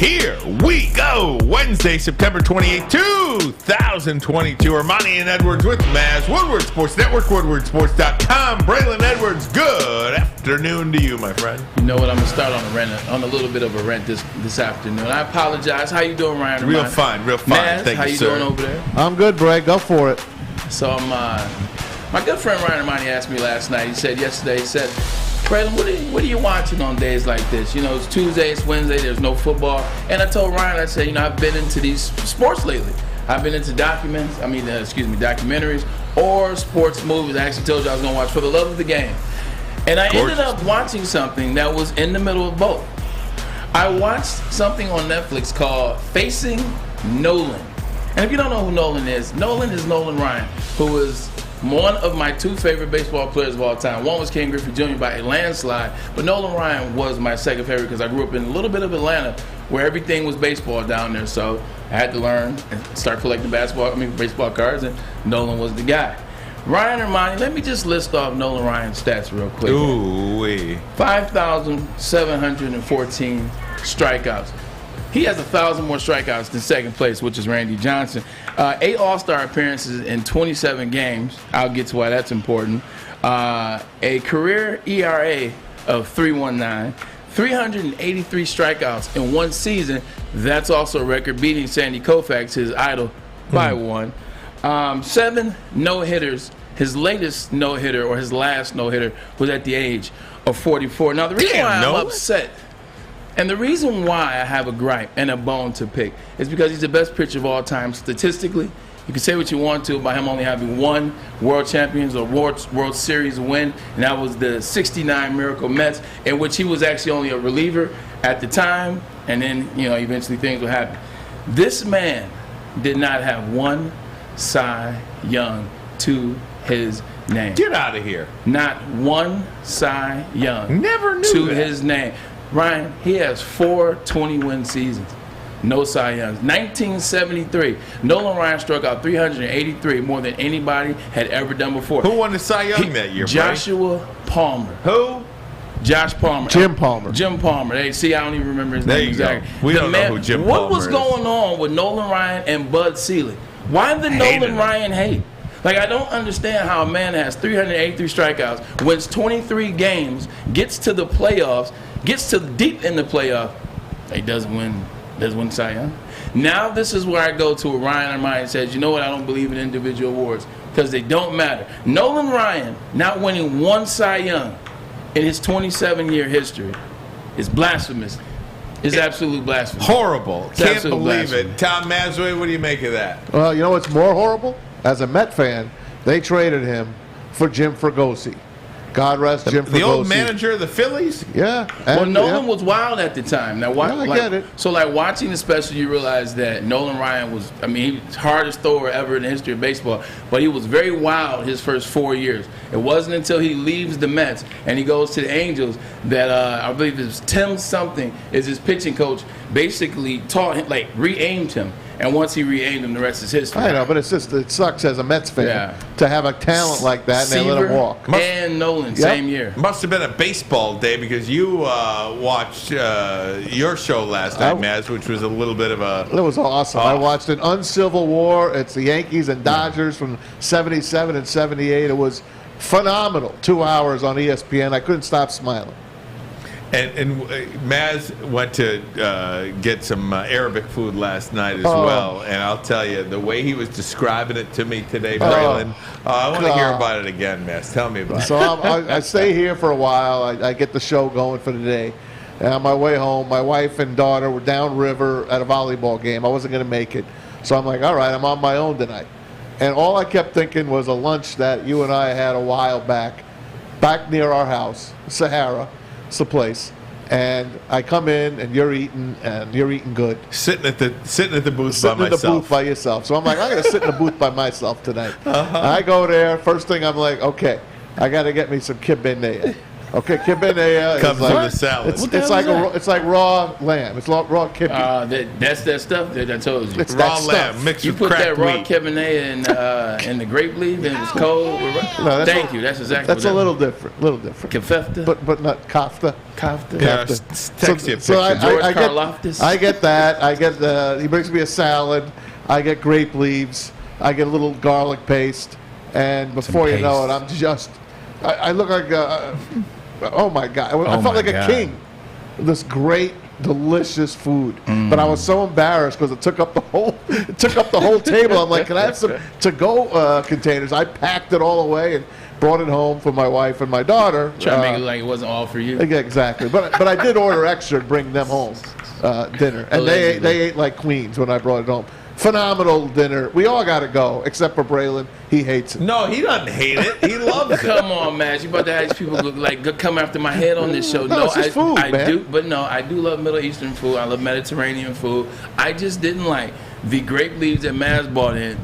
Here we go. Wednesday, September 28, 2022. Ermanni and Edwards with Maz. Woodward Sports Network, woodwardsports.com. Braylon Edwards, good afternoon to you, my friend. You know what? I'm going to start on a little bit of a rant this afternoon. I apologize. How you doing, Ryan? Real fine. Maz, Thank how you, you sir. doing over there? I'm good, Bray. Go for it. So my good friend Ryan Ermanni asked me last night. He said, Braylon, what are you watching on days like this? You know, it's Tuesday, it's Wednesday, there's no football. And I told Ryan, I said, I've been into these sports lately. I've been into documentaries or sports movies. I actually told you I was going to watch For the Love of the Game. And I ended up watching something that was in the middle of both. I watched something on Netflix called Facing Nolan. And if you don't know who Nolan is Nolan Ryan, who is one of my two favorite baseball players of all time. One was Ken Griffey Jr. by a landslide, but Nolan Ryan was my second favorite because I grew up in a little bit of Atlanta where everything was baseball down there. So I had to learn and start collecting baseball cards, and Nolan was the guy. Ryan Ermanni, let me just list off Nolan Ryan's stats real quick. Ooh-wee. 5,714 strikeouts. He has 1,000 more strikeouts than second place, which is Randy Johnson. 8 All-Star appearances in 27 games. I'll get to why that's important. A career ERA of 3.19. 383 strikeouts in one season. That's also a record, beating Sandy Koufax, his idol, by one. 7 no-hitters. His latest no-hitter, or his last no-hitter, was at the age of 44. Now, the reason why I'm upset, and the reason why I have a gripe and a bone to pick, is because he's the best pitcher of all time statistically. You can say what you want to about him only having one World Champions or World Series win, and that was the '69 Miracle Mets, in which he was actually only a reliever at the time, and then eventually things would happen. This man did not have one Cy Young to his name. Get out of here. Not one Cy Young. Never knew to that. his name. Ryan, he has 4 20-win seasons. No Cy Youngs. 1973, Nolan Ryan struck out 383, more than anybody had ever done before. Who won the Cy Young that year, Joshua Palmer. Who? Josh Palmer. Jim Palmer. Jim Palmer. Hey, see, I don't even remember his name exactly. We don't know who Jim Palmer is. What was going on with Nolan Ryan and Bud Selig? Why the Nolan Ryan hate? Like, I don't understand how a man that has 383 strikeouts, wins 23 games, gets to the playoffs, gets to deep in the playoff, he doesn't win Cy Young. Now this is where I go to where Ryan Ermanni says, you know what, I don't believe in individual awards because they don't matter. Nolan Ryan not winning one Cy Young in his 27-year history is blasphemous. It's absolute blasphemy. Horrible. Can't believe blasphemy. it. Tom Mazawey, what do you make of that? Well, you know what's more horrible? As a Met fan, they traded him for Jim Fregosi. God rest Jim Fregosi. The old manager of the Phillies? Yeah. Well, Nolan was wild at the time. Now, I get it. So, watching the special, you realize that Nolan Ryan was, he was the hardest thrower ever in the history of baseball, but he was very wild his first 4 years. It wasn't until he leaves the Mets and he goes to the Angels that I believe it was Tim something is his pitching coach, basically taught him, re-aimed him. And once he re-aimed him, the rest is history. I know, but it sucks as a Mets fan to have a talent like that and they let him walk. And Nolan, same year. Must have been a baseball day because you watched your show last night, Maz, which was a little bit of a... It was awesome. I watched an uncivil war. It's the Yankees and Dodgers from '77 and '78. It was phenomenal. 2 hours on ESPN. I couldn't stop smiling. And Maz went to get some Arabic food last night as well, and I'll tell you, the way he was describing it to me today, Braylon, I want to hear about it again, Maz. Tell me about it. So I stay here for a while. I get the show going for the day. And on my way home, my wife and daughter were downriver at a volleyball game. I wasn't going to make it. So I'm like, all right, I'm on my own tonight. And all I kept thinking was a lunch that you and I had a while back near our house, Sahara. It's the place, and I come in and you're eating good. Sitting at the booth by myself. Sitting in the booth by yourself. So I'm like, I'm gonna sit in the booth by myself tonight. I go there. First thing I'm like, okay, I got to get me some kibbeh. Okay, kibbeh Comes is like, with a salad. It's, What the it's hell like is that? it's like raw lamb. It's raw kibbeh. That's that stuff that I told you. It's Raw that lamb stuff. mixed You with put that cracked raw wheat. cabernet in the grape leaf and it was cold. No, Thank you. That's exactly. That's a little different. Little different. Kefefta. But not kafta. Kafta. Yeah, Kafta. text you a So picture. George I Karlaftis. I get that. I get he brings me a salad. I get grape leaves. I get a little garlic paste. And before you know it, I'm just. I look like. Oh my God! I felt like a king. This great, delicious food, but I was so embarrassed because it took up the whole table. I'm like, can I have some to-go containers? I packed it all away and brought it home for my wife and my daughter. Trying to make it like it wasn't all for you. Yeah, exactly. But I did order extra to bring them home dinner, and they ate like queens when I brought it home. Phenomenal dinner. We all got to go, except for Braylon. He hates it. No, he doesn't hate it. He loves it. Come on, man. You about to have these people come after my head on this show. No, it's just food, I man. do, but no, I do love Middle Eastern food. I love Mediterranean food. I just didn't like the grape leaves that Maz bought in.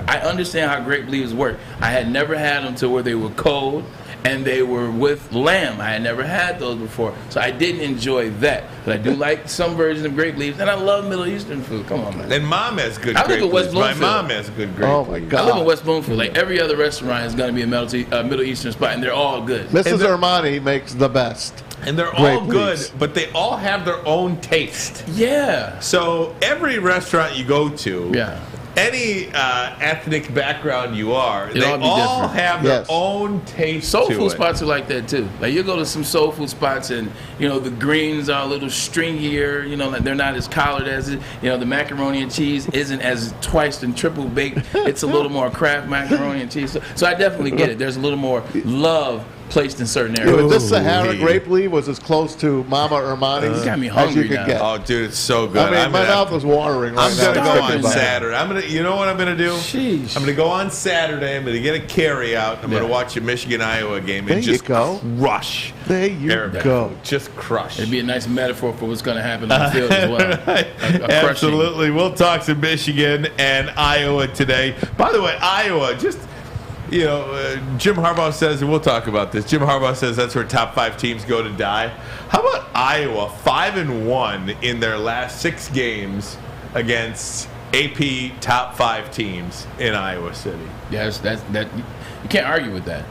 I understand how grape leaves work. I had never had them to where they were cold and they were with lamb. I had never had those before, so I didn't enjoy that. But I do like some versions of grape leaves, and I love Middle Eastern food. Come on, man. And Mom has good I live grape in West leaves. My Bloomfield. mom has good grape Oh my leaves. God! I live in West Bloomfield. Like every other restaurant is going to be a Middle Eastern spot, and they're all good. Mrs. Ermanni makes the best. And they're Grape all good, leaves. but they all have their own taste. Yeah. So every restaurant you go to, Yeah. any ethnic background you are, they all be all different. have their Yes. own taste Soul to food it. spots are like that too. Like you go to some soul food spots and the greens are a little stringier. Like they're not as collared as it. The macaroni and cheese isn't as twice and triple baked. It's a little more Kraft macaroni and cheese. So I definitely get it. There's a little more love placed in certain Dude, areas. this Sahara Ooh-wee. grape leaf was as close to Mama Ermanni's You got me as hungry you could now. get. Oh, dude, it's so good. I mean, my mouth was watering right I'm now. gonna go Stop on it, man. Saturday. You know what I'm gonna do? Sheesh. I'm gonna go on Saturday. I'm gonna get a carry out. I'm gonna watch a Michigan-Iowa game There and you just go. crush. There you Arabic go. food. Just crush. It'd be a nice metaphor for what's going to happen on the field as well. A crushing. Absolutely. We'll talk to Michigan and Iowa today. By the way, Iowa, just, Jim Harbaugh says, and we'll talk about this, Jim Harbaugh says that's where top 5 teams go to die. How about Iowa, 5-1 in their last 6 games against AP top 5 teams in Iowa City? Yes, that you can't argue with that.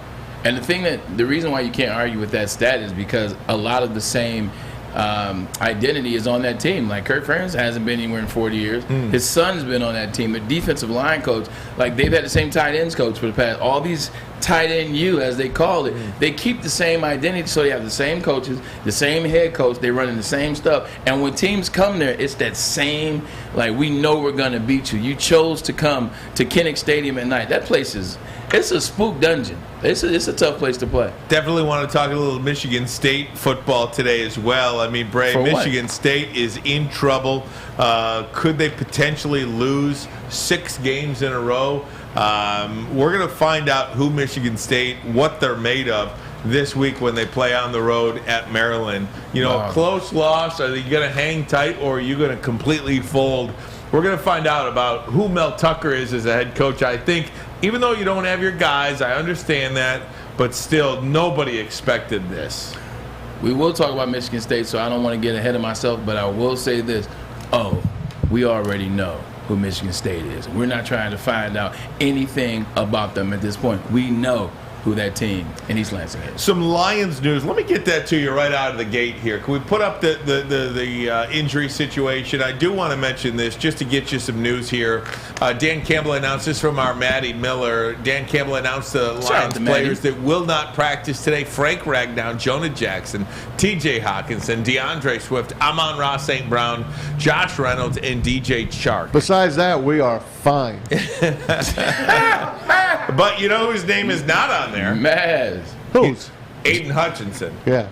And the reason why you can't argue with that stat is because a lot of the same identity is on that team. Like Kirk Ferentz hasn't been anywhere in 40 years. His son's been on that team. The defensive line coach, like they've had the same tight ends coach for the past. All these tight end U, as they call it, they keep the same identity. So they have the same coaches, the same head coach. They running the same stuff. And when teams come there, it's that same. Like we know we're gonna beat you. You chose to come to Kinnick Stadium at night. That place it's a spook dungeon. It's a tough place to play. Definitely want to talk a little Michigan State football today as well. I mean, Bray, For what? Michigan State is in trouble. Could they potentially lose 6 games in a row? We're going to find out who Michigan State, what they're made of this week when they play on the road at Maryland. Wow. Close loss. Are they going to hang tight or are you going to completely fold? We're going to find out about who Mel Tucker is as a head coach. I think, even though you don't have your guys, I understand that, but still, nobody expected this. We will talk about Michigan State, so I don't want to get ahead of myself, but I will say this. We already know who Michigan State is. We're not trying to find out anything about them at this point. We know who that team in East Lansing is. Some Lions news. Let me get that to you right out of the gate here. Can we put up the injury situation? I do want to mention this just to get you some news here. Dan Campbell announced this from our Maddie Miller. Dan Campbell announced the Lions players that will not practice today. Frank Ragnow, Jonah Jackson, TJ Hawkinson, DeAndre Swift, Amon-Ra St. Brown, Josh Reynolds, and DJ Chark. Besides that, we are fine. But you know whose name is not on there? Maz. Who's? Aiden Hutchinson. Yeah.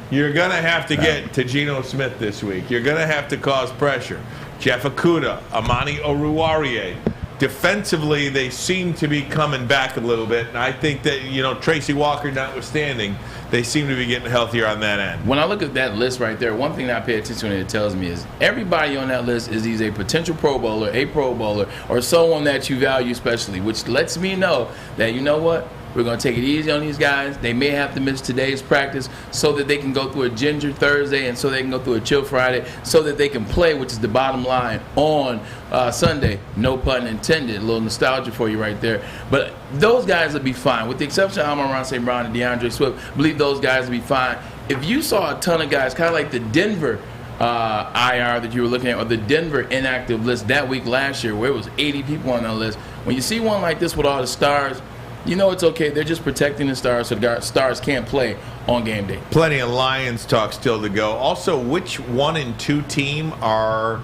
You're going to have to get to Geno Smith this week. You're going to have to cause pressure. Jeff Okudah, Amani Oruwariye. Defensively, they seem to be coming back a little bit. And I think that, Tracy Walker notwithstanding, they seem to be getting healthier on that end. When I look at that list right there, one thing that I pay attention to that tells me is everybody on that list is either a potential Pro Bowler, a Pro Bowler, or someone that you value especially, which lets me know that, you know what? We're going to take it easy on these guys. They may have to miss today's practice so that they can go through a Ginger Thursday and so they can go through a Chill Friday so that they can play, which is the bottom line, on Sunday. No pun intended. A little nostalgia for you right there. But those guys will be fine. With the exception of Amon-Ra St. Brown and DeAndre Swift, I believe those guys will be fine. If you saw a ton of guys, kind of like the Denver IR that you were looking at, or the Denver inactive list that week last year where it was 80 people on that list, when you see one like this with all the stars, you know it's okay. They're just protecting the stars so the stars can't play on game day. Plenty of Lions talk still to go. Also, which 1 and 2 team are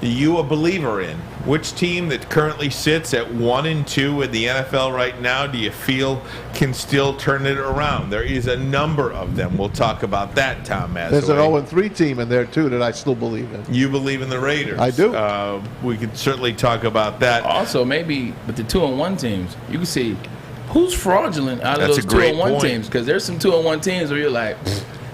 you a believer in? Which team that currently sits at 1 and 2 in the NFL right now do you feel can still turn it around? There is a number of them. We'll talk about that, Tom Mazawey. There's an 0 and 3 team in there too that I still believe in. You believe in the Raiders? I do. We could certainly talk about that. Also, maybe with the 2 and 1 teams, you can see who's fraudulent out of That's those a 2 great and 1 point. teams, because there's some 2 and 1 teams where you're like,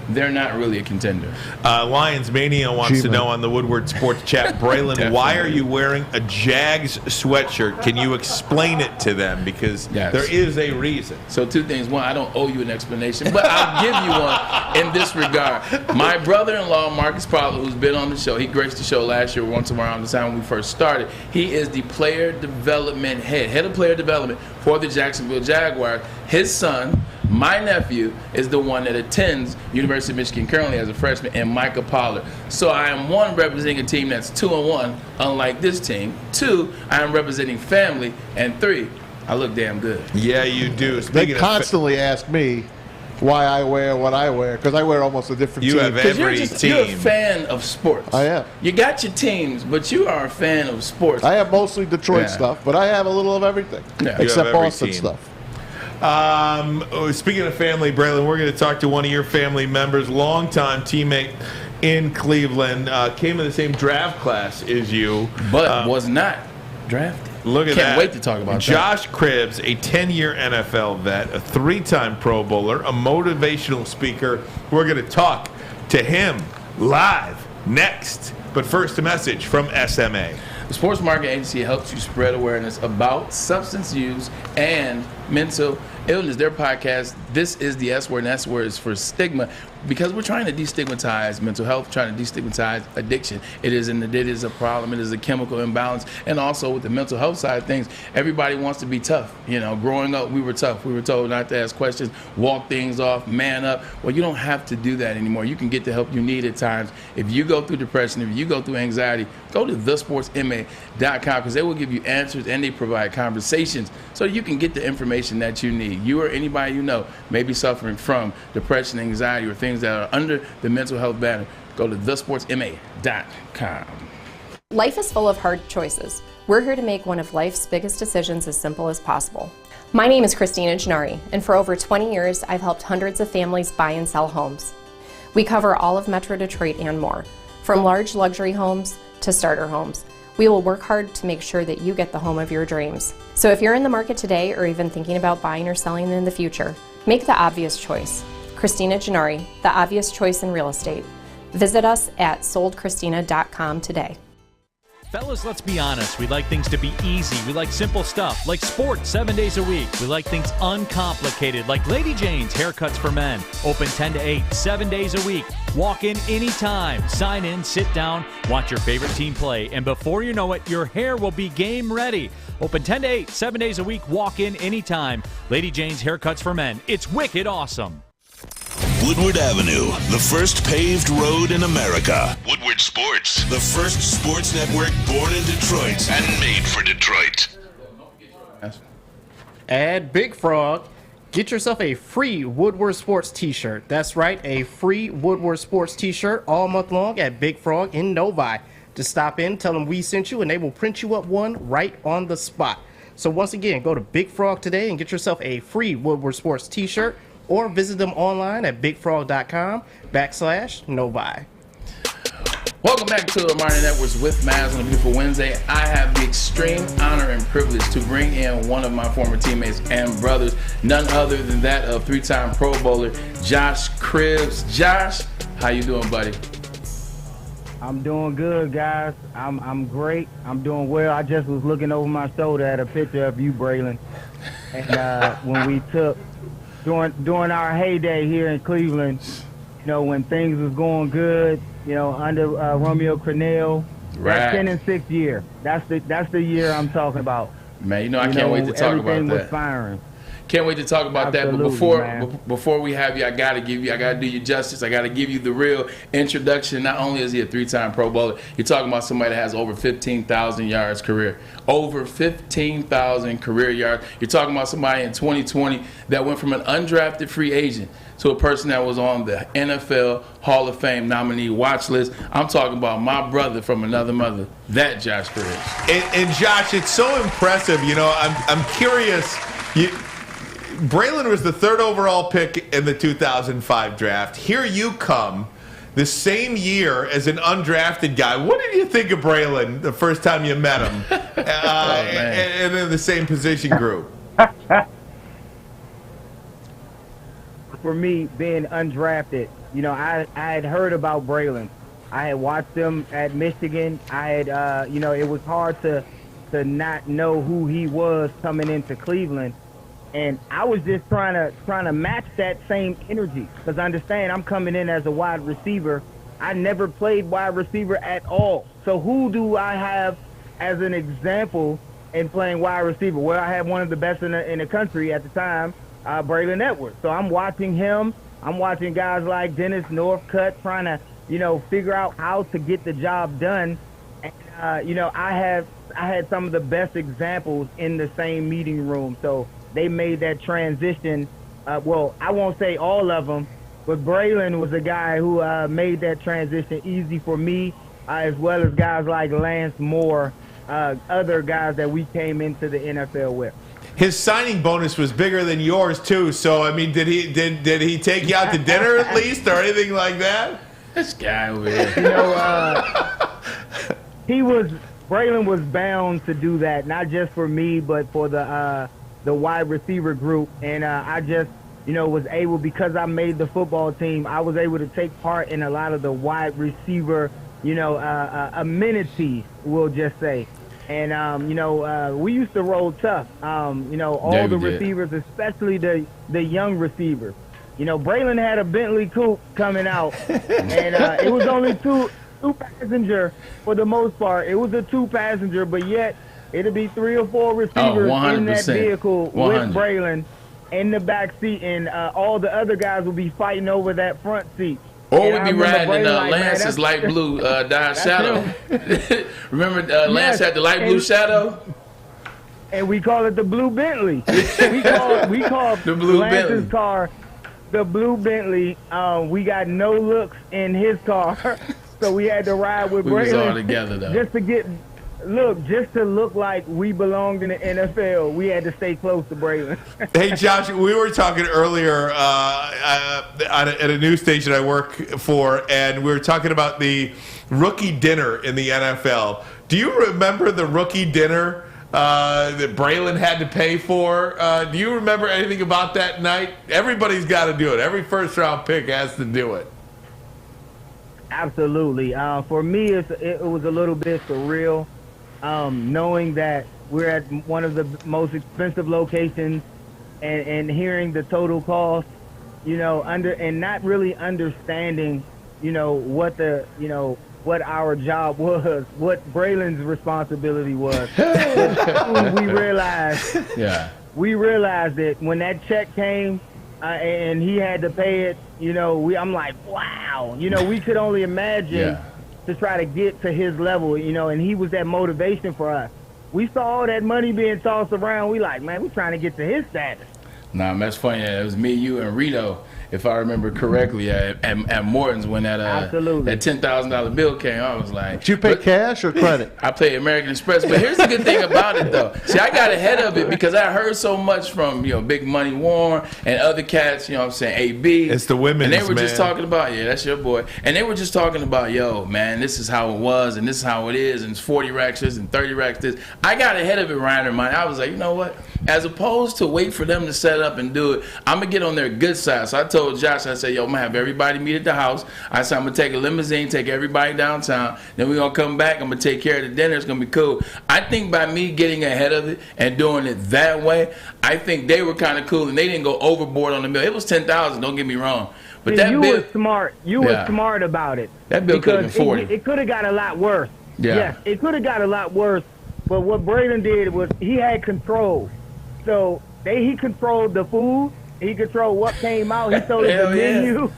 they're not really a contender. Lions Mania wants to know on the Woodward Sports Chat, Braylon, why are you wearing a Jags sweatshirt? Can you explain it to them? Because there is a reason. So 2 things. 1, I don't owe you an explanation, but I'll give you one in this regard. My brother-in-law, Marcus Pollard, who's been on the show, he graced the show last year once around the time when we first started. He is the player development head of player development for the Jacksonville Jaguars. His son, my nephew, is the one that attends University of Michigan currently as a freshman, and Micah Pollard. So I am, 1, representing a team that's 2 and 1, unlike this team. 2, I am representing family, and 3, I look damn good. Yeah, you do. They constantly ask me why I wear what I wear, because I wear almost a different team. You have every team. You're a fan of sports. I am. You got your teams, but you are a fan of sports. I have mostly Detroit stuff, but I have a little of everything, except Boston stuff. Speaking of family, Braylon, we're going to talk to one of your family members, longtime teammate in Cleveland, came in the same draft class as you, but was not drafted. Look at that. Can't wait to talk about Josh Cribbs, a 10-year NFL vet, a 3-time Pro Bowler, a motivational speaker. We're going to talk to him live next. But first, a message from SMA. The Sports Marketing Agency helps you spread awareness about substance use and mental illness. Their podcast, This is the S Word, and S Word is for stigma, because we're trying to destigmatize mental health, trying to destigmatize addiction. It is a problem. It is a chemical imbalance. And also with the mental health side of things, everybody wants to be tough. You know, growing up, we were tough. We were told not to ask questions, walk things off, man up. Well, you don't have to do that anymore. You can get the help you need at times. If you go through depression, if you go through anxiety, go to thesportsma.com, because they will give you answers and they provide conversations so you can get the information that you need. You or anybody you know may be suffering from depression, anxiety, or things that are under the mental health banner. Go to thesportsma.com. Life is full of hard choices. We're here to make one of life's biggest decisions as simple as possible. My name is Christina Gennari, and for over 20 years, I've helped hundreds of families buy and sell homes. We cover all of Metro Detroit and more, from large luxury homes to starter homes. We will work hard to make sure that you get the home of your dreams. So if you're in the market today or even thinking about buying or selling in the future, make the obvious choice. Christina Gennari, the obvious choice in real estate. Visit us at soldchristina.com today. Fellas, let's be honest. We like things to be easy. We like simple stuff, like sports 7 days a week. We like things uncomplicated, like Lady Jane's Haircuts for Men. Open 10 to 8, 7 days a week. Walk in anytime. Sign in, sit down, watch your favorite team play, and before you know it, your hair will be game ready. Open 10 to 8, 7 days a week. Walk in anytime. Lady Jane's Haircuts for Men. It's wicked awesome. Woodward Avenue, the first paved road in America. Woodward Sports, the first sports network born in Detroit and made for Detroit. At Big Frog, get yourself a free Woodward Sports t-shirt. That's right, a free Woodward Sports t-shirt all month long at Big Frog in Novi. Just stop in, tell them we sent you, and they will print you up one right on the spot. So once again, go to Big Frog today and get yourself a free Woodward Sports t-shirt, or visit them online at bigfrog.com/Novi. Welcome back to Ermanni and Edwards with Maz on a beautiful Wednesday. I have the extreme honor and privilege to bring in one of my former teammates and brothers, none other than that of 3-time Pro Bowler Josh Cribbs. Josh, how you doing, buddy? I'm doing good, guys. I'm great. I'm doing well. I just was looking over my shoulder at a picture of you, Braylon. And when we took during our heyday here in Cleveland, when things was going good, under Romeo Crennel, that 10 and 6 year. That's the year I'm talking about. Man, I can't wait to talk about that. Everything was firing. Can't wait to talk about Absolutely, that. But before we have you, I gotta do you justice. I gotta give you the real introduction. Not only is he a 3-time Pro Bowler, you're talking about somebody that has over 15,000 yards career. Over 15,000 career yards. You're talking about somebody in 2020 that went from an undrafted free agent to a person that was on the NFL Hall of Fame nominee watch list. I'm talking about my brother from another mother, that Josh Perez. And Josh, it's so impressive. I'm curious. Braylon was the 3rd overall pick in the 2005 draft. Here you come, the same year as an undrafted guy. What did you think of Braylon the first time you met him? And in the same position group. For me, being undrafted, I had heard about Braylon. I had watched him at Michigan. I had, it was hard to not know who he was coming into Cleveland. And I was just trying to match that same energy, because understand, I'm coming in as a wide receiver. I never played wide receiver at all. So who do I have as an example in playing wide receiver? Well, I had one of the best in the country at the time, Braylon Edwards. So I'm watching him. I'm watching guys like Dennis Northcutt trying to, figure out how to get the job done. And, I had some of the best examples in the same meeting room. So they made that transition. Well, I won't say all of them, but Braylon was a guy who made that transition easy for me, as well as guys like Lance Moore, other guys that we came into the NFL with. His signing bonus was bigger than yours too. So I mean, did he take you out to dinner at least, or anything like that? This guy over here. Braylon was bound to do that, not just for me, but for the wide receiver group. And I just, was able, because I made the football team, I was able to take part in a lot of the wide receiver, amenities, we'll just say. And, we used to roll tough, all the receivers, especially the young receivers. Braylon had a Bentley coupe coming out, and it was only two passenger for the most part. It was a 2-passenger, but yet it'll be 3 or 4 receivers in that vehicle with Braylon in the back seat, and all the other guys will be fighting over that front seat. Or we'd be riding in Lance's light blue Dodge Shadow. Remember Lance had the light blue Shadow? And we call it the Blue Bentley. we call the Blue Lance's Bentley. car the Blue Bentley. We got no looks in his car, so we had to ride with Braylon. We was all together, though. Just to look like we belonged in the NFL, we had to stay close to Braylon. Hey, Josh, we were talking earlier at a news station I work for, and we were talking about the rookie dinner in the NFL. Do you remember the rookie dinner that Braylon had to pay for? Do you remember anything about that night? Everybody's got to do it. Every first-round pick has to do it. Absolutely. For me, it was a little bit surreal. Knowing that we're at one of the most expensive locations and hearing the total cost, and not really understanding, what our job was, what Braylon's responsibility was. we realized that when that check came and he had to pay it, I'm like, wow, we could only imagine to try to get to his level, and he was that motivation for us. We saw all that money being tossed around. We like, man, we trying to get to his status. Nah, that's funny. It was me, you, and Rito, if I remember correctly, at Morton's when that $10,000 bill came. I was like, did you pay cash or credit? I paid American Express. But here's the good thing about it, though. See, I got ahead of it because I heard so much from Big Money Warren and other cats. What I'm saying, AB. It's the women's, and they were man. just talking about, that's your boy. And they were just talking about, yo, man, this is how it was, and this is how it is, and it's 40 racks this and 30 racks this. I got ahead of it, Ryan Ermanni. I was like, you know what? As opposed to wait for them to set set up and do it, I'm going to get on their good side. So I told Josh, I said, yo, I'm going to have everybody meet at the house. I said, I'm going to take a limousine, take everybody downtown. Then we're going to come back. I'm going to take care of the dinner. It's going to be cool. I think by me getting ahead of it and doing it that way, I think they were kind of cool, and they didn't go overboard on the bill. It was $10,000, don't get me wrong. But see, that you bill, were smart. You were smart about it. That bill could have been 40. It could have got a lot worse. Yeah. Yes, it could have got a lot worse. But what Braylon did was he had control. So he controlled the food. He controlled what came out. He told us the menu.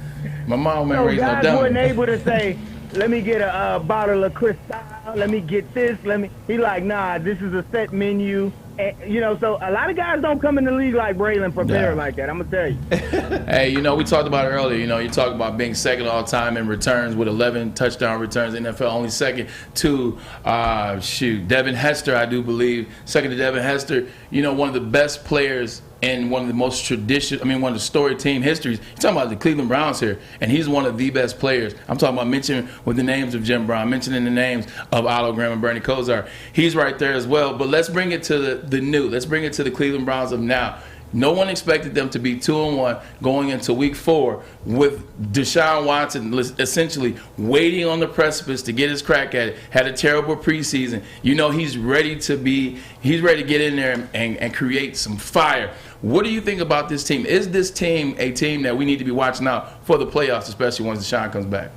My mom ain't So raised no guys dummy. wasn't able to say, let me get a bottle of Cristal. Let me get this. He like, nah, this is a set menu. And, you know, so a lot of guys don't come in the league like Braylon prepared like that. I'm going to tell you. Hey, you know, we talked about it earlier. You know, you talk about being second all time in returns with 11 touchdown returns. NFL only second to, Devin Hester, I do believe. Second to Devin Hester. You know, one of the best players in one of the most one of the storied team histories. You're talking about the Cleveland Browns here, and he's one of the best players. I'm talking about mentioning with the names of Jim Brown, mentioning the names of Otto Graham and Bernie Kosar. He's right there as well. But let's bring it to the new. Let's bring it to the Cleveland Browns of now. No one expected them to be 2-1 going into Week 4 with Deshaun Watson essentially waiting on the precipice to get his crack at it. Had a terrible preseason. You know he's ready to get in there and create some fire. What do you think about this team? Is this team a team that we need to be watching out for the playoffs, especially once Deshaun comes back?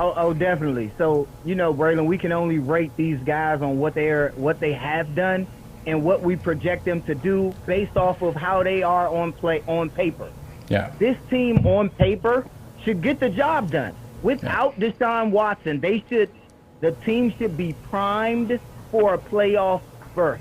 Oh, definitely. So, you know, Braylon, we can only rate these guys on what they have done and what we project them to do based off of how they are on paper. Yeah. This team on paper should get the job done. Without Deshaun Watson, the team should be primed for a playoff berth.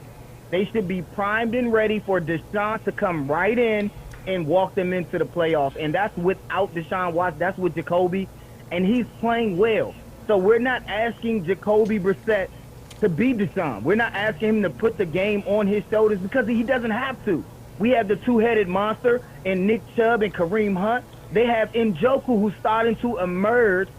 They should be primed and ready for Deshaun to come right in and walk them into the playoffs. And that's without Deshaun Watson. That's with Jacoby. And he's playing well. So we're not asking Jacoby Brissett to be Deshaun. We're not asking him to put the game on his shoulders because he doesn't have to. We have the two-headed monster in Nick Chubb and Kareem Hunt. They have Njoku, who's starting to emerge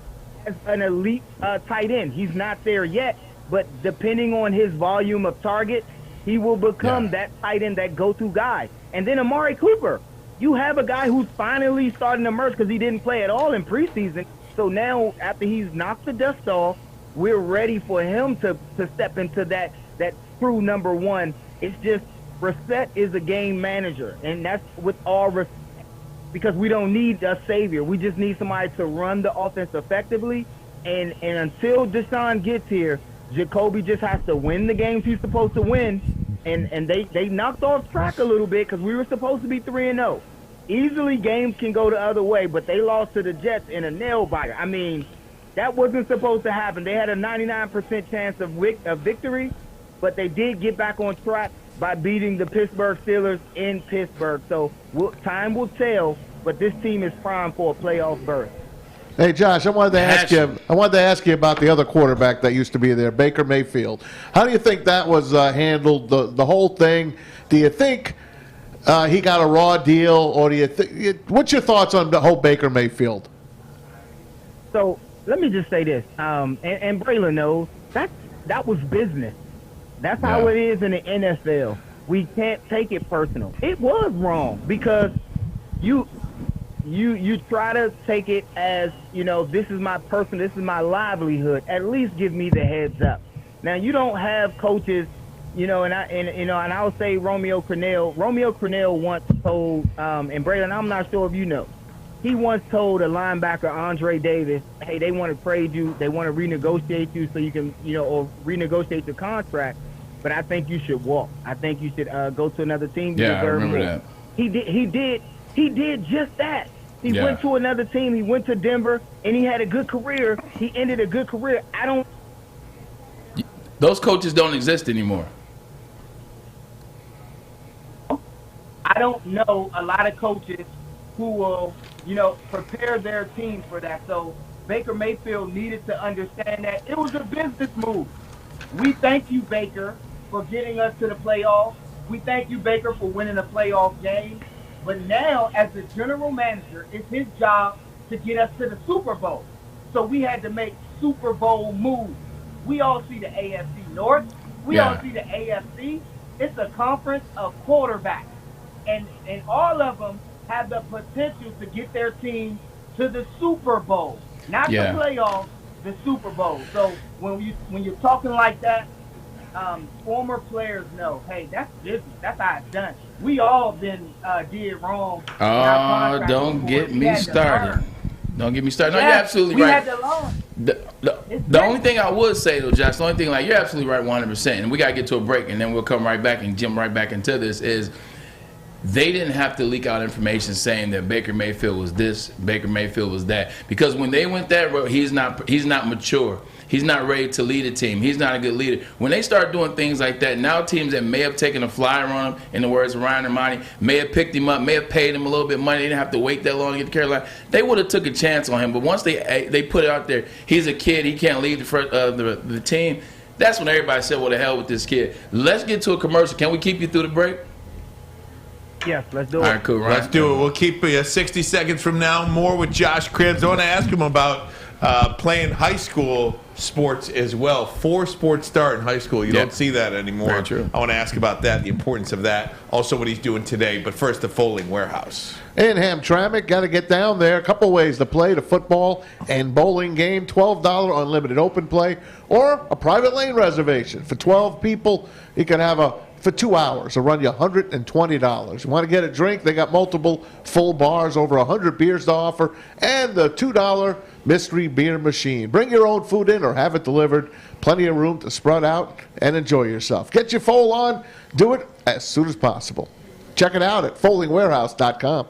as an elite tight end. He's not there yet, but depending on his volume of targets, he will become that tight end, that go-to guy. And then Amari Cooper. You have a guy who's finally starting to emerge because he didn't play at all in preseason. So now, after he's knocked the dust off, we're ready for him to step into that true number one. It's just Brissett is a game manager, and that's with all respect, because we don't need a savior. We just need somebody to run the offense effectively. And until Deshaun gets here, Jacoby just has to win the games he's supposed to win. And they knocked off track a little bit because we were supposed to be 3-0. Easily games can go the other way, but they lost to the Jets in a nail-biter. I mean, that wasn't supposed to happen. They had a 99% chance of victory, but they did get back on track by beating the Pittsburgh Steelers in Pittsburgh. So time will tell, but this team is primed for a playoff berth. Hey, Josh, I wanted to ask you about the other quarterback that used to be there, Baker Mayfield. How do you think that was handled, the whole thing? Do you think he got a raw deal, or do you think? What's your thoughts on the whole Baker Mayfield? So let me just say this, and Braylon knows that was business. That's how it is in the NFL. We can't take it personal. It was wrong because you try to take it as, you know, this is my person, this is my livelihood. At least give me the heads up. Now you don't have coaches, you know, and I'll say Romeo Crennel. Romeo Crennel once told, and Braylon, I'm not sure if you know, he once told a linebacker, Andre Davis, hey, they want to trade you, they want to renegotiate you so you can, you know, or renegotiate your contract, but I think you should walk. I think you should go to another team. Yeah, I remember that. He did just that. He went to another team. He went to Denver, and he had a good career. He ended a good career. Those coaches don't exist anymore. I don't know a lot of coaches who will, you know, prepare their teams for that. So Baker Mayfield needed to understand that it was a business move. We thank you, Baker, for getting us to the playoffs. We thank you, Baker, for winning a playoff game. But now, as the general manager, it's his job to get us to the Super Bowl. So we had to make Super Bowl moves. We all see the AFC North. We all see the AFC. It's a conference of quarterbacks. and all of them have the potential to get their team to the Super Bowl, not the playoffs, the Super Bowl. So when you're talking like that, former players know, hey, that's business. That's how it's done. We all been did wrong. Oh, don't get me started. Don't get me started. No, you're absolutely right. The only thing I would say though, Josh, the only thing, like, you're absolutely right 100%, and we got to get to a break and then we'll come right back and jump right back into this, is they didn't have to leak out information saying that Baker Mayfield was this, Baker Mayfield was that, because when they went that road, he's not mature. He's not ready to lead a team. He's not a good leader. When they start doing things like that, now teams that may have taken a flyer on him, in the words of Ryan Ermanni, may have picked him up, may have paid him a little bit of money. They didn't have to wait that long to get to Carolina. They would have took a chance on him. But once they put it out there, he's a kid, he can't lead the team, that's when everybody said, well, the hell with this kid. Let's get to a commercial. Can we keep you through the break? Yes, let's do it. All right, cool. Ryan. Let's do it. We'll keep you 60 seconds from now. More with Josh Cribbs. I want to ask him about playing high school sports as well. 4 sports start in high school. You don't see that anymore. Very true. I want to ask about that, the importance of that, also what he's doing today. But first, the Folding Warehouse. In Hamtramck, got to get down there. A couple ways to play the football and bowling game. $12 unlimited open play or a private lane reservation. For 12 people, you can have for 2 hours. It'll run you $120. You want to get a drink? They got multiple full bars, over 100 beers to offer, and the $2 mystery beer machine. Bring your own food in or have it delivered. Plenty of room to spread out and enjoy yourself. Get your fold on. Do it as soon as possible. Check it out at foldingwarehouse.com.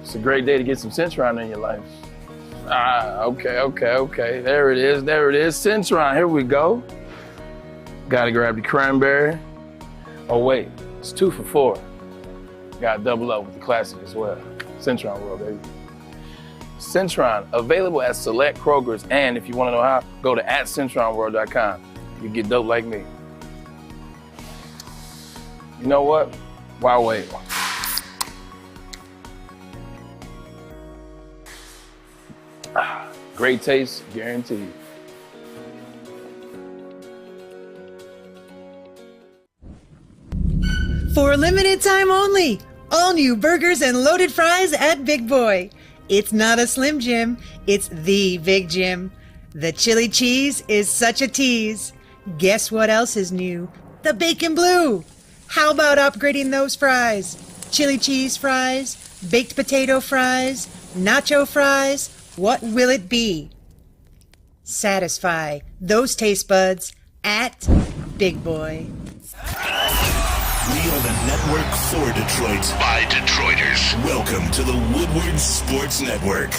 It's a great day to get some Centron in your life. Okay. There it is. Centron. Here we go. Gotta grab the cranberry. Oh wait, it's 2 for $4. Gotta double up with the classic as well. Centron World, baby. Centron, available at select Krogers, and if you want to know how, go to @CentronWorld.com. You get dope like me. You know what? Why wait? Great taste, guaranteed. For a limited time only, all new burgers and loaded fries at Big Boy. It's not a Slim Jim, it's the Big Jim. The chili cheese is such a tease. Guess what else is new? The bacon blue. How about upgrading those fries? Chili cheese fries, baked potato fries, nacho fries, what will it be? Satisfy those taste buds at Big Boy. We are the network for Detroit by Detroiters. Welcome to the Woodward Sports Network.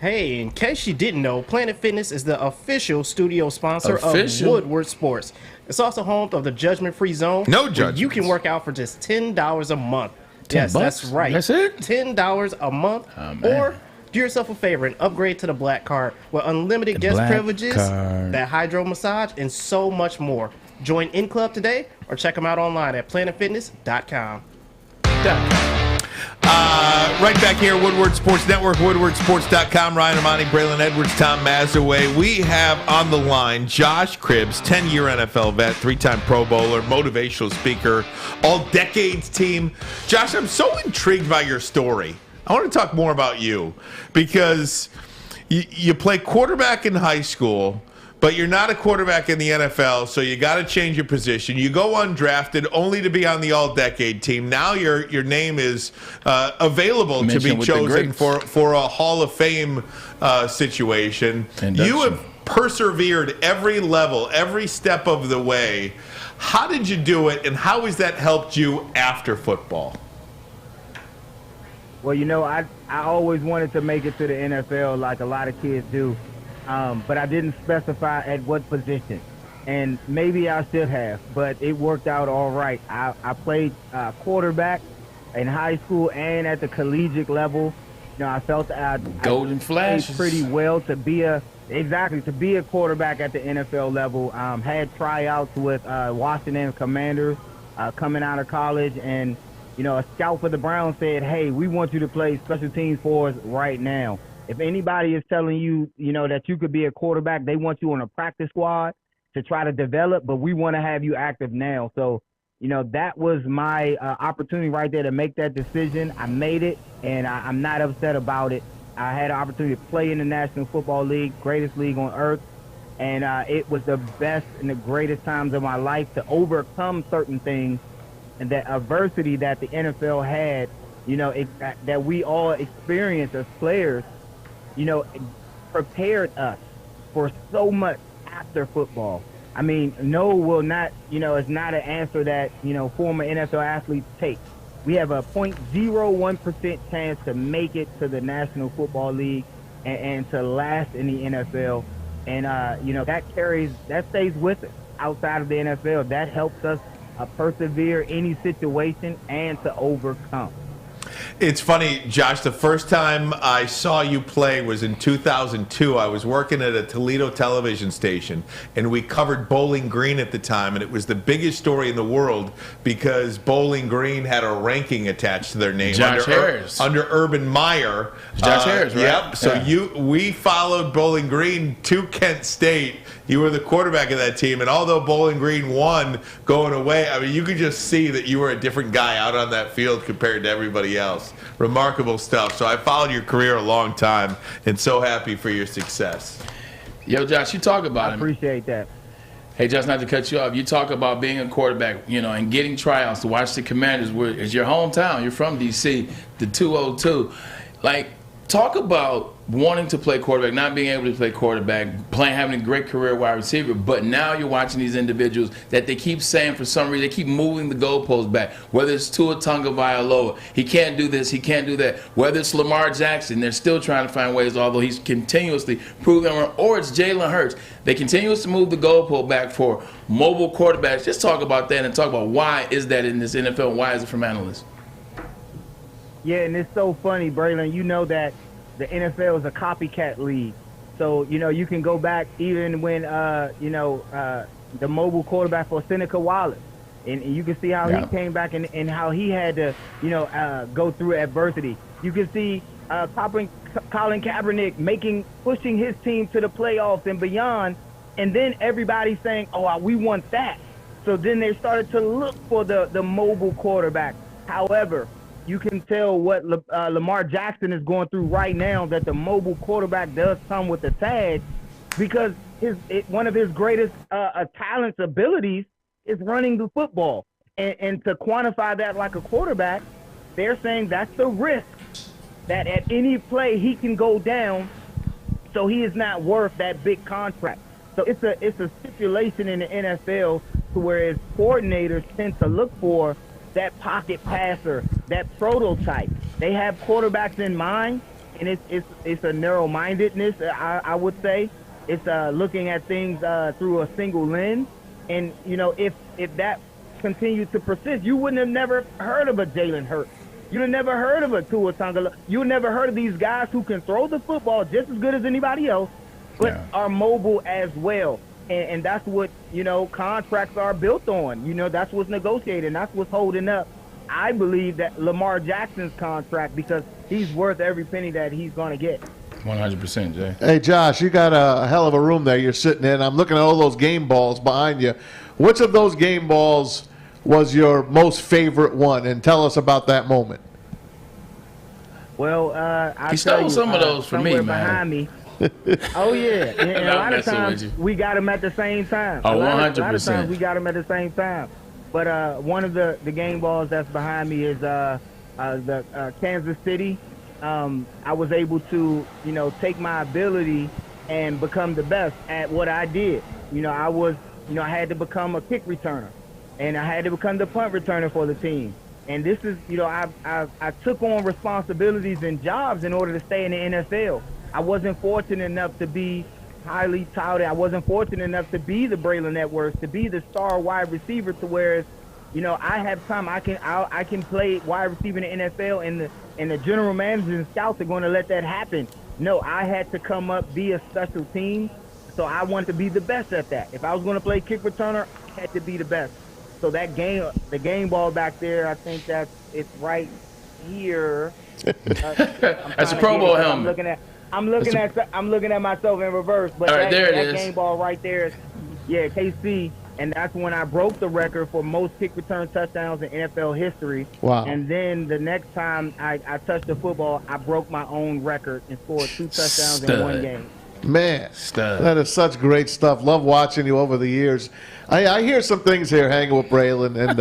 Hey, in case you didn't know, Planet Fitness is the official studio sponsor of Woodward Sports. It's also home of the Judgment-Free Zone. No judgments. You can work out for just $10 a month. Yes, that's right. That's it? $10 a month. Oh, or do yourself a favor and upgrade to the Black Card with unlimited guest privileges, that hydro massage, and so much more. Join In Club today or check them out online at planetfitness.com. Right back here, Woodward Sports Network, woodwardsports.com. Ryan Ermanni, Braylon Edwards, Tom Mazawey. We have on the line Josh Cribbs, 10-year NFL vet, 3-time Pro Bowler, motivational speaker, all-decades team. Josh, I'm so intrigued by your story. I want to talk more about you because you play quarterback in high school, but you're not a quarterback in the NFL, so you got to change your position. You go undrafted only to be on the all-decade team. Now your name is available to be chosen for a Hall of Fame situation. You have persevered every level, every step of the way. How did you do it, and how has that helped you after football? Well, you know, I always wanted to make it to the NFL like a lot of kids do. But I didn't specify at what position, and maybe I should have, but it worked out all right. I played quarterback in high school and at the collegiate level. You know, I felt I played pretty well to be a quarterback at the NFL level. Had tryouts with Washington Commanders coming out of college, and you know, a scout for the Browns said, "Hey, we want you to play special teams for us right now." If anybody is telling you, you know, that you could be a quarterback, they want you on a practice squad to try to develop, but we want to have you active now. So that was my opportunity right there to make that decision. I made it, and I'm not upset about it. I had an opportunity to play in the National Football League, greatest league on earth, and it was the best and the greatest times of my life to overcome certain things and that adversity that the NFL had, that we all experienced as players, prepared us for so much after football. I mean, no will not, is not an answer that, former NFL athletes take. We have a 0.01% chance to make it to the National Football League and to last in the NFL. And, that stays with us outside of the NFL. That helps us persevere any situation and to overcome. It's funny, Josh, the first time I saw you play was in 2002. I was working at a Toledo television station, and we covered Bowling Green at the time, and it was the biggest story in the world because Bowling Green had a ranking attached to their name. Josh Harris. Under Urban Meyer. Josh Harris, right? Yep. So Yeah. we followed Bowling Green to Kent State. You were the quarterback of that team, and although Bowling Green won going away, I mean, you could just see that you were a different guy out on that field compared to everybody else. Remarkable stuff. So I followed your career a long time, and so happy for your success. Yo, Josh, you talk about I him. appreciate that. Hey, Josh, not to cut you off. You talk about being a quarterback, and getting tryouts to watch the Commanders. It's your hometown. You're from D.C., the 202. Like, talk about wanting to play quarterback, not being able to play quarterback, having a great career wide receiver, but now you're watching these individuals that they keep saying for some reason, they keep moving the goalposts back, whether it's Tua Tagovailoa, he can't do this, he can't do that, whether it's Lamar Jackson, they're still trying to find ways, although he's continuously proving them wrong, or it's Jalen Hurts. They continuously move the goalpost back for mobile quarterbacks. Just talk about that and talk about why is that in this NFL and why is it from analysts? Yeah, and it's so funny, Braylon. You know that the NFL is a copycat league. So, you can go back even when, the mobile quarterback for Seneca Wallace. And you can see how he came back and how he had to, go through adversity. You can see Colin Kaepernick pushing his team to the playoffs and beyond. And then everybody saying, oh, we want that. So then they started to look for the mobile quarterback. However, you can tell what Lamar Jackson is going through right now, that the mobile quarterback does come with a tag, because one of his greatest talents, abilities, is running the football. And to quantify that like a quarterback, they're saying that's the risk, that at any play he can go down, so he is not worth that big contract. So it's a stipulation in the NFL to where its coordinators tend to look for that pocket passer, that prototype. They have quarterbacks in mind, and it's a narrow-mindedness, I would say. It's looking at things through a single lens. And, if that continues to persist, you wouldn't have never heard of a Jalen Hurts. You'd have never heard of a Tua Tagovailoa. You would never heard of these guys who can throw the football just as good as anybody else, but are mobile as well. And that's what, contracts are built on. That's what's negotiated, and that's what's holding up, I believe, that Lamar Jackson's contract, because he's worth every penny that he's going to get. 100%, Jay. Hey, Josh, you got a hell of a room there you're sitting in. I'm looking at all those game balls behind you. Which of those game balls was your most favorite one? And tell us about that moment. Well, he stole some of those from me, man. Behind me. Oh, yeah. And a lot of times we got them at the same time. Oh, 100%. A lot of times we got them at the same time. But one of the game balls that's behind me is the Kansas City. I was able to, take my ability and become the best at what I did. I had to become a kick returner, and I had to become the punt returner for the team. And this is, I took on responsibilities and jobs in order to stay in the NFL. I wasn't fortunate enough to be highly touted. I wasn't fortunate enough to be the Braylon Edwards, to be the star wide receiver, to where, I have time. I can play wide receiver in the NFL, and the general managers and scouts are going to let that happen. No, I had to come up, be a special team, so I wanted to be the best at that. If I was going to play kick returner, I had to be the best. So the game ball back there, I think it's right here. That's a Pro Bowl helmet. I'm looking at myself in reverse, but all right, that that game ball right there, KC. and that's when I broke the record for most kick return touchdowns in NFL history. Wow. And then the next time I touched the football, I broke my own record and scored 2 touchdowns in one game. Man, Stud. that is such great stuff. Love watching you over the years. I hear some things here hanging with Braylon, and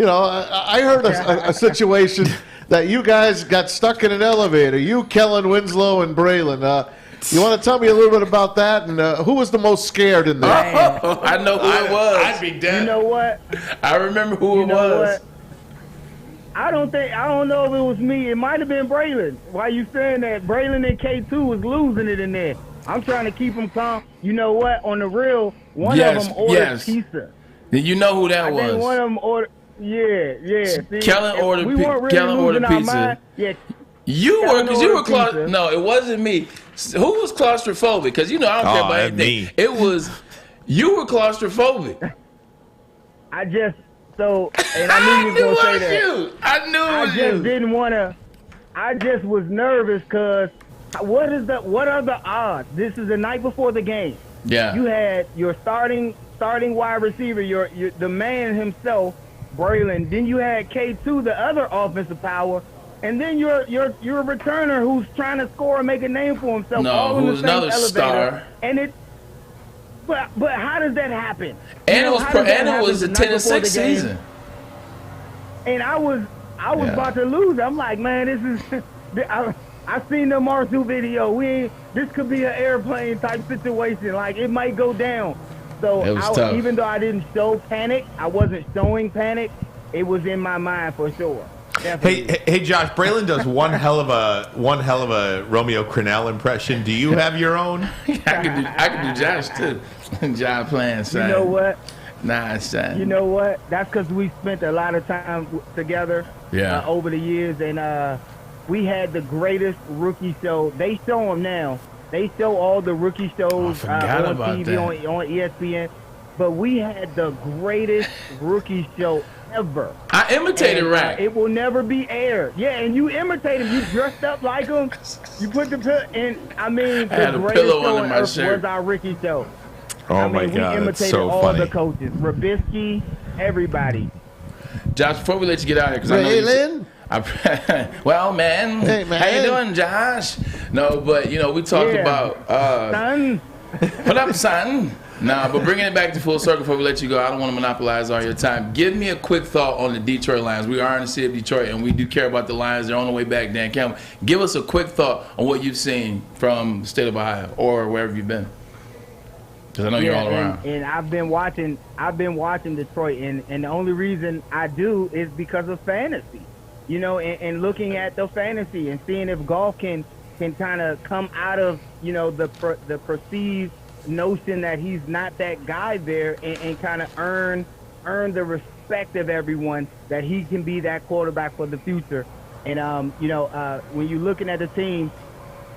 I heard a situation that you guys got stuck in an elevator. You, Kellen Winslow, and Braylon. You want to tell me a little bit about that, and who was the most scared in there? I know who it was. I'd be dead. You know what? I remember who it was. What? I don't know if it was me. It might have been Braylon. Why you saying that? Braylon and K2 was losing it in there. I'm trying to keep them calm. You know what? On the real, one of them ordered pizza. You know who that was? I think one of them ordered. Yeah. See, Kellen ordered pizza. Kellen ordered pizza. Yeah. You were, because you were claustrophobic. No, it wasn't me. Who was claustrophobic? Because, I don't care about anything. Me. It was, you were claustrophobic. And I knew you were going to say that. I knew it was you. I just didn't want to. I just was nervous because what are the odds? This is the night before the game. Yeah. You had your starting wide receiver, your the man himself, Braylon. Then you had K2, the other offensive power. And then you're a returner who's trying to score and make a name for himself. No, all in the who's same another elevator. star. And but how does that happen? And it was the 10-6 season. And I was about to lose. I'm like, man, this is. I seen the Marshall video. This could be an airplane type situation. Like it might go down. So even though I didn't show panic, I wasn't showing panic. It was in my mind for sure. Hey, Josh. Braylon does one hell of a Romeo Crennel impression. Do you have your own? I can do Josh too. Josh playing. Son. You know what? Nah, son. You know what? That's because we spent a lot of time together over the years, and we had the greatest rookie show. They show them now. They show all the rookie shows on TV, on ESPN. But we had the greatest rookie show ever. I imitated Rack. It will never be aired. Yeah, and you imitated him. You dressed up like him. You put the the greatest show on earth was our Ricky show. Oh my God, we imitated that's so all funny. the coaches, Rabisky, everybody. Josh, before we let you get out of here, because I know well, man. Hey, man. How you doing, Josh? No, but we talked about son. What up, son? Nah, but bringing it back to full circle before we let you go, I don't want to monopolize all your time. Give me a quick thought on the Detroit Lions. We are in the city of Detroit, and we do care about the Lions. They're on the way back, Dan Campbell. Give us a quick thought on what you've seen from the state of Ohio or wherever you've been. Because I know you're all around. And I've been watching Detroit, and the only reason I do is because of fantasy. And looking at the fantasy and seeing if golf can kind of come out of, the perceived notion that he's not that guy there and kind of earn the respect of everyone that he can be that quarterback for the future. And, when you're looking at the team,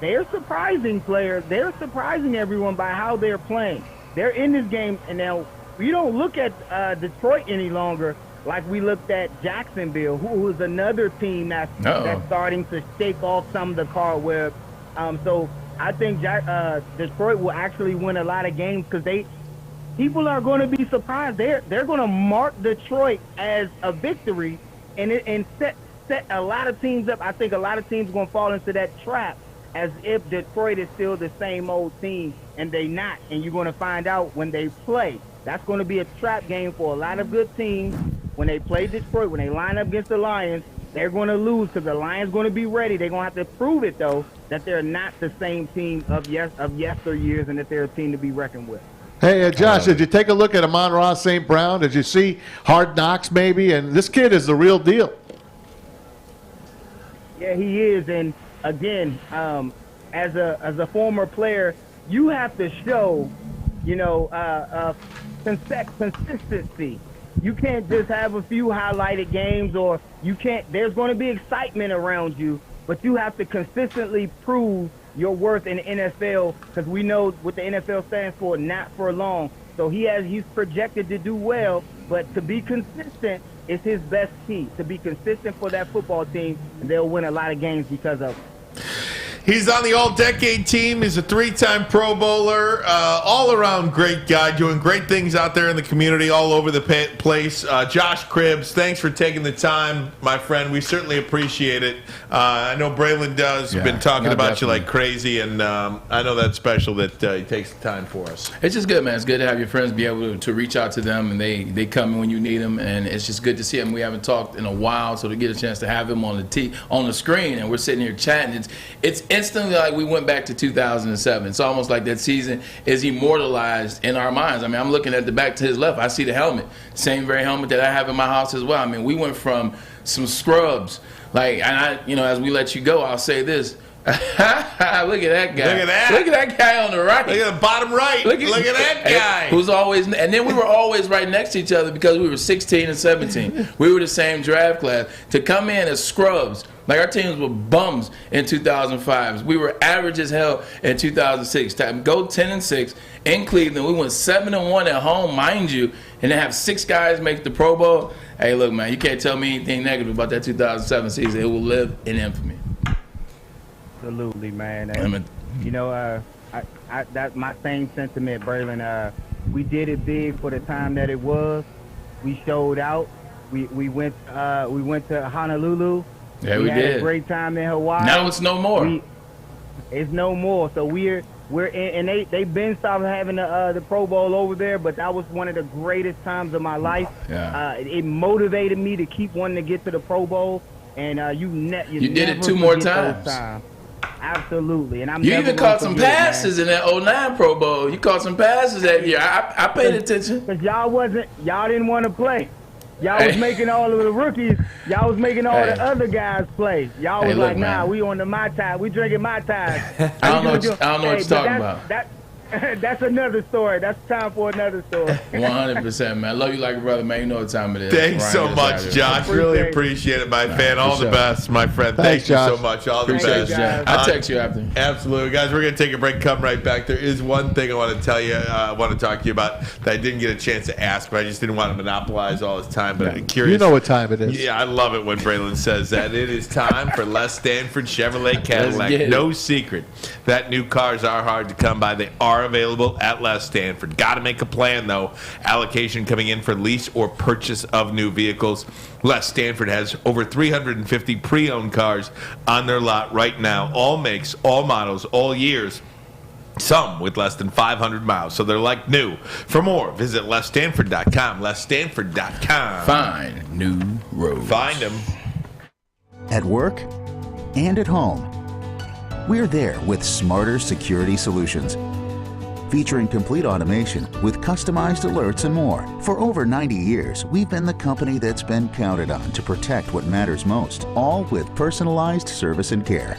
they're surprising players. They're surprising everyone by how they're playing. They're in this game, and now we don't look at Detroit any longer like we looked at Jacksonville, who is another team that's starting to shake off some of the cobwebs. So I think Detroit will actually win a lot of games because people are going to be surprised. They're going to mark Detroit as a victory and set a lot of teams up. I think a lot of teams are going to fall into that trap as if Detroit is still the same old team, and they not. And you're going to find out when they play. That's going to be a trap game for a lot of good teams. When they play Detroit, when they line up against the Lions, they're going to lose because the Lions going to be ready. They're going to have to prove it, though, that they're not the same team of yesteryears and that they're a team to be reckoned with. Hey, Josh, did you take a look at Amon-Ra St. Brown? Did you see Hard Knocks maybe? And this kid is the real deal. Yeah, he is. And, again, as a former player, you have to show, consistency. You can't just have a few highlighted games, or there's going to be excitement around you, but you have to consistently prove your worth in the NFL, because we know what the NFL stands for, not for long. So he's projected to do well, but to be consistent is his best key. To be consistent for that football team, and they'll win a lot of games because of it. He's on the all-decade team. He's a 3-time Pro Bowler, all-around great guy, doing great things out there in the community, all over the place. Josh Cribbs, thanks for taking the time, my friend. We certainly appreciate it. I know Braylon does. We've been talking about you like crazy, and I know that's special that he takes the time for us. It's just good, man. It's good to have your friends be able to reach out to them, and they come in when you need them, and it's just good to see him. We haven't talked in a while, so to get a chance to have him on the screen, and we're sitting here chatting, it's instantly like we went back to 2007. It's almost like that season is immortalized in our minds. I mean, I'm looking at the back to his left. I see the helmet, same very helmet that I have in my house as well. I mean, we went from some scrubs, and as we let you go, I'll say this. Look at that guy. Look at that guy on the right. Look at the bottom right. Look at that guy. Who's always, and then we were always right next to each other because we were 16 and 17. We were the same draft class. To come in as scrubs, like our teams were bums in 2005. We were average as hell in 2006. To go 10-6 in Cleveland, we went 7-1 at home, mind you, and to have 6 guys make the Pro Bowl. Hey, look, man, you can't tell me anything negative about that 2007 season. It will live in infamy. Absolutely, man. And, that's my same sentiment, Braylon. We did it big for the time that it was. We showed out. We went to Honolulu. Yeah, we had did. A great time in Hawaii. Now it's no more. It's no more. So we're in, and they've been stopped having the Pro Bowl over there, but that was one of the greatest times of my life. Yeah. It motivated me to keep wanting to get to the Pro Bowl, and you did it 2 more times. Absolutely, and you even caught some passes in that 09 Pro Bowl. You caught some passes that year. I paid attention. Because y'all didn't want to play. Y'all was making all of the rookies. Y'all was making all the other guys play. Y'all was like, nah, we on the Mai Tai. We drinking Mai Tai. I don't know what you're talking about. That's another story. That's time for another story. 100%, man. I love you like a brother, man. You know what time it is. Thanks so much, Josh. Really appreciate it, my fan. All the best, my friend. Thank you so much. All the best. I'll text you after. Absolutely. Guys, we're going to take a break. Come right back. There is one thing I want to tell you, I want to talk to you about that I didn't get a chance to ask, but I just didn't want to monopolize all his time. But I'm curious. You know what time it is. Yeah, I love it when Braylon says that. It is time for Les Stanford Chevrolet Cadillac. No secret that new cars are hard to come by. They are available at Les Stanford. Got to make a plan, though. Allocation coming in for lease or purchase of new vehicles. Les Stanford has over 350 pre-owned cars on their lot right now. All makes, all models, all years. Some with less than 500 miles, so they're like new. For more, visit lesstanford.com. lesstanford.com. Find new roads. Find them. At work and at home, we're there with smarter security solutions. Featuring complete automation with customized alerts and more. For over 90 years, we've been the company that's been counted on to protect what matters most, all with personalized service and care.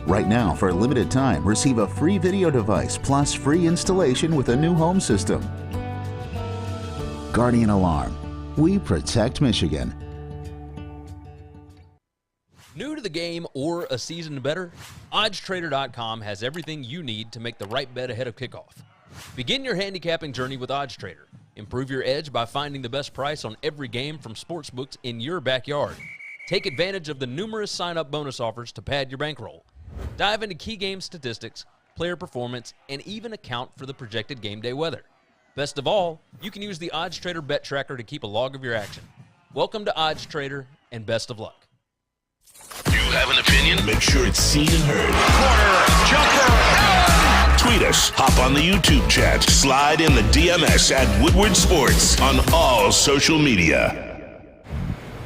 Right now, for a limited time, receive a free video device plus free installation with a new home system. Guardian Alarm. We protect Michigan. New to the game or a season better? OddsTrader.com has everything you need to make the right bet ahead of kickoff. Begin your handicapping journey with OddsTrader. Improve your edge by finding the best price on every game from sportsbooks in your backyard. Take advantage of the numerous sign-up bonus offers to pad your bankroll. Dive into key game statistics, player performance, and even account for the projected game day weather. Best of all, you can use the OddsTrader bet tracker to keep a log of your action. Welcome to OddsTrader, and best of luck. You have an opinion? Make sure it's seen and heard. Corner, jumper, tweet us, hop on the YouTube chat, slide in the DMS at Woodward Sports on all social media.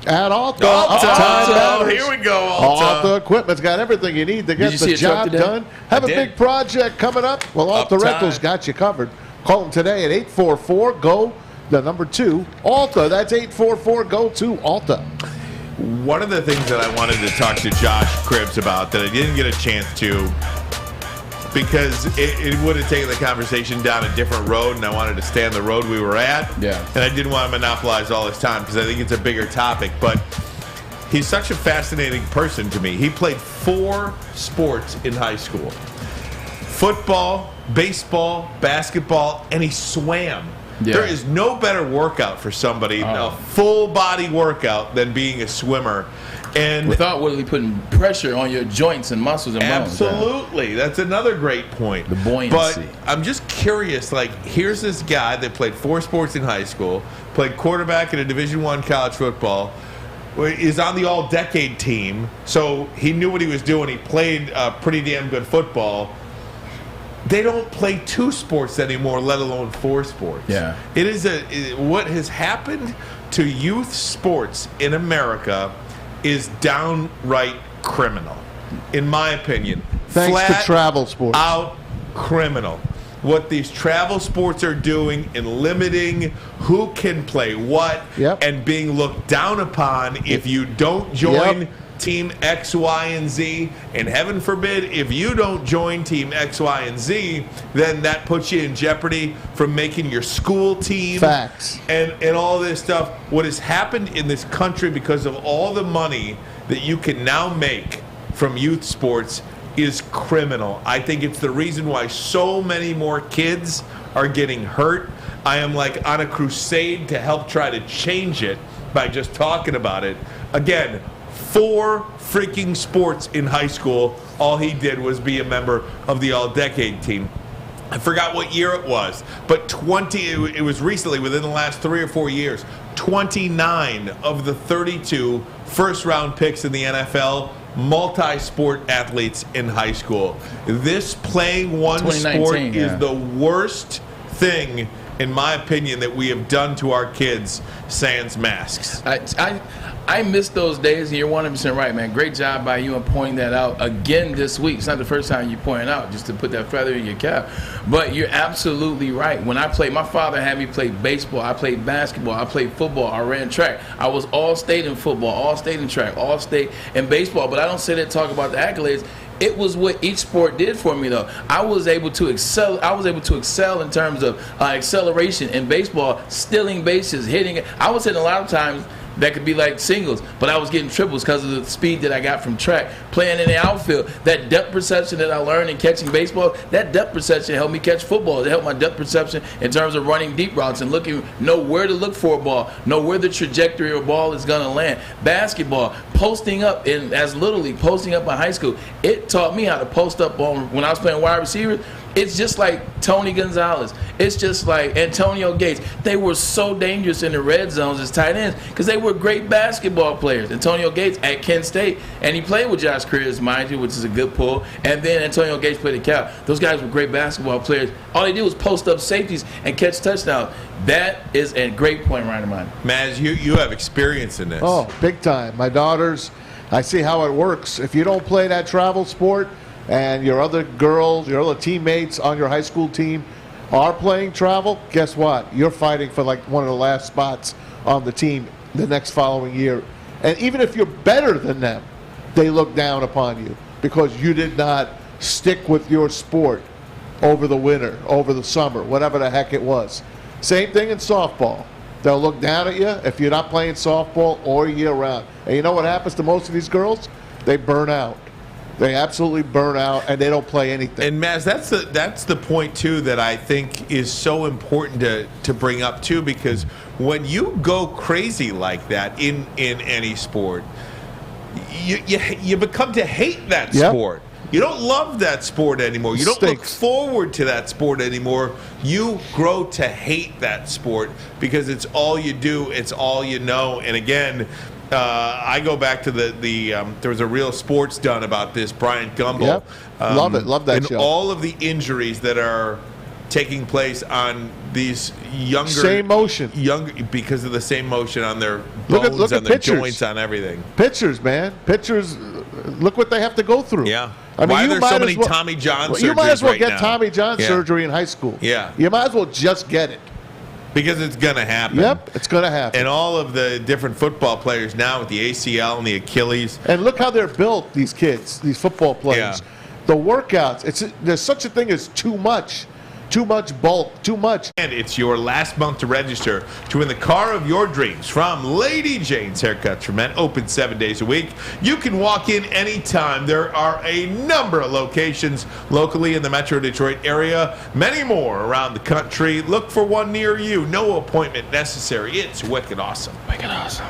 At Alta. Here we go, Alta. Alta Equipment's got everything you need to get the job done. Have a big project coming up? Well, Alta Rentals got you covered. Call them today at 844-GO, the number 2, Alta. That's 844-GO-2-ALTA. One of the things that I wanted to talk to Josh Cribbs about that I didn't get a chance to, because it would have taken the conversation down a different road, and I wanted to stay on the road we were at. Yeah. And I didn't want to monopolize all his time because I think it's a bigger topic. But he's such a fascinating person to me. He played 4 sports in high school: football, baseball, basketball, and he swam. Yeah. There is no better workout for somebody, a full body workout, than being a swimmer. And without really putting pressure on your joints and muscles and bones. Absolutely. That's another great point. The buoyancy. But I'm just curious, like, here's this guy that played 4 sports in high school, played quarterback in a Division I college football, is on the all-decade team, so he knew what he was doing. He played pretty damn good football. They don't play 2 sports anymore, let alone 4 sports. Yeah. It is what has happened to youth sports in America is downright criminal, in my opinion. Thanks to travel sports. Out criminal. What these travel sports are doing in limiting who can play what and being looked down upon if you don't join Team X, Y, and Z. And heaven forbid, if you don't join Team X, Y, and Z, then that puts you in jeopardy from making your school team. Facts. And all this stuff. What has happened in this country because of all the money that you can now make from youth sports is criminal. I think it's the reason why so many more kids are getting hurt. I am like on a crusade to help try to change it by just talking about it. Again, 4 freaking sports in high school. All he did was be a member of the all-decade team. I forgot what year it was, but it was recently, within the last 3 or 4 years, 29 of the 32 first-round picks in the NFL, multi-sport athletes in high school. This playing one sport is the worst thing, in my opinion, that we have done to our kids, sans masks. I miss those days, and you're 100% right, man. Great job by you in pointing that out again this week. It's not the first time you point it out, just to put that feather in your cap. But you're absolutely right. When I played, my father had me play baseball. I played basketball. I played football. I ran track. I was all state in football, all state in track, all state in baseball. But I don't sit there and talk about the accolades. It was what each sport did for me, though. I was able to excel. I was able to excel in terms of acceleration in baseball, stealing bases, hitting it. I was hitting a lot of times that could be like singles, but I was getting triples because of the speed that I got from track. Playing in the outfield, that depth perception that I learned in catching baseball, that depth perception helped me catch football. It helped my depth perception in terms of running deep routes and know where to look for a ball, know where the trajectory of a ball is going to land. Basketball, posting up as Little League, posting up in high school, it taught me how to post up when I was playing wide receiver. It's just like Tony Gonzalez. It's just like Antonio Gates. They were so dangerous in the red zones as tight ends because they were great basketball players. Antonio Gates at Kent State, and he played with Josh Cribbs, mind you, which is a good pull. And then Antonio Gates played at Cal. Those guys were great basketball players. All they did was post up safeties and catch touchdowns. That is a great point, Ryan Ermanni. Maz, you have experience in this. Oh, big time. My daughters, I see how it works. If you don't play that travel sport, and your other girls, your other teammates on your high school team are playing travel, guess what? You're fighting for like one of the last spots on the team the next following year. And even if you're better than them, they look down upon you because you did not stick with your sport over the winter, over the summer, whatever the heck it was. Same thing in softball. They'll look down at you if you're not playing softball all year round. And you know what happens to most of these girls? They burn out. They absolutely burn out, and they don't play anything. And Maz, that's the point too that I think is so important to bring up too, because when you go crazy like that in any sport, you become to hate that sport. You don't love that sport anymore. You don't look forward to that sport anymore. You grow to hate that sport because it's all you do. It's all you know. And again, I go back to there was a Real Sports done about this, Bryant Gumbel. Yep. Love it. Love that and show. All of the injuries that are taking place on these younger... Same motion. Because of the same motion on their bones, look on at their pitchers. joints, on everything. Pitchers, man. Pitchers, look what they have to go through. Yeah. I mean, Why are there so many well, Tommy John surgeries You might as well right get now? Tommy John surgery in high school. Yeah. You might as well just get it. Because it's going to happen. Yep, it's going to happen. And all of the different football players now with the ACL and the Achilles. And look how they're built, these kids, these football players. Yeah. The workouts, there's such a thing as too much bulk, too much. And it's your last month to register to win the car of your dreams from Lady Jane's Haircuts for Men, open 7 days a week. You can walk in anytime. There are a number of locations locally in the Metro Detroit area, many more around the country. Look for one near you. No appointment necessary. It's wicked awesome. Wicked awesome.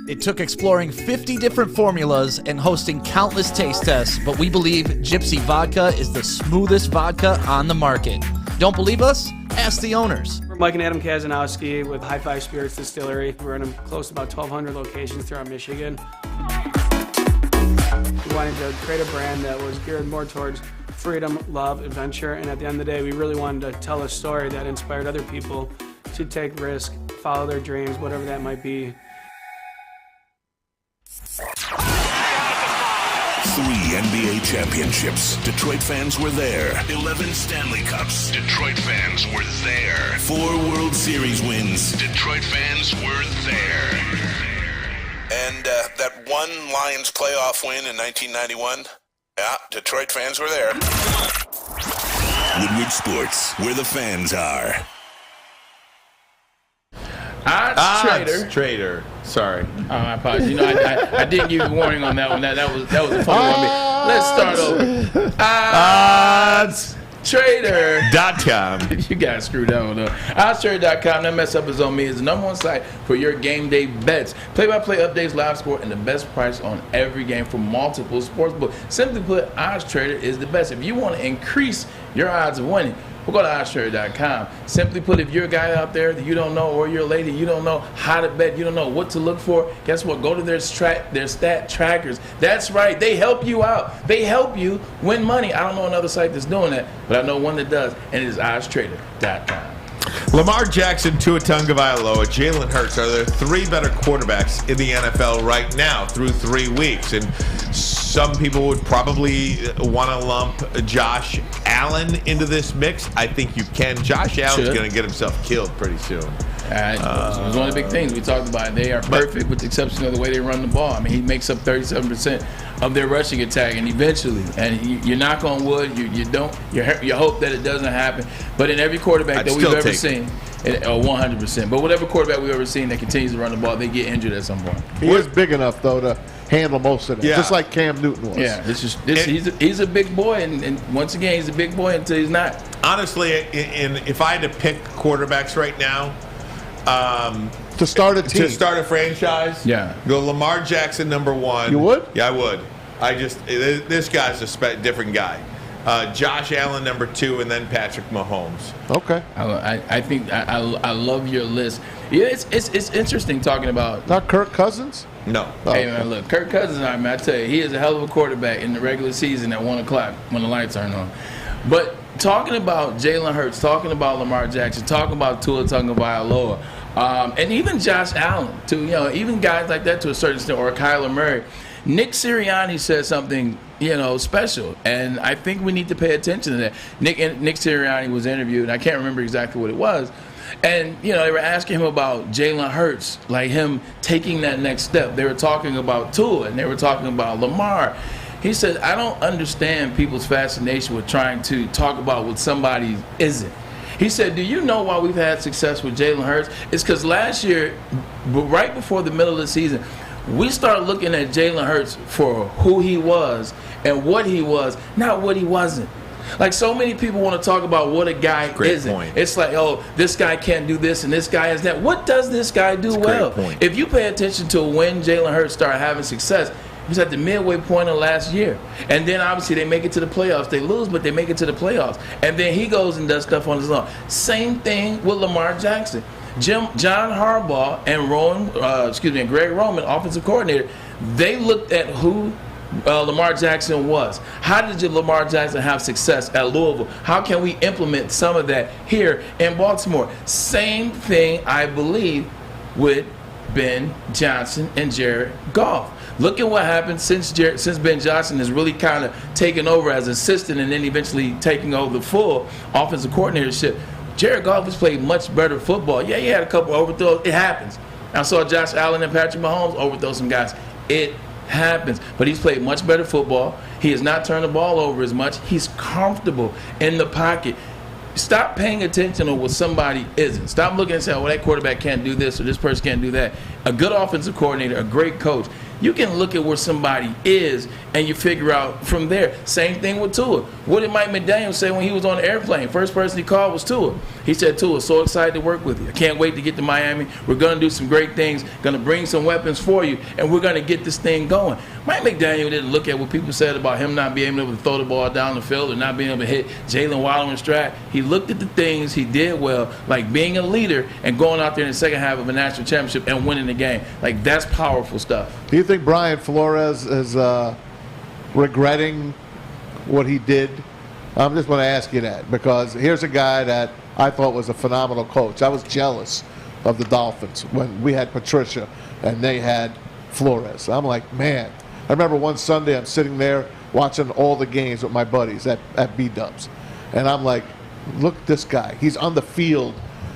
It took exploring 50 different formulas and hosting countless taste tests, but we believe Gypsy Vodka is the smoothest vodka on the market. Don't believe us? Ask the owners. We're Mike and Adam Kazanowski with High Five Spirits Distillery. We're in close to about 1,200 locations throughout Michigan. We wanted to create a brand that was geared more towards freedom, love, adventure, and at the end of the day, we really wanted to tell a story that inspired other people to take risk, follow their dreams, whatever that might be. 3 NBA championships. Detroit fans were there. 11 Stanley Cups. Detroit fans were there. 4 World Series wins. Detroit fans were there. And that one Lions playoff win in 1991? Yeah, Detroit fans were there. Woodward Sports, where the fans are. Odds Trader. Sorry. I apologize. You know, I didn't give you a warning on that one. That was a funny one. Let's start over. OddsTrader.com. You guys screwed that one up. OddsTrader.com. That mess up is on me. It's the #1 site for your game day bets. Play-by-play updates, live score, and the best price on every game from multiple sportsbooks. Simply put, OddsTrader is the best. If you want to increase your odds of winning, we'll go to OddsTrader.com. Simply put, if you're a guy out there that you don't know, or you're a lady, you don't know how to bet, you don't know what to look for, guess what? Go to their stat trackers. That's right. They help you out. They help you win money. I don't know another site that's doing that, but I know one that does, and it is OddsTrader.com. Lamar Jackson, Tua Tagovailoa, Jalen Hurts are the 3 better quarterbacks in the NFL right now through 3 weeks. And some people would probably want to lump Josh Allen into this mix. I think you can. Josh Allen's going to get himself killed pretty soon. It was one of the big things we talked about. They are perfect with the exception of the way they run the ball. I mean, he makes up 37% of their rushing attack, and eventually, and you knock on wood, you hope that it doesn't happen. But in every quarterback that we've ever seen, 100%. But whatever quarterback we've ever seen that continues to run the ball, they get injured at some point. He is big enough though to handle most of it, just like Cam Newton was. Yeah, he's a big boy, and once again, he's a big boy until he's not. Honestly, if I had to pick quarterbacks right now, to start a team, to start a franchise, go Lamar Jackson #1. You would? Yeah, I would. This guy's a different guy. Josh Allen #2, and then Patrick Mahomes. Okay. I think I love your list. Yeah, it's interesting talking about. Not Kirk Cousins? No. Hey man, look, Kirk Cousins. I tell you, he is a hell of a quarterback in the regular season at 1 o'clock when the lights aren't on. But talking about Jalen Hurts, talking about Lamar Jackson, talking about Tua Tagovailoa, and even Josh Allen, too. Even guys like that to a certain extent, or Kyler Murray. Nick Sirianni said something, special, and I think we need to pay attention to that. Nick Sirianni was interviewed, and I can't remember exactly what it was, and they were asking him about Jalen Hurts, like him taking that next step. They were talking about Tua, and they were talking about Lamar. He said, I don't understand people's fascination with trying to talk about what somebody isn't. He said, do you know why we've had success with Jalen Hurts? It's because last year, right before the middle of the season, we started looking at Jalen Hurts for who he was and what he was, not what he wasn't. Like, so many people want to talk about what a guy isn't. Point. It's like, oh, this guy can't do this and this guy is that. What does this guy do well? If you pay attention to when Jalen Hurts started having success, he was at the midway point of last year. And then obviously they make it to the playoffs. They lose, but they make it to the playoffs. And then he goes and does stuff on his own. Same thing with Lamar Jackson. John Harbaugh and Greg Roman, offensive coordinator, they looked at who Lamar Jackson was. How did Lamar Jackson have success at Louisville? How can we implement some of that here in Baltimore? Same thing, I believe, with Ben Johnson and Jared Goff. Look at what happened since Ben Johnson has really kind of taken over as assistant and then eventually taking over the full offensive coordinatorship. Jared Goff has played much better football. Yeah, he had a couple overthrows. It happens. I saw Josh Allen and Patrick Mahomes overthrow some guys. It happens. But he's played much better football. He has not turned the ball over as much. He's comfortable in the pocket. Stop paying attention to what somebody isn't. Stop looking and saying, well, that quarterback can't do this or this person can't do that. A good offensive coordinator, a great coach, You can look at where somebody is and you figure out from there. Same thing with Tua. What did Mike McDaniel say when he was on the airplane? First person he called was Tua. He said, Tua, so excited to work with you. I can't wait to get to Miami. We're going to do some great things, going to bring some weapons for you, and we're going to get this thing going. Mike McDaniel didn't look at what people said about him not being able to throw the ball down the field or not being able to hit Jalen Waddle in stride. He looked at the things he did well, like being a leader and going out there in the second half of a national championship and winning the game. Like, that's powerful stuff. Do you think Brian Flores is regretting what he did? I'm just going to ask you that, because here's a guy that I thought was a phenomenal coach. I was jealous of the Dolphins when we had Patricia and they had Flores. I'm like, man. I remember one Sunday I'm sitting there watching all the games with my buddies at B-Dubs. And I'm like, look at this guy. He's on the field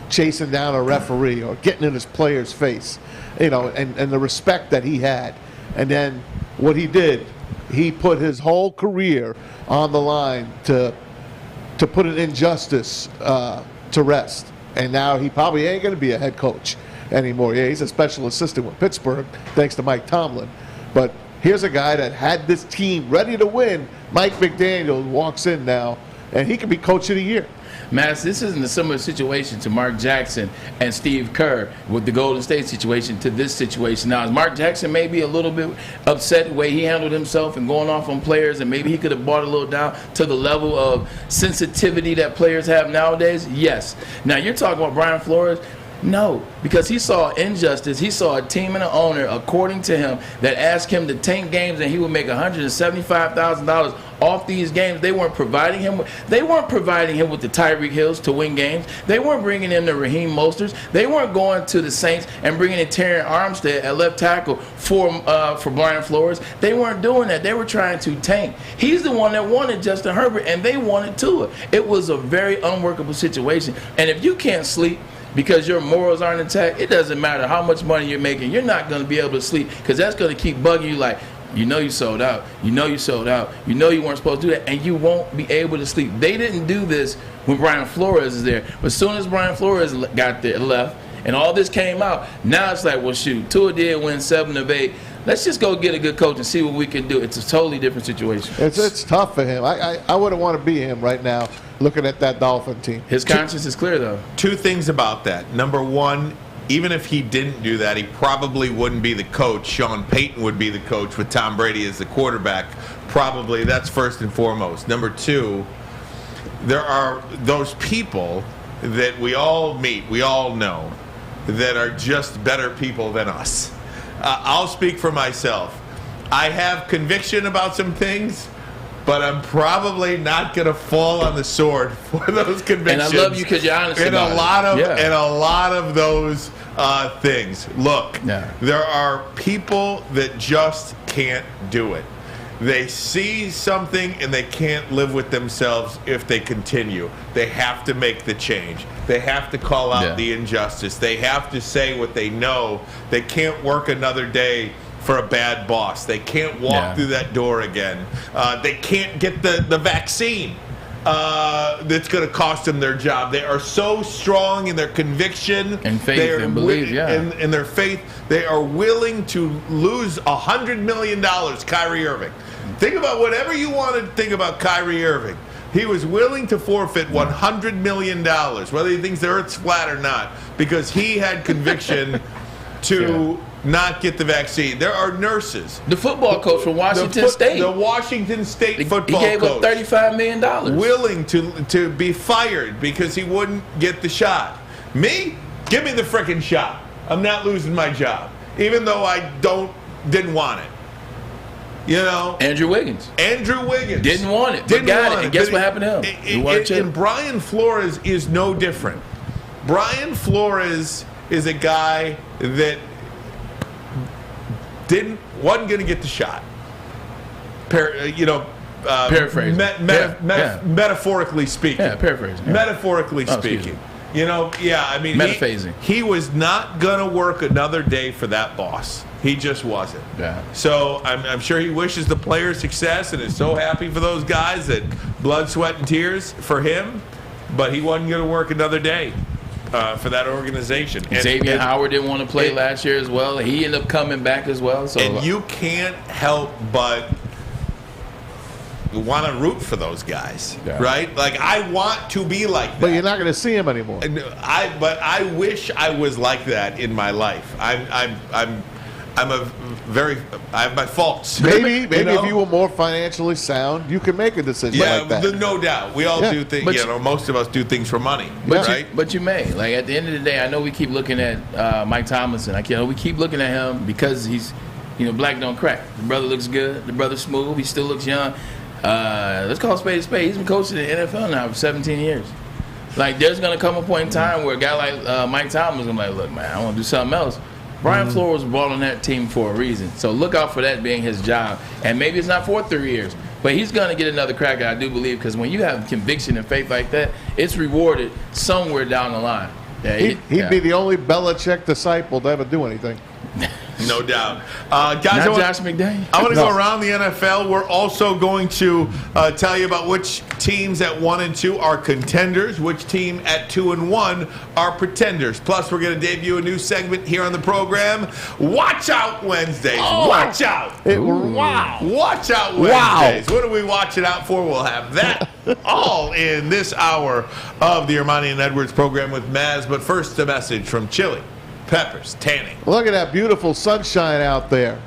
chasing down a referee or getting in his player's face, you know, and the respect that he had. And then what he did, he put his whole career on the line to put an injustice to rest. And now he probably ain't going to be a head coach anymore. Yeah, he's a special assistant with Pittsburgh, thanks to Mike Tomlin. But here's a guy that had this team ready to win. Mike McDaniel walks in now, and he could be coach of the year. Mass, this isn't a similar situation to Mark Jackson and Steve Kerr with the Golden State situation to this situation. Now, is Mark Jackson maybe a little bit upset the way he handled himself and going off on players, and maybe he could have brought a little down to the level of sensitivity that players have nowadays? Yes. Now, you're talking about Brian Flores. No, because he saw injustice. He saw a team and an owner, according to him, that asked him to tank games and he would make $175,000 off these games. They weren't providing him with the Tyreek Hills to win games. They weren't bringing in the Raheem Mosterts. They weren't going to the Saints and bringing in Terran Armstead at left tackle for Brian Flores. They weren't doing that. They were trying to tank. He's the one that wanted Justin Herbert, and they wanted Tua. It was a very unworkable situation. And if you can't sleep because your morals aren't intact, it doesn't matter how much money you're making. You're not going to be able to sleep, because that's going to keep bugging you like, you know you sold out. You know you sold out. You know you weren't supposed to do that, and you won't be able to sleep. They didn't do this when Brian Flores is there. But as soon as Brian Flores got there, left, and all this came out, now it's like, well, shoot, Tua did win 7 of 8. Let's just go get a good coach and see what we can do. It's a totally different situation. It's tough for him. I wouldn't want to be him right now looking at that Dolphin team. His conscience is clear, though. Two things about that. Number one, even if he didn't do that, he probably wouldn't be the coach. Sean Payton would be the coach with Tom Brady as the quarterback. Probably. That's first and foremost. Number two, there are those people that we all meet, we all know, that are just better people than us. I'll speak for myself. I have conviction about some things, but I'm probably not going to fall on the sword for those convictions. And I love you because you're honest about it. And a lot of those things. Look, there are people that just can't do it. They see something and they can't live with themselves if they continue. They have to make the change. They have to call out the injustice. They have to say what they know. They can't work another day for a bad boss. They can't walk through that door again. They can't get the vaccine that's going to cost them their job. They are so strong in their conviction and faith and belief, in their faith. They are willing to lose $100 million, Kyrie Irving. Think about whatever you want to think about Kyrie Irving. He was willing to forfeit $100 million, whether he thinks the earth's flat or not, because he had conviction to not get the vaccine. There are nurses. The football coach from Washington State. The Washington State football coach. He gave up $35 million. Willing to be fired because he wouldn't get the shot. Me? Give me the frickin' shot. I'm not losing my job, even though I didn't want it. You know, Andrew Wiggins didn't want it, but got it. And guess what happened to him? And Brian Flores is no different. Brian Flores is a guy that wasn't going to get the shot. Paraphrasing. Metaphorically speaking. Yeah, paraphrasing. Metaphorically speaking. You know, I mean, he was not going to work another day for that boss. He just wasn't. Yeah. So I'm sure he wishes the players success and is so happy for those guys that blood, sweat, and tears for him, but he wasn't going to work another day. for that organization. Xavier Howard didn't want to play last year as well. He ended up coming back as well. So and you can't help but want to root for those guys, right? Like, I want to be like that. But you're not going to see him anymore. But I wish I was like that in my life. I have my faults. Maybe if you were more financially sound, you could make a decision like that. No doubt. We all do things. Most of us do things for money, right? But you may. Like, at the end of the day, I know we keep looking at Mike Tomlinson. We keep looking at him because he's, black don't crack. The brother looks good. The brother's smooth. He still looks young. Let's call a spade a spade. He's been coaching in the NFL now for 17 years. Like, there's going to come a point in time where a guy like Mike Tomlinson is going to be like, look, man, I want to do something else. Brian Flores was brought on that team for a reason. So look out for that being his job. And maybe it's not for 3 years, but he's going to get another crack, I do believe, because when you have conviction and faith like that, it's rewarded somewhere down the line. He'd be the only Belichick disciple to ever do anything. No doubt. Guys, Josh McDaniels. I want to go around the NFL. We're also going to tell you about which teams at 1 and 2 are contenders, which team at 2 and 1 are pretenders. Plus, we're going to debut a new segment here on the program. Watch out Wednesdays. Watch out. Wow. Watch out Wednesdays. What are we watching out for? We'll have that all in this hour of the Ermanni and Edwards program with Maz. But first, a message from Chili Peppers Tanning. Look at that beautiful sunshine out there.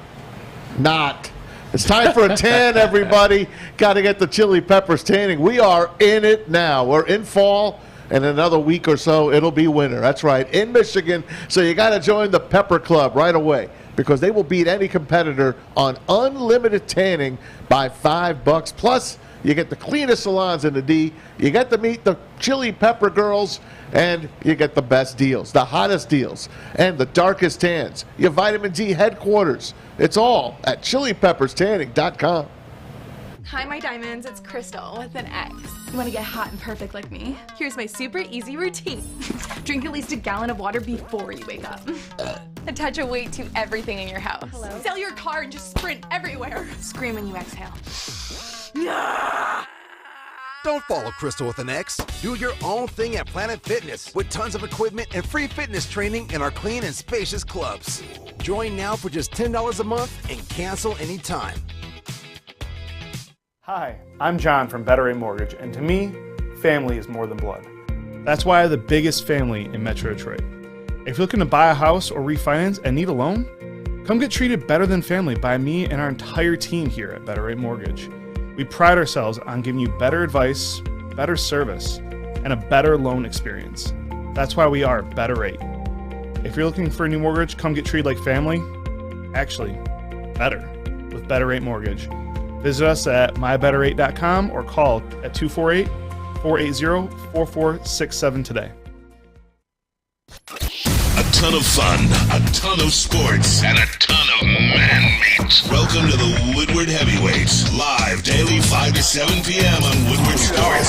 Not. It's time for a tan, everybody. Got to get the Chili Peppers Tanning. We are in it now. We're in fall, and in another week or so, it'll be winter. That's right, in Michigan. So you got to join the Pepper Club right away, because they will beat any competitor on unlimited tanning by $5. Plus, you get the cleanest salons in the D. You get to meet the Chili Pepper girls. And you get the best deals, the hottest deals, and the darkest tans. Your vitamin D headquarters. It's all at chilipepperstanning.com. Hi, my diamonds. It's Crystal with an X. You want to get hot and perfect like me? Here's my super easy routine. Drink at least a gallon of water before you wake up. Attach a weight to everything in your house. Hello? Sell your car and just sprint everywhere. Scream when you exhale. Don't follow Crystal with an X. Do your own thing at Planet Fitness with tons of equipment and free fitness training in our clean and spacious clubs. Join now for just $10 a month and cancel anytime. Hi, I'm John from Better Rate Mortgage, and to me, family is more than blood. That's why I have the biggest family in Metro Detroit. If you're looking to buy a house or refinance and need a loan, come get treated better than family by me and our entire team here at Better Rate Mortgage. We pride ourselves on giving you better advice, better service, and a better loan experience. That's why we are Better Rate. If you're looking for a new mortgage, come get treated like family. Actually, better with Better Rate Mortgage. Visit us at mybetterrate.com or call at 248-480-4467 today. A ton of fun, a ton of sports, and a ton of man meat. Welcome to the Woodward Heavyweights, live daily 5 to 7 p.m. on Woodward Sports.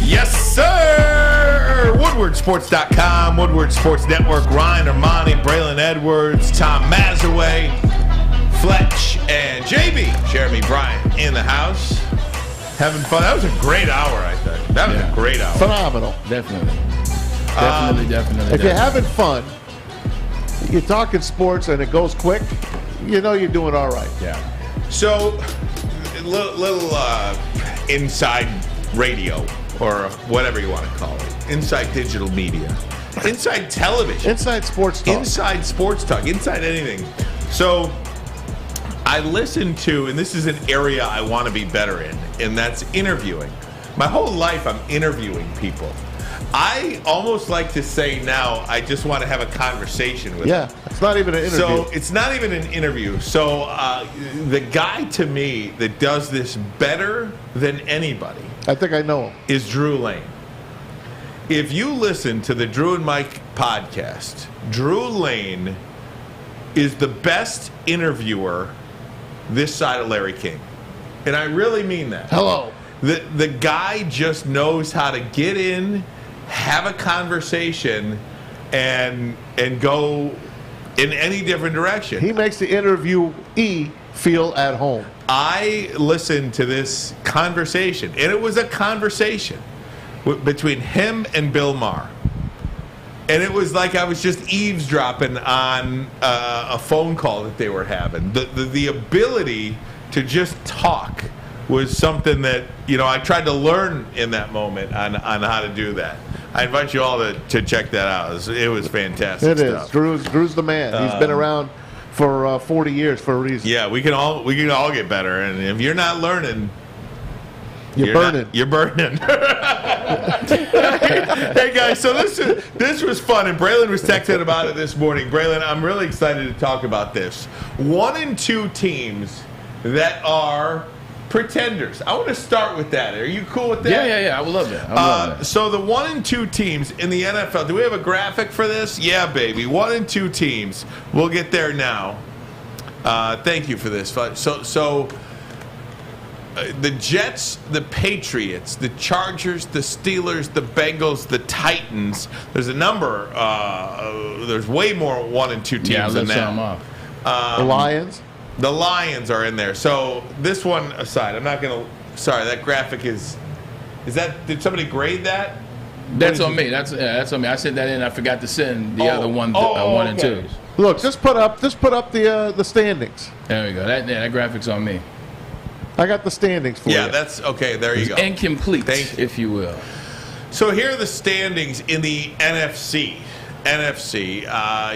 Yes, sir! WoodwardSports.com, Woodward Sports Network, Ryan Ermanni, Braylon Edwards, Tom Mazawey, Fletch, and JB, Jeremy Bryant in the house. Having fun. That was a great hour, I think. That was a great hour. Phenomenal. Definitely. If you're having fun, you're talking sports and it goes quick, you know you're doing all right. Yeah. So, little inside radio, or whatever you want to call it. Inside digital media. Inside television. Inside sports talk. Inside sports talk. Inside anything. So, I listen to, and this is an area I want to be better in, and that's interviewing. My whole life I'm interviewing people. I almost like to say now, I just want to have a conversation with them. It's not even an interview. So it's not even an interview. So the guy to me that does this better than anybody, I think I know him, is Drew Lane. If you listen to the Drew and Mike podcast, Drew Lane is the best interviewer this side of Larry King. And I really mean that. Hello. The guy just knows how to get in, have a conversation, and go in any different direction. He makes the interviewee feel at home. I listened to this conversation, and it was a conversation between him and Bill Maher. And it was like I was just eavesdropping on a phone call that they were having. The ability to just talk was something that, I tried to learn in that moment on how to do that. I invite you all to check that out. It was fantastic It stuff. is. Drew's the man. He's been around for 40 years for a reason. Yeah, we can all get better. And if you're not learning, you're burning. You're burning. Hey guys, so this was fun, and Braylon was texting about it this morning. Braylon, I'm really excited to talk about this. 1 and 2 teams that are pretenders. I want to start with that. Are you cool with that? Yeah. I would love that. So the 1 and 2 teams in the NFL. Do we have a graphic for this? Yeah, baby. 1 and 2 teams. We'll get there now. Thank you for this. So the Jets, the Patriots, the Chargers, the Steelers, the Bengals, the Titans. There's a number. There's way more 1 and 2 teams than that. The Lions. The Lions are in there. So this one aside, I'm not going to. Sorry, that graphic is that? Did somebody grade that? That's on me. That's on me. I sent that in. I forgot to send the other one, 1 and 2. Look, just put up the standings. There we go. That graphic's on me. I got the standings for you. Yeah, that's okay. There you go. Incomplete, if you will. So here are the standings in the NFC.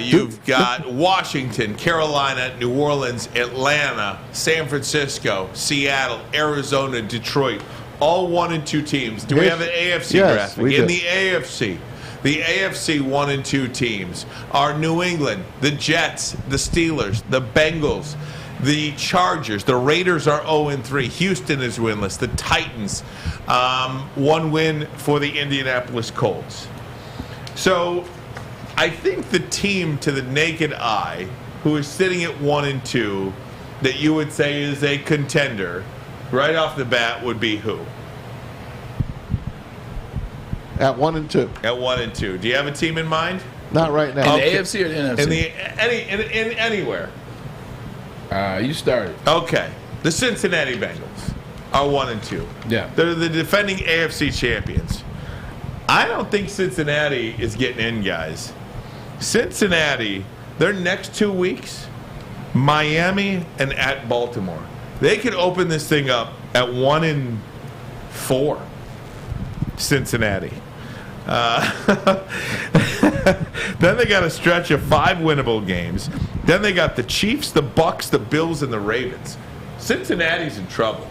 You've got Washington, Carolina, New Orleans, Atlanta, San Francisco, Seattle, Arizona, Detroit. All 1 and 2 teams. Do we have an AFC graphic? In the AFC 1 and 2 teams are New England, the Jets, the Steelers, the Bengals, the Chargers. The Raiders are 0 and 3. Houston is winless. The Titans, 1 win for the Indianapolis Colts. So I think the team to the naked eye who is sitting at 1 and 2 that you would say is a contender right off the bat would be who? At 1 and 2. At 1 and 2. Do you have a team in mind? Not right now. In the AFC or the NFC? In anywhere. You started. Okay. The Cincinnati Bengals are 1 and 2. Yeah. They're the defending AFC champions. I don't think Cincinnati is getting in, guys. Cincinnati, their next 2 weeks, Miami and at Baltimore. They could open this thing up at 1 and 4. Cincinnati. Then they got a stretch of 5 winnable games. Then they got the Chiefs, the Bucks, the Bills, and the Ravens. Cincinnati's in trouble.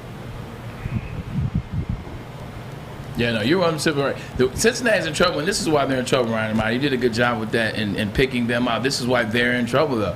Yeah, no, you're on right. Cincinnati's in trouble, and this is why they're in trouble, Ryan. You did a good job with that and picking them out. This is why they're in trouble, though.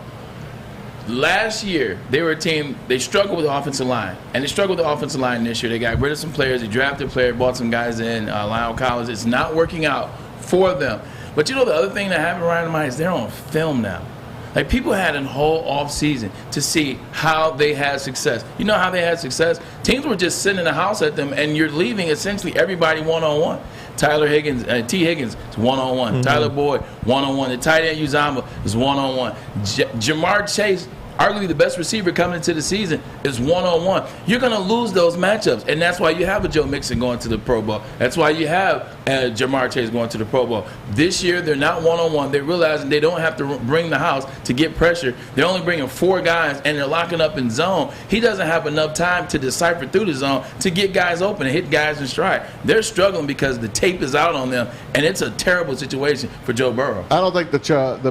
Last year, they were a team, they struggled with the offensive line. And they struggled with the offensive line this year. They got rid of some players. They drafted a player, brought some guys in, Lionel Collins. It's not working out for them. But the other thing that happened, Ryan, is they're on film now. Like, people had a whole off season to see how they had success. You know how they had success? Teams were just sitting in the house at them, and you're leaving essentially everybody one-on-one. Tyler Higgins, T. Higgins is one-on-one. Mm-hmm. Tyler Boyd, one-on-one. The tight end Uzomah is one-on-one. Jamar Chase, arguably the best receiver coming into the season, is one-on-one. You're going to lose those matchups, and that's why you have a Joe Mixon going to the Pro Bowl. That's why you have Jamar Chase going to the Pro Bowl. This year, they're not one-on-one. They're realizing they don't have to bring the house to get pressure. They're only bringing 4 guys, and they're locking up in zone. He doesn't have enough time to decipher through the zone to get guys open and hit guys in stride. They're struggling because the tape is out on them, and it's a terrible situation for Joe Burrow. I don't think the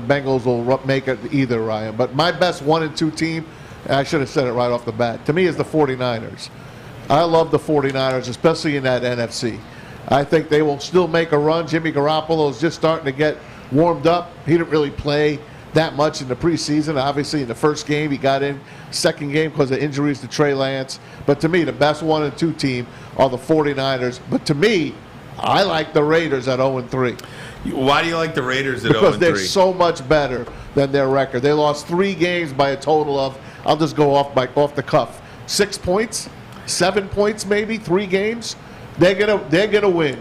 Bengals will make it either, Ryan. But my best 1 and 2 team, I should have said it right off the bat, to me is the 49ers. I love the 49ers, especially in that NFC. I think they will still make a run. Jimmy Garoppolo is just starting to get warmed up. He didn't really play that much in the preseason. Obviously, in the first game, he got in. Second game because of injuries to Trey Lance. But to me, the best 1 and 2 team are the 49ers. But to me, I like the Raiders at 0-3. Why do you like the Raiders at 0-3? Because they're so much better than their record. They lost 3 games by a total of, I'll just go off the cuff, 6 points, 7 points maybe, 3 games. They're gonna win.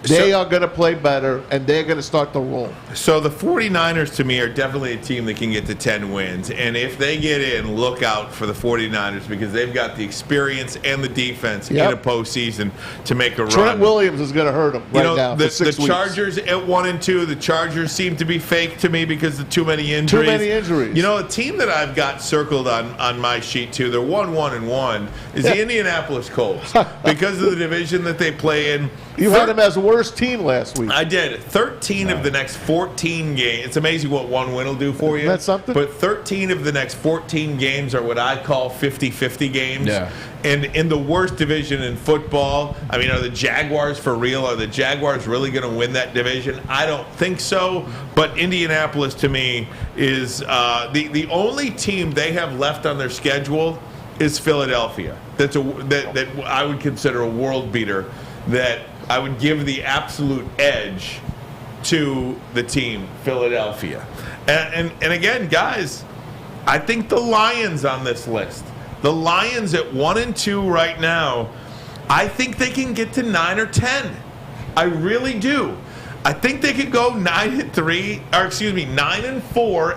They are going to play better, and they're going to start to roll. So the 49ers, to me, are definitely a team that can get to 10 wins. And if they get in, look out for the 49ers because they've got the experience and the defense in a postseason to make a run. Trent Williams is going to hurt them now the, for 6 the weeks. Chargers at 1-2, the Chargers seem to be fake to me because of too many injuries. Too many injuries. You know, a team that I've got circled on my sheet, too, they're 1-1-1, is the Indianapolis Colts because of the division that they play in. You had them as the worst team last week. I did. 13 of the next 14 games. It's amazing what one win will do for you. That's something. But 13 of the next 14 games are what I call 50-50 games. Yeah. And in the worst division in football, I mean, are the Jaguars for real? Are the Jaguars really going to win that division? I don't think so. But Indianapolis, to me, is the only team they have left on their schedule is Philadelphia. That I would consider a world beater. That I would give the absolute edge to the team, Philadelphia. And again, guys, I think the Lions on this list, the Lions at 1-2 right now, I think they can get to 9 or 10. I really do. I think they could go 9-4,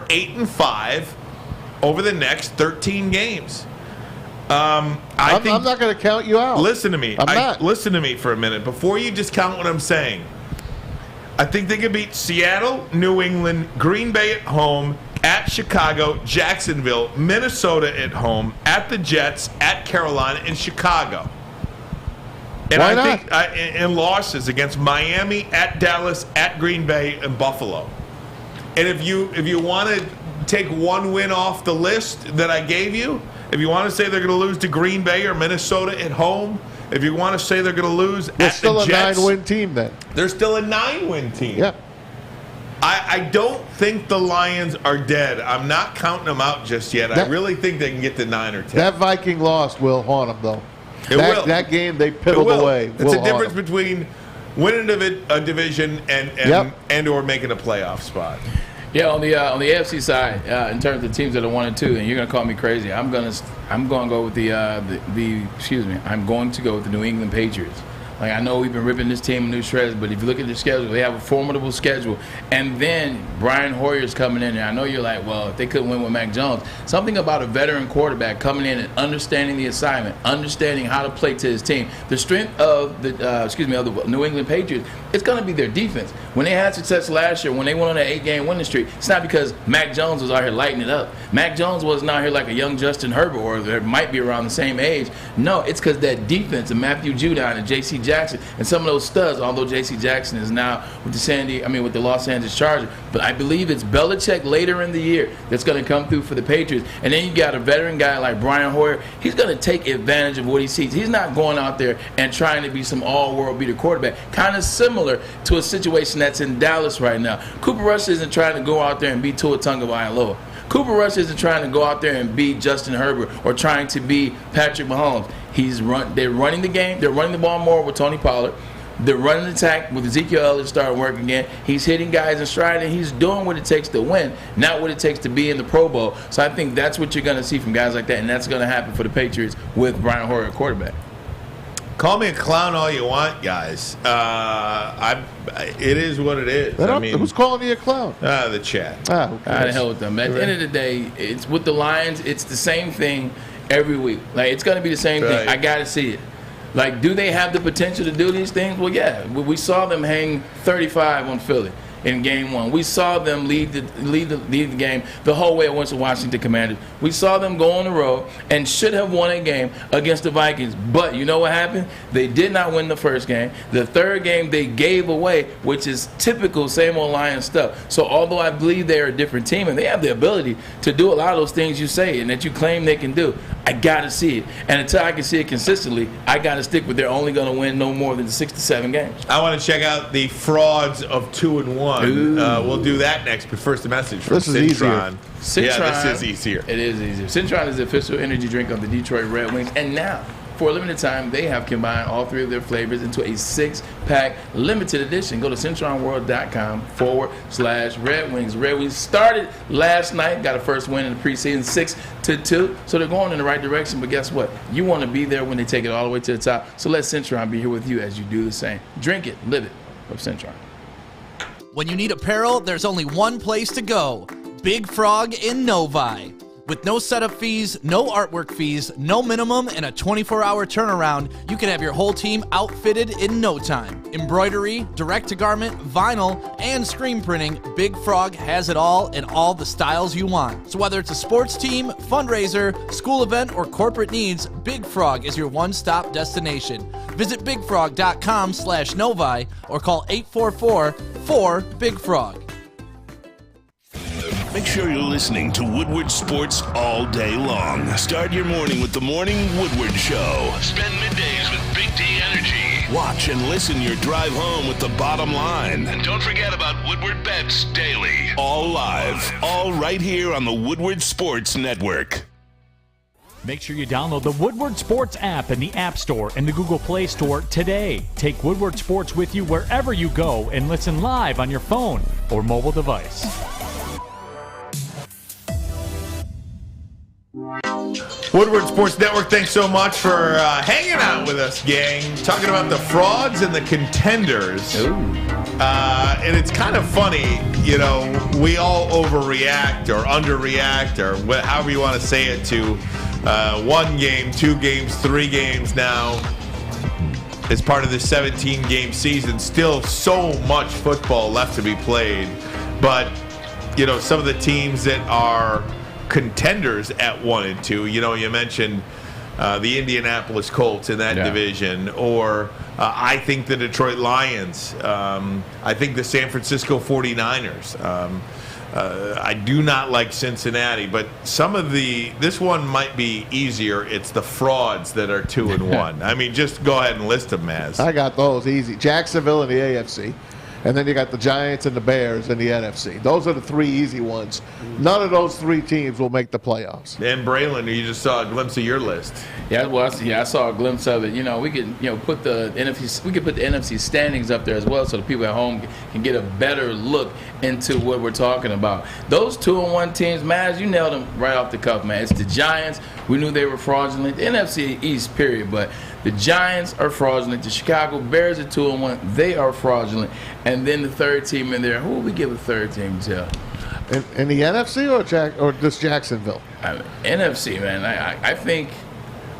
8-5 over the next 13 games. I'm not going to count you out. Listen to me. I'm not. Listen to me for a minute before you discount what I'm saying. I think they could beat Seattle, New England, Green Bay at home, at Chicago, Jacksonville, Minnesota at home, at the Jets, at Carolina, and Chicago. And Why I not? think and losses against Miami, at Dallas, at Green Bay, and Buffalo. And if you want to take one win off the list that I gave you, if you want to say they're going to lose to Green Bay or Minnesota at home, if you want to say they're going to lose They're at still the Jets, a 9-win team then. they're still a 9-win team. Yeah. I don't think the Lions are dead. I'm not counting them out just yet. I really think they can get to 9 or 10. That Viking loss will haunt them, though. It will. That game they piddled away. It's a difference between winning a division and or making a playoff spot. Yeah, on the AFC side, in terms of teams that are 1-2, and you're gonna call me crazy, I'm going to go with I'm going to go with the New England Patriots. Like, I know we've been ripping this team in new shreds, but if you look at their schedule, they have a formidable schedule. And then Brian Hoyer's coming in there. I know you're like, well, if they couldn't win with Mac Jones. Something about a veteran quarterback coming in and understanding the assignment, understanding how to play to his team. The strength of the New England Patriots, it's going to be their defense. When they had success last year, when they went on an 8-game winning streak, it's not because Mac Jones was out here lighting it up. Mac Jones wasn't out here like a young Justin Herbert, or they might be around the same age. No, it's because that defense and Matthew Judon and J.C. Jackson and some of those studs, although J.C. Jackson is now with the Los Angeles Chargers. But I believe it's Belichick later in the year that's going to come through for the Patriots. And then you got a veteran guy like Brian Hoyer. He's going to take advantage of what he sees. He's not going out there and trying to be some all-world beater quarterback. Kind of similar to a situation that's in Dallas right now. Cooper Rush isn't trying to go out there and beat Tua Tagovailoa. Cooper Rush isn't trying to go out there and beat Justin Herbert or trying to beat Patrick Mahomes. They're running the game. They're running the ball more with Tony Pollard. They're running the attack with Ezekiel Elliott starting working again. He's hitting guys in stride, and he's doing what it takes to win, not what it takes to be in the Pro Bowl. So I think that's what you're going to see from guys like that, and that's going to happen for the Patriots with Brian Hoyer at quarterback. Call me a clown all you want, guys. It is what it is. Who's calling you a clown? The chat. The hell with them. At the end of the day, it's with the Lions. It's the same thing every week. Like, it's going to be the same thing. I got to see it. Like, do they have the potential to do these things? Well, yeah. We saw them hang 35 on Philly in game one. We saw them lead the game the whole way it went to Washington Commanders. We saw them go on the road and should have won a game against the Vikings. But you know what happened? They did not win the first game. The third game they gave away, which is typical same old Lions stuff. So although I believe they're a different team and they have the ability to do a lot of those things you say and that you claim they can do, I got to see it. And until I can see it consistently, I got to stick with they're only going to win no more than 6 to 7 games. I want to check out the frauds of 2-1. We'll do that next, but first a message from Citron. Yeah, this is easier. It is easier. Citron is the official energy drink of the Detroit Red Wings, and now, for a limited time, they have combined all 3 of their flavors into a 6-pack limited edition. Go to CitronWorld.com/Red Wings. Red Wings started last night, got a first win in the preseason, 6-2. So they're going in the right direction, but guess what? You want to be there when they take it all the way to the top. So let Citron be here with you as you do the same. Drink it, live it. of Centron. When you need apparel, there's only one place to go. Big Frog in Novi. With no setup fees, no artwork fees, no minimum, and a 24-hour turnaround, you can have your whole team outfitted in no time. Embroidery, direct-to-garment, vinyl, and screen printing, Big Frog has it all in all the styles you want. So whether it's a sports team, fundraiser, school event, or corporate needs, Big Frog is your one-stop destination. Visit bigfrog.com/Novi or call 844-4-BIG-FROG. Make sure you're listening to Woodward Sports all day long. Start your morning with the Morning Woodward Show. Spend middays with Big D Energy. Watch and listen your drive home with the Bottom Line. And don't forget about Woodward Bets Daily. All live, all right here on the Woodward Sports Network. Make sure you download the Woodward Sports app in the App Store and the Google Play Store today. Take Woodward Sports with you wherever you go and listen live on your phone or mobile device. Woodward Sports Network, thanks so much for hanging out with us, gang. Talking about the frauds and the contenders. And it's kind of funny, you know, we all overreact or underreact or however you want to say it to 1 game, 2 games, 3 games now as part of the 17-game season. Still so much football left to be played. But, you know, some of the teams that are contenders at 1 and 2. You know, you mentioned the Indianapolis Colts in that division, or I think the Detroit Lions. I think the San Francisco 49ers. I do not like Cincinnati, but this one might be easier. It's the frauds that are 2 and 1. I mean, just go ahead and list them, Maz. I got those easy. Jacksonville in the AFC. And then you got the Giants and the Bears in the NFC. Those are the 3 easy ones. None of those 3 teams will make the playoffs. And Braylon, you just saw a glimpse of your list. Yeah, well, I saw a glimpse of it. You know, we could, put the NFC standings up there as well, so the people at home can get a better look into what we're talking about. Those 2-1 teams, Maz, you nailed them right off the cuff, man. It's the Giants. We knew they were fraudulent. The NFC East, period. But the Giants are fraudulent. The Chicago Bears are 2-1. They are fraudulent. And then the third team in there, who will we give a third team to? In the NFC or just Jacksonville? NFC, man. I think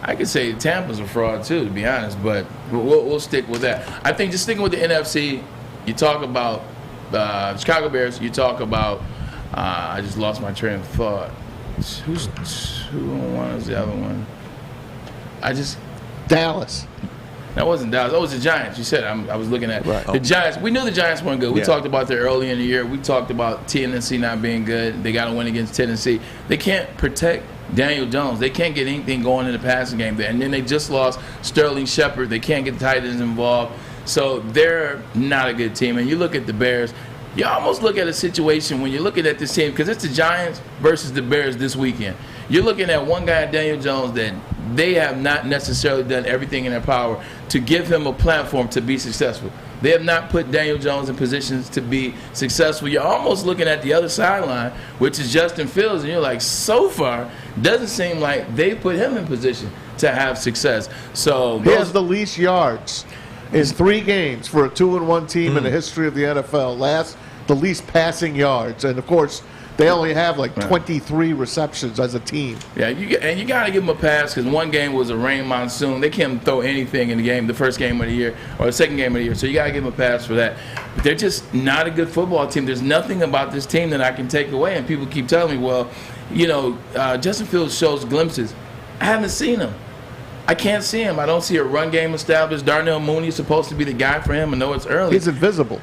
I could say Tampa's a fraud too, to be honest, but we'll stick with that. I think just sticking with the NFC, you talk about Chicago Bears, you talk about I just lost my train of thought. Who's 2-1 is the other one? Dallas. That wasn't Dallas. That was the Giants. You said I was looking at the Giants. We knew the Giants weren't good. We talked about that early in the year. We talked about Tennessee not being good. They got to win against Tennessee. They can't protect Daniel Jones. They can't get anything going in the passing game there. And then they just lost Sterling Shepard. They can't get the tight ends involved. So they're not a good team. And you look at the Bears, you almost look at a situation when you're looking at this team, because it's the Giants versus the Bears this weekend. You're looking at one guy, Daniel Jones, that they have not necessarily done everything in their power to give him a platform to be successful. They have not put Daniel Jones in positions to be successful. You're almost looking at the other sideline, which is Justin Fields, and you're like, so far, doesn't seem like they put him in position to have success. So he has the least yards in 3 games for a 2-1 team in the history of the NFL. The least passing yards, and of course, they only have like 23 receptions as a team. Yeah, you got to give them a pass, because one game was a rain monsoon. They can't throw anything in the game, the first game of the year or the second game of the year. So you got to give them a pass for that. But they're just not a good football team. There's nothing about this team that I can take away. And people keep telling me, well, Justin Fields shows glimpses. I haven't seen him. I can't see him. I don't see a run game established. Darnell Mooney is supposed to be the guy for him. I know it's early. He's invisible.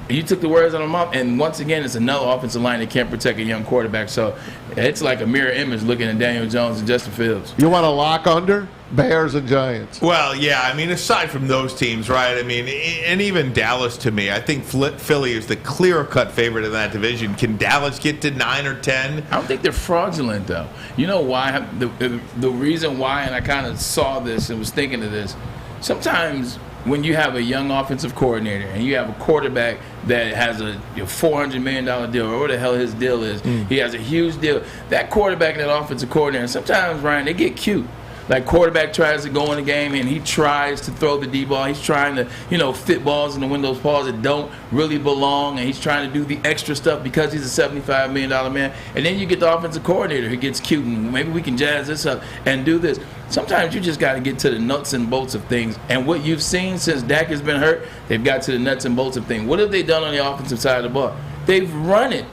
You took the words out of my mouth, and once again, it's another offensive line that can't protect a young quarterback. So it's like a mirror image looking at Daniel Jones and Justin Fields. You want to lock under Bears and Giants? Well, yeah. I mean, aside from those teams, right? I mean, and even Dallas, to me, I think Philly is the clear-cut favorite in that division. Can Dallas get to 9 or 10? I don't think they're fraudulent, though. You know why? The reason why, and I kind of saw this and was thinking of this. Sometimes when you have a young offensive coordinator and you have a quarterback that has a $400 million deal, or what the hell his deal is, he has a huge deal. That quarterback and that offensive coordinator, sometimes, Ryan, they get cute. Like quarterback tries to go in the game and he tries to throw the D ball. He's trying to, fit balls in the windows paws that don't really belong, and he's trying to do the extra stuff because he's a $75 million man. And then you get the offensive coordinator who gets cute and maybe we can jazz this up and do this. Sometimes you just got to get to the nuts and bolts of things. And what you've seen since Dak has been hurt, they've got to the nuts and bolts of things. What have they done on the offensive side of the ball? They've run it.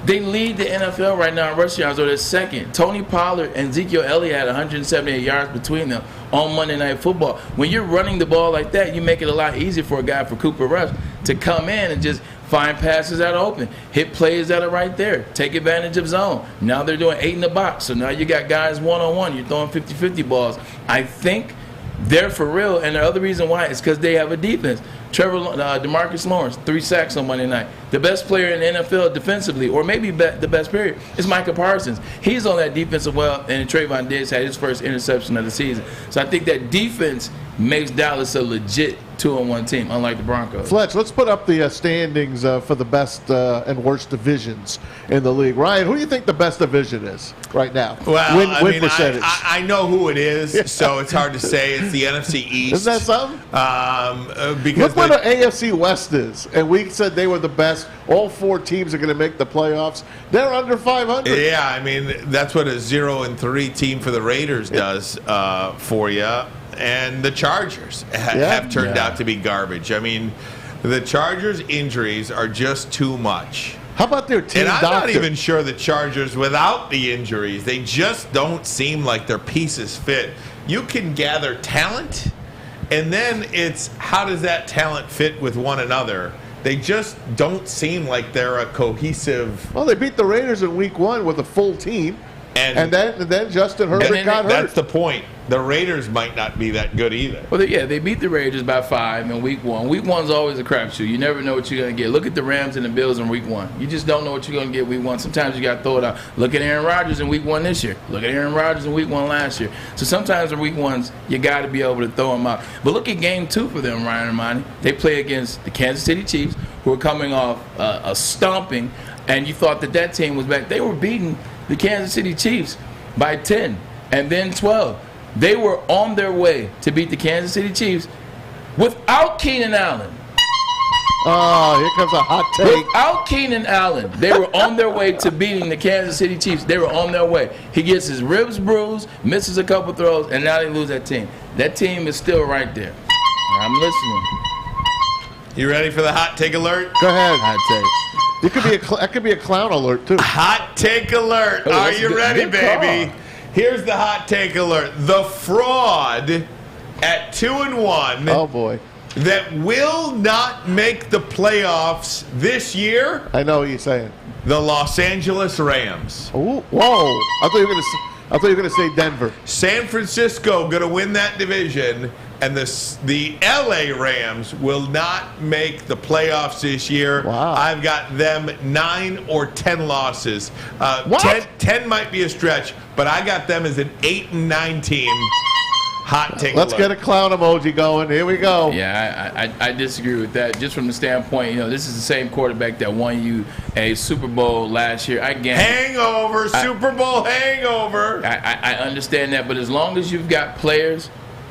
They lead the NFL right now in rushing yards, or they're second. Tony Pollard and Ezekiel Elliott had 178 yards between them on Monday Night Football. When you're running the ball like that, you make it a lot easier for a guy for Cooper Rush to come in and just find passes that are open, hit plays that are right there, take advantage of zone. Now they're doing 8 in the box, so now you got guys one-on-one. You're throwing 50-50 balls. I think they're for real, and the other reason why is because they have a defense. DeMarcus Lawrence, 3 sacks on Monday night. The best player in the NFL defensively, or maybe the best period, is Micah Parsons. He's on that defensive well, and Trayvon Diggs had his first interception of the season. So I think that defense makes Dallas a legit 2-1 team, unlike the Broncos. Fletch, let's put up the standings for the best and worst divisions in the league. Ryan, who do you think the best division is right now? Well, win percentage. I know who it is, so it's hard to say. It's the NFC East. Isn't that something? Because look what the AFC West is, and we said they were the best. All 4 teams are going to make the playoffs. They're under 500. Yeah, I mean, that's what a 0-3 team for the Raiders does for you. And the Chargers have turned out to be garbage. I mean, the Chargers' injuries are just too much. How about their team doctor? And I'm not even sure the Chargers, without the injuries, they just don't seem like their pieces fit. You can gather talent, and then it's how does that talent fit with one another? They just don't seem like they're a cohesive. Well, they beat the Raiders in Week 1 with a full team. And then Justin Herbert got hurt. That's the point. The Raiders might not be that good either. Well, they beat the Raiders by 5 in Week 1. Week 1's always a crapshoot. You never know what you're going to get. Look at the Rams and the Bills in Week 1. You just don't know what you're going to get Week 1. Sometimes you got to throw it out. Look at Aaron Rodgers in Week 1 this year. Look at Aaron Rodgers in Week 1 last year. So sometimes in Week 1s, you got to be able to throw them out. But look at Game 2 for them, Ryan and Ermanni. They play against the Kansas City Chiefs, who are coming off a stomping, and you thought that team was back. They were beating the Kansas City Chiefs by 10 and then 12. They were on their way to beat the Kansas City Chiefs without Keenan Allen. Oh, here comes a hot take. Without Keenan Allen, they were on their way to beating the Kansas City Chiefs. They were on their way. He gets his ribs bruised, misses a couple throws, and now they lose that team. That team is still right there. I'm listening. You ready for the hot take alert? Go ahead. Hot take. That could be a clown alert too. Hot take alert. Oh, Are you ready, good baby? call. Here's the hot take alert. The fraud at 2-1. Oh boy. That will not make the playoffs this year. I know what you're saying. The Los Angeles Rams. Ooh, whoa! I thought you were going to say Denver. San Francisco going to win that division, and the LA Rams will not make the playoffs this year. Wow. I've got them 9 or 10 losses. What? 10 might be a stretch, but I got them as an 8-9 team. Hot take. Let's get a clown emoji going. Here we go. Yeah, I disagree with that. Just from the standpoint, this is the same quarterback that won you a Super Bowl last year. Super Bowl hangover. I understand that, but as long as you've got players,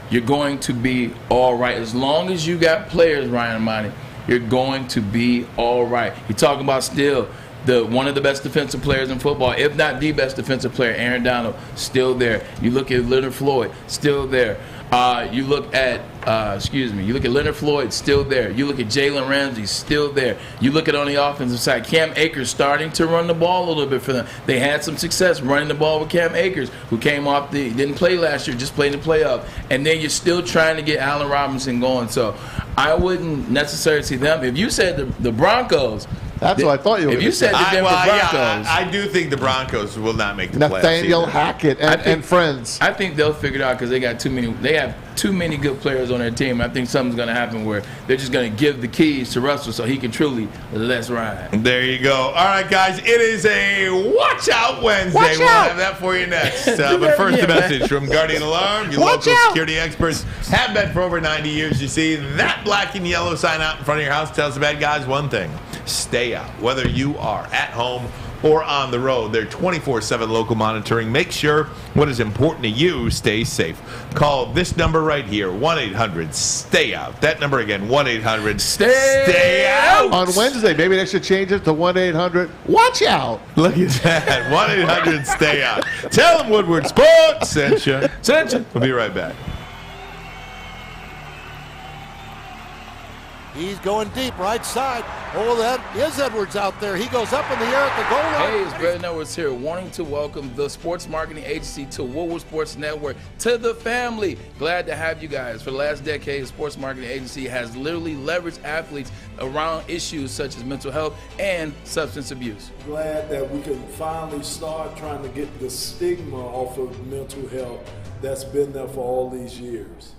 you're going to be all right. As long as you got players, Ryan and Ermanni, you're going to be all right. You're talking about still one of the best defensive players in football, if not the best defensive player, Aaron Donald, still there. You look at Leonard Floyd, still there. You look at Leonard Floyd, still there. You look at Jalen Ramsey, still there. You look at on the offensive side, Cam Akers starting to run the ball a little bit for them. They had some success running the ball with Cam Akers, who came off didn't play last year, just played in the playoff. And then you're still trying to get Allen Robinson going. So I wouldn't necessarily see them. If you said the Broncos, that's what I thought you were. If you said the Denver Broncos, I do think the Broncos will not make the playoffs. Nathaniel Hackett and friends. I think they'll figure it out because they got too many. They have too many good players on their team. I think something's going to happen where they're just going to give the keys to Russell so he can truly let's ride. There you go. All right, guys. It is a Watch Out Wednesday. We'll have that for you next. But first, a message from Guardian Alarm, your local security experts. Have been for over 90 years. You see that black and yellow sign out in front of your house tells the bad guys one thing. Stay out. Whether you are at home or on the road. They're 24/7 local monitoring. Make sure what is important to you stays safe. Call this number right here, 1-800-STAY-OUT. That number again, 1-800-STAY-OUT. On Wednesday, maybe they should change it to 1-800-WATCH-OUT. Look at that, 1-800-STAY-OUT. Tell them Woodward Sports sent you. We'll be right back. He's going deep, right side. Oh, that is Edwards out there. He goes up in the air at the goal line. Hey, it's Braylon Edwards here, wanting to welcome the sports marketing agency to Woodward Sports Network, to the family. Glad to have you guys. For the last decade, the sports marketing agency has literally leveraged athletes around issues such as mental health and substance abuse. Glad that we can finally start trying to get the stigma off of mental health that's been there for all these years.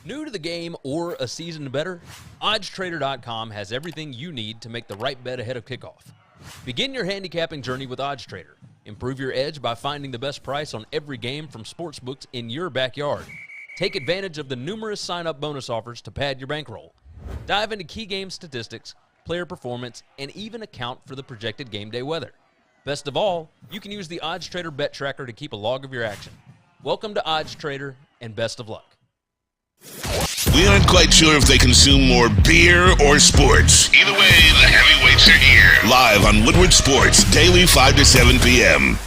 New to the game or a season better? OddsTrader.com has everything you need to make the right bet ahead of kickoff. Begin your handicapping journey with OddsTrader. Improve your edge by finding the best price on every game from sportsbooks in your backyard. Take advantage of the numerous sign-up bonus offers to pad your bankroll. Dive into key game statistics, player performance, and even account for the projected game day weather. Best of all, you can use the OddsTrader bet tracker to keep a log of your action. Welcome to OddsTrader, and best of luck. We aren't quite sure if they consume more beer or sports. Either way, the heavyweights are here. Live on Woodward Sports, daily 5 to 7 p.m.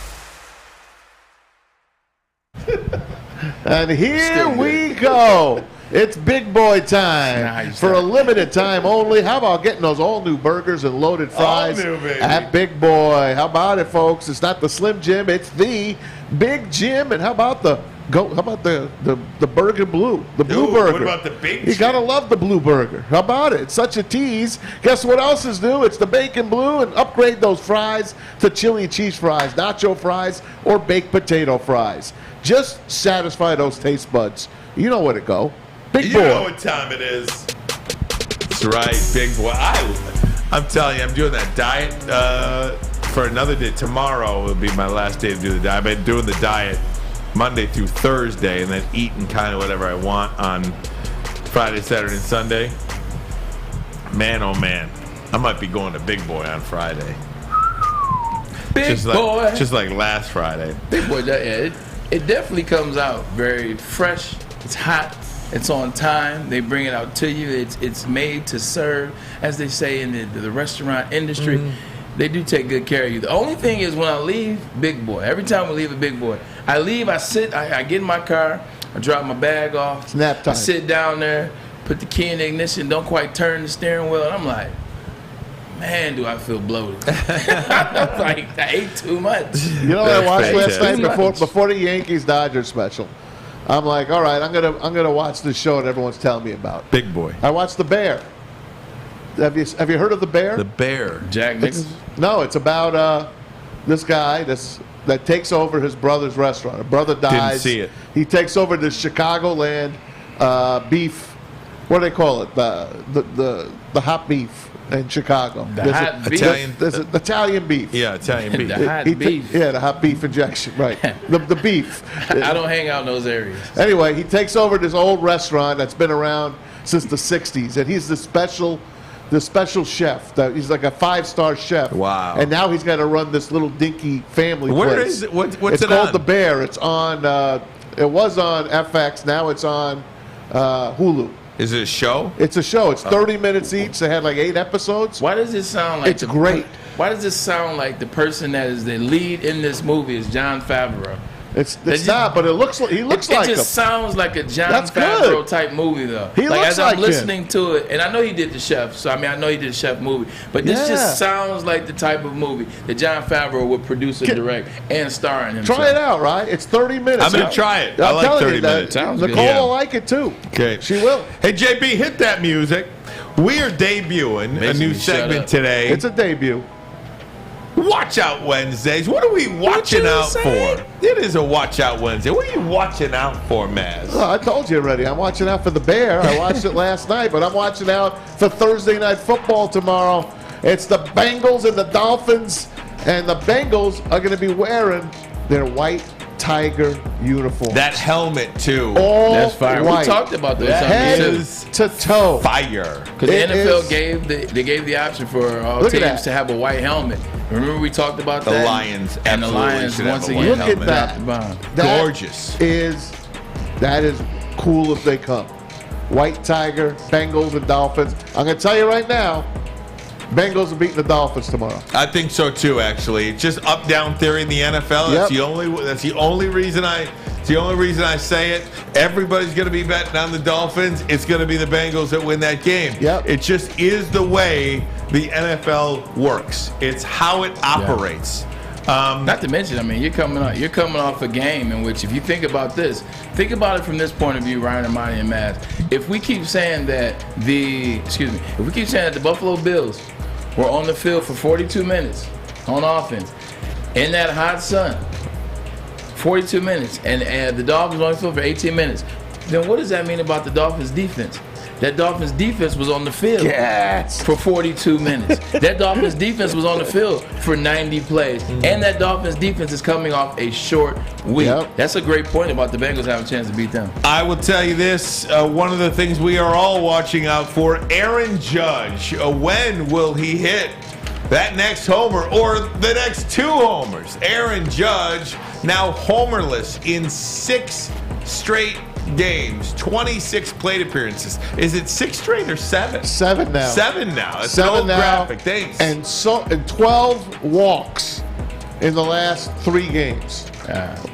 And here we go. It's big boy time. For a limited time only. How about getting those all new burgers and loaded fries at Big Boy? How about it, folks? It's not the Slim Jim, it's the Big Jim. And how about the burger blue? The blue burger. What about the big You gotta love the blue burger. How about it? It's such a tease. Guess what else is new? It's the bacon blue, and upgrade those fries to chili cheese fries, nacho fries, or baked potato fries. Just satisfy those taste buds. You know where to go. Big Boy. You know what time it is. That's right, Big Boy. I'm telling you, I'm doing that diet for another day. Tomorrow will be my last day to do the diet. I've been doing the diet Monday through Thursday, and then eating kind of whatever I want on Friday, Saturday, and Sunday. Man, oh man, I might be going to Big Boy on Friday. Big Boy. Just like last Friday. Big Boy, it definitely comes out very fresh. It's hot. It's on time. They bring it out to you. It's made to serve, as they say in the restaurant industry. Mm-hmm. They do take good care of you. The only thing is when I leave Big Boy, every time we leave a Big Boy, I leave, I sit, I get in my car, I drop my bag off. It's nap time. I sit down there, put the key in the ignition, don't quite turn the steering wheel, and I'm like, man, do I feel bloated. Like, I ate too much. You know what I watched last night before the Yankees-Dodgers special? I'm like, all right, I'm gonna watch this show that everyone's telling me about. Big Boy. I watched The Bear. Have you heard of The Bear? The Bear. Jack Nicholson? No, it's about this guy that takes over his brother's restaurant. A brother dies. Didn't see it. He takes over the Chicagoland beef. What do they call it? The hot beef in Chicago. The hot beef? There's Italian beef. Yeah, Italian beef. The hot beef. Yeah, the hot beef injection, right. the beef. I don't hang out in those areas. Anyway, he takes over this old restaurant that's been around since the 60s, and he's the special chef. He's like a 5-star chef. Wow. And now he's got to run this little dinky family place. Where is it? What's it's it called on? The Bear. It's on, it was on FX, now it's on Hulu. Is it a show? It's a show. It's 30 minutes each. They had like 8 episodes. Why does it sound like it's great? Why does it sound like the person that is the lead in this movie is Jon Favreau? It's not, but he looks like him. It just sounds like a Jon Favreau type movie, though. He looks as I'm like listening him. to it, and I know he did The Chef, so I know he did a chef movie, but this just sounds like the type of movie that Jon Favreau would produce and direct and star in himself. Try it out, right? It's 30 minutes. I'm gonna try it. I'm I like telling 30 you that minutes. Sounds Nicole good. will like it too. Okay. She will. Hey, JB, hit that music. We are debuting a new segment today. It's a debut. Watch Out Wednesdays. What are we watching out for? It is a Watch Out Wednesday. What are you watching out for, Maz? Oh, I told you already. I'm watching out for The Bear. I watched it last night, but I'm watching out for Thursday Night Football tomorrow. It's the Bengals and the Dolphins, and the Bengals are going to be wearing their white Tiger uniforms. That helmet too. All That's fire. white. We talked about those. Head to toe. Fire. Because the NFL gave the option for all teams to have a white helmet. Remember we talked about The that? Lions and the absolutely Lions should have once a again white Look at dropped that. the bomb. That Gorgeous. That is cool as they come. White Tiger, Bengals and Dolphins. I'm going to tell you right now, Bengals are beating the Dolphins tomorrow. I think so too. Actually, it's just up down theory in the NFL. That's the only reason I say it. Everybody's going to be betting on the Dolphins. It's going to be the Bengals that win that game. Yep. It just is the way the NFL works. It's how it operates. Not to mention, I mean, you're coming off a game in which, if you think about this, think about it from this point of view, Ryan, Ermanni, and Matt. If we keep saying that the Buffalo Bills were on the field for 42 minutes on offense in that hot sun, 42 minutes, and the Dolphins were on the field for 18 minutes, then what does that mean about the Dolphins defense? That Dolphins defense was on the field for 42 minutes. That Dolphins defense was on the field for 90 plays. And that Dolphins defense is coming off a short week. That's a great point about the Bengals having a chance to beat them. I will tell you this, one of the things we are all watching out for, Aaron Judge. When will he hit that next homer or the next 2 homers? Aaron Judge now homerless in 6 straight games, 26 plate appearances. Is it 6 straight or 7? 7 now. 7 now. It's 7 an old now. graphic. Thanks. And 12 walks in the last 3 games.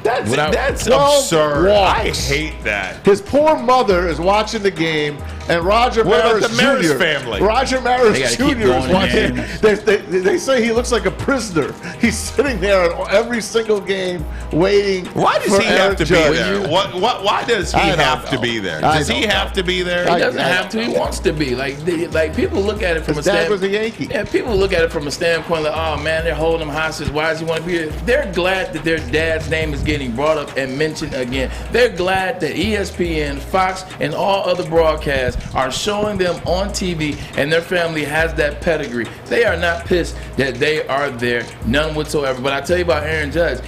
That's 12 absurd. walks. I hate that. His poor mother is watching the game, and Roger What about Maris the Maris Jr. family? Roger They Maris gotta Jr. keep is going watching. in. They say he looks like a prisoner. He's sitting there at every single game waiting. Why does for he Aaron have to be Judge. there? Why does he I don't have to know. be there? I Does he don't have to be there? He doesn't have to. He wants to be. Like people look at it from His a dad standpoint. was a Yankee. Yeah, people look at it from a standpoint like, oh man, they're holding him hostage. Why does he want to be here? They're glad that their dad's name is getting brought up and mentioned again. They're glad that ESPN, Fox, and all other broadcasts are showing them on TV, and their family has that pedigree. They are not pissed that they are there, none whatsoever. But I tell you about Aaron Judge.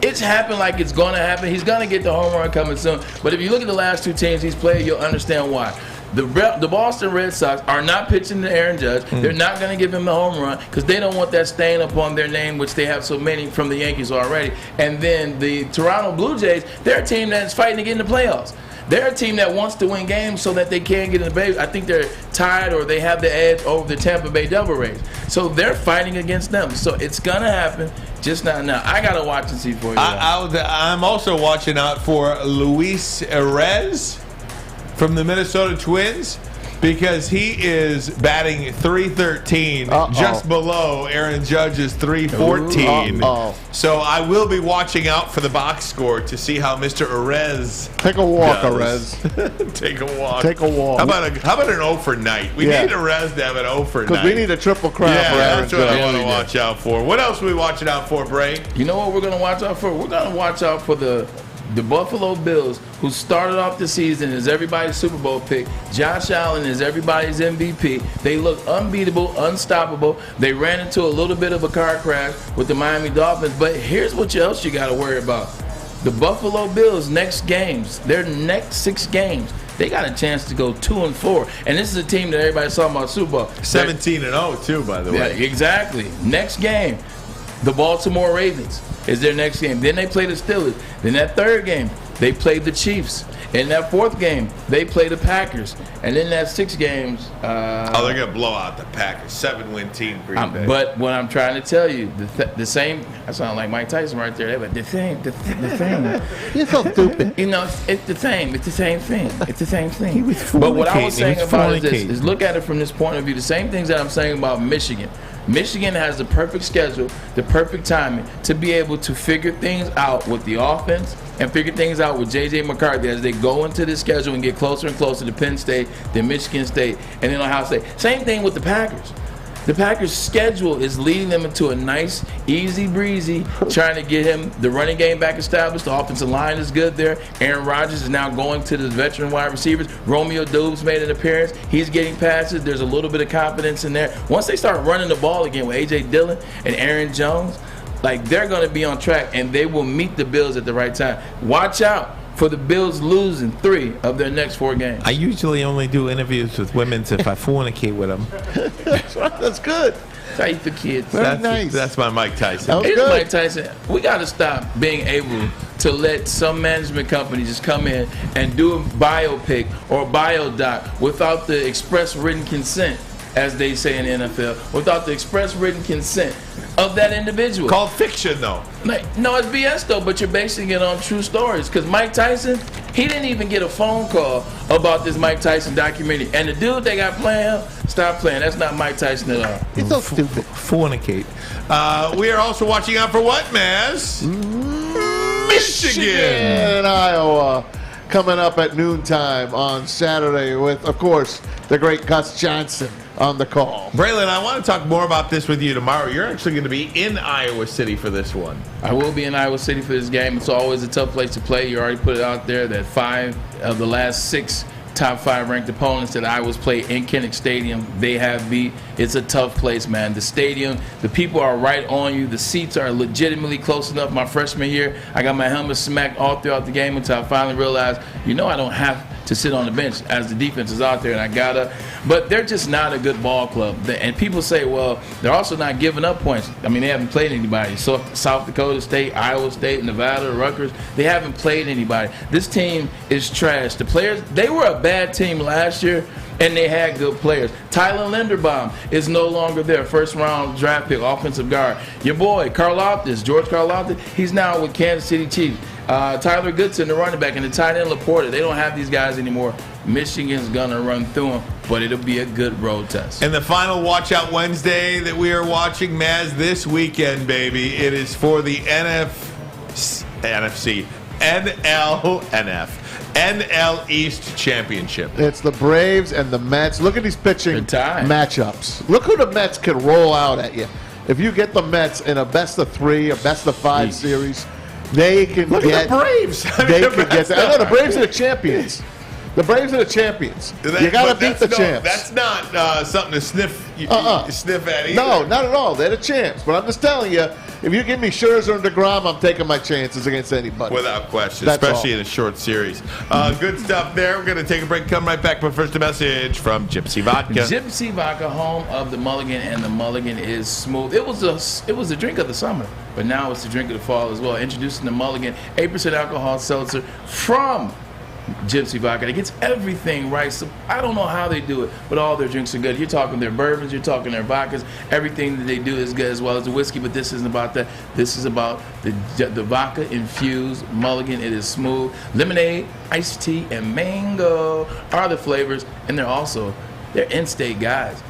It's happened like it's going to happen. He's going to get the home run coming soon. But if you look at the last 2 teams he's played, you'll understand why. The Boston Red Sox are not pitching to Aaron Judge. They're not going to give him the home run because they don't want that stain upon their name, which they have so many from the Yankees already. And then the Toronto Blue Jays, they're a team that's fighting to get in the playoffs. They're a team that wants to win games so that they can get in the Bay. I think they're tied or they have the edge over the Tampa Bay Devil Rays. So they're fighting against them. So it's going to happen, just not now. I got to watch and see for you. I'm also watching out for Luis Perez from the Minnesota Twins because he is batting .313, just below Aaron Judge's .314. So I will be watching out for the box score to see how Mr. Perez Take a walk, does. Perez. Take a walk. Take a walk. How about an 0 for night? We need Perez to have an 0 for night. Because we need a triple crown for Aaron that's what Judge. I want to watch out for. What else are we watching out for, Bray? You know what we're going to watch out for? We're going to watch out for the Buffalo Bills, who started off the season as everybody's Super Bowl pick. Josh Allen is everybody's MVP. They look unbeatable, unstoppable. They ran into a little bit of a car crash with the Miami Dolphins. But here's what else you got to worry about. The Buffalo Bills' next games, their next 6 games, they got a chance to go 2-4. And this is a team that everybody's talking about Super Bowl. 17-0 too, by the way. Yeah, exactly. Next game, the Baltimore Ravens is their next game. Then they play the Steelers. Then that 3rd game, they play the Chiefs. In that 4th game, they play the Packers. And then that 6 games... they're going to blow out the Packers. 7-win team, Green Bay. But what I'm trying to tell you, the same... I sound like Mike Tyson right there. But the thing. You're so stupid. You know, it's the same. It's the same thing. It's the same thing. But what I was saying about is look at it from this point of view. The same things that I'm saying about Michigan. Michigan has the perfect schedule, the perfect timing to be able to figure things out with the offense and figure things out with J.J. McCarthy as they go into the schedule and get closer and closer to Penn State, then Michigan State, and then Ohio State. Same thing with the Packers. The Packers' schedule is leading them into a nice, easy breezy, trying to get him the running game back established. The offensive line is good there. Aaron Rodgers is now going to the veteran wide receivers. Romeo Doubs made an appearance. He's getting passes. There's a little bit of confidence in there. Once they start running the ball again with A.J. Dillon and Aaron Jones, like they're going to be on track, and they will meet the Bills at the right time. Watch out for the Bills losing 3 of their next 4 games. I usually only do interviews with women if I fornicate with them. That's good. That's how you for kids. Very nice. That's my Mike Tyson. Here's Mike Tyson. We got to stop being able to let some management company just come in and do a biopic or biodoc without the express written consent, as they say in the NFL, without the express written consent of that individual. Called fiction, though. No, it's BS, though, but you're basing it on true stories. Because Mike Tyson, he didn't even get a phone call about this Mike Tyson documentary. And the dude they got playing him, stop playing. That's not Mike Tyson at all. He's so stupid. Fornicate. We are also watching out for what, Maz? Michigan and Iowa coming up at noontime on Saturday with, of course, the great Gus Johnson on the call. Braylon, I want to talk more about this with you tomorrow. You're actually going to be in Iowa City for this one. I will be in Iowa City for this game. It's always a tough place to play. You already put it out there that 5 of the last 6 top 5 ranked opponents that Iowa's played in Kinnick Stadium, they have beat. It's a tough place, man. The stadium, the people are right on you. The seats are legitimately close enough. My freshman year, I got my helmet smacked all throughout the game until I finally realized, I don't have to sit on the bench as the defense is out there, and I gotta. But they're just not a good ball club. And people say, well, they're also not giving up points. I mean, they haven't played anybody. So South Dakota State, Iowa State, Nevada, Rutgers, they haven't played anybody. This team is trash. The players, they were a bad team last year, and they had good players. Tyler Linderbaum is no longer there. First-round draft pick, offensive guard. Your boy, George Karlaftis, he's now with Kansas City Chiefs. Tyler Goodson, the running back, and the tight end Laporta. They don't have these guys anymore. Michigan's going to run through them, but it'll be a good road test. And the final Watch Out Wednesday that we are watching, Maz, this weekend, baby. It is for the NL East Championship. It's the Braves and the Mets. Look at these pitching matchups. Look who the Mets can roll out at you. If you get the Mets in a best-of-3 or best-of-5 series, they can Look at the Braves. They can get that. I know the Braves are the champions. The Braves are the champions. You got to beat the champs. That's not something to sniff at either. No, not at all. They're the champs. But I'm just telling you, if you give me Scherzer and DeGrom, I'm taking my chances against anybody. Without question, That's especially all. in a short series. Good stuff there. We're going to take a break, come right back. But first, a message from Gypsy Vodka. Gypsy Vodka, home of the Mulligan, and the Mulligan is smooth. It was a drink of the summer, but now it's a drink of the fall as well. Introducing the Mulligan 8% alcohol seltzer from Gypsy Vodka. It gets everything right. So I don't know how they do it, but all their drinks are good. You're talking their bourbons, you're talking their vodkas. Everything that they do is good, as well as the whiskey, but this isn't about that. This is about the vodka infused Mulligan. It is smooth. Lemonade, iced tea, and mango are the flavors, and they're in-state guys.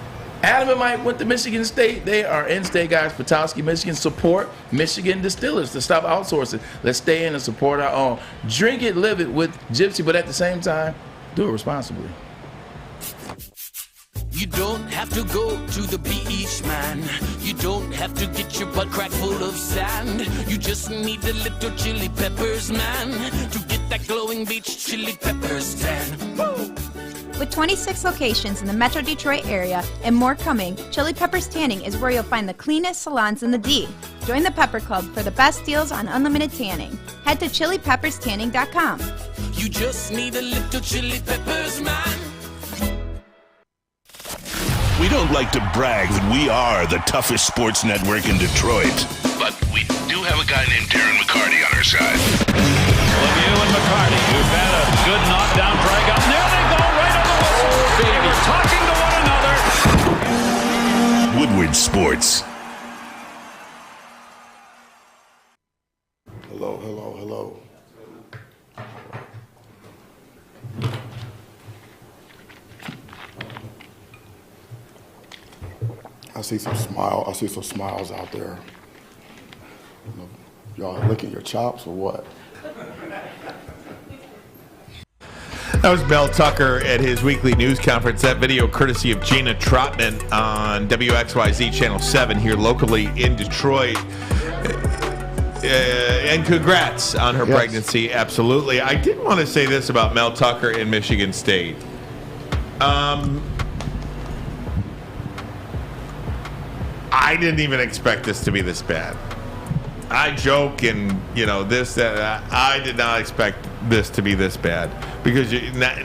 Adam and Mike went to Michigan State. They are in-state guys. Petoskey, Michigan. Support Michigan distillers to stop outsourcing. Let's stay in and support our own. Drink it, live it with Gypsy, but at the same time, do it responsibly. You don't have to go to the beach, man. You don't have to get your butt crack full of sand. You just need a little chili peppers, man, to get that glowing beach chili peppers tan. Woo! With 26 locations in the Metro Detroit area and more coming, Chili Peppers Tanning is where you'll find the cleanest salons in the D. Join the Pepper Club for the best deals on unlimited tanning. Head to chilipepperstanning.com. You just need a little chili peppers, man. We don't like to brag that we are the toughest sports network in Detroit, but we do have a guy named Darren McCarty on our side. Lemieux and McCarty, who've had a good knockdown drag up. There they go, right on the whistle. They were talking to one another. Woodward Sports. Hello, hello, hello. I see some smiles out there. Y'all licking your chops or what? That was Mel Tucker at his weekly news conference. That video courtesy of Gina Trotman on WXYZ Channel 7 here locally in Detroit. And congrats on her pregnancy, absolutely. I did want to say this about Mel Tucker in Michigan State. I didn't even expect this to be this bad. I joke and, this, that. I did not expect this to be this bad because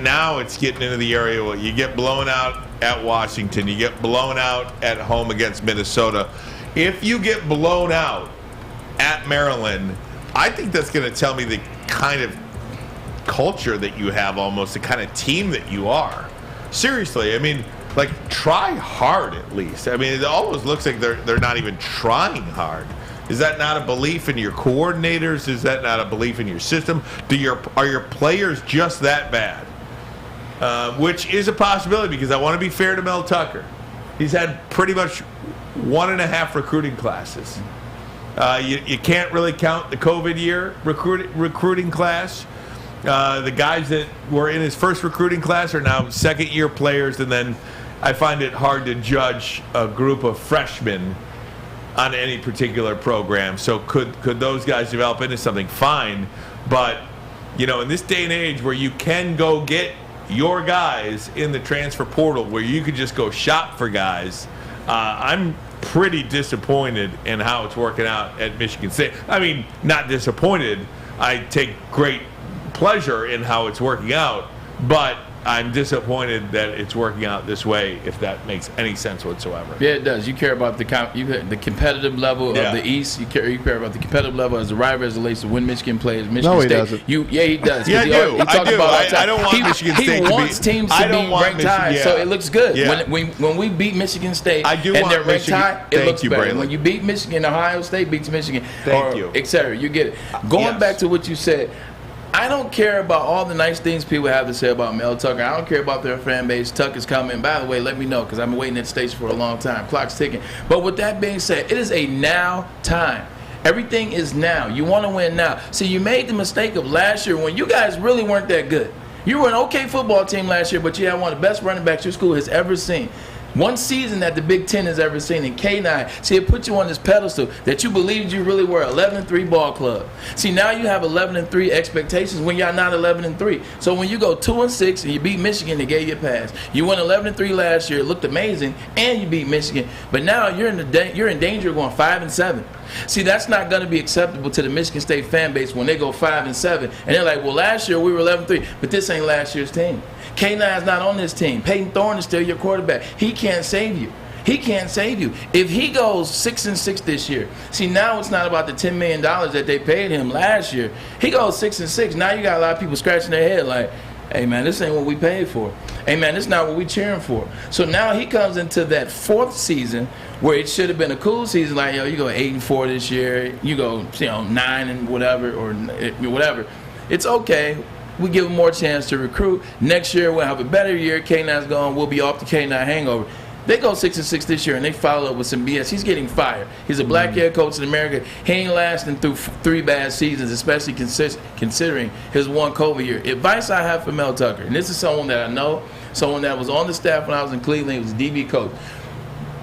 now it's getting into the area where you get blown out at Washington, you get blown out at home against Minnesota. If you get blown out at Maryland, I think that's going to tell me the kind of culture that you have, almost the kind of team that you are. Seriously, I mean, try hard at least. I mean, it almost looks like they're not even trying hard. Is that not a belief in your coordinators? Is that not a belief in your system? Are your players just that bad? Which is a possibility because I want to be fair to Mel Tucker. He's had pretty much 1.5 recruiting classes. You can't really count the COVID year recruiting class. The guys that were in his first recruiting class are now second-year players, and then I find it hard to judge a group of freshmen on any particular program. So could those guys develop into something? Fine. But, in this day and age where you can go get your guys in the transfer portal, where you could just go shop for guys, I'm pretty disappointed in how it's working out at Michigan State. I mean, not disappointed. I take great pleasure in how it's working out, but I'm disappointed that it's working out this way, if that makes any sense whatsoever. Yeah, it does. You care about the competitive level of the East. You care about the competitive level as the rival as it relates to when Michigan plays Michigan State. Doesn't. He does. Yeah, I do. I don't want Michigan State to be. He wants teams to be ranked high, so it looks good. Yeah. When we beat Michigan State and they're ranked high, it looks better. Braylon. When you beat Michigan, Ohio State beats Michigan, et cetera. You get it. Going back to what you said, I don't care about all the nice things people have to say about Mel Tucker. I don't care about their fan base. Tucker's coming. By the way, let me know because I've been waiting at the station for a long time. Clock's ticking. But with that being said, it is a now time. Everything is now. You want to win now. See, you made the mistake of last year when you guys really weren't that good. You were an okay football team last year, but you had one of the best running backs your school has ever seen. One season that the Big Ten has ever seen in K9. See, it put you on this pedestal that you believed you really were 11-3 ball club. See, now you have 11-3 expectations when you're not 11-3. So when you go 2-6 and you beat Michigan, they gave you a pass. You went 11-3 last year, it looked amazing, and you beat Michigan. But now you're in danger of going 5-7. See, that's not going to be acceptable to the Michigan State fan base when they go 5-7. And they're like, well, last year we were 11-3, but this ain't last year's team. K9's not on this team. Peyton Thorne is still your quarterback. He can't save you. He can't save you. If he goes 6-6 this year, see, now it's not about the $10 million that they paid him last year. He goes 6-6. Now you got a lot of people scratching their head like, hey, man, this ain't what we paid for. Hey, man, this is not what we cheering for. So now he comes into that fourth season where it should have been a cool season. Like, you go 8-4 this year. You go, 9 and whatever or whatever. It's okay. We give him more chance to recruit. Next year we'll have a better year. K9's gone. We'll be off the K9 hangover. They go 6-6 this year, and they follow up with some BS. He's getting fired. He's a black head coach in America. He ain't lasting through 3 bad seasons, especially considering his one COVID year. Advice I have for Mel Tucker, and this is someone that I know, someone that was on the staff when I was in Cleveland. He was a DB coach.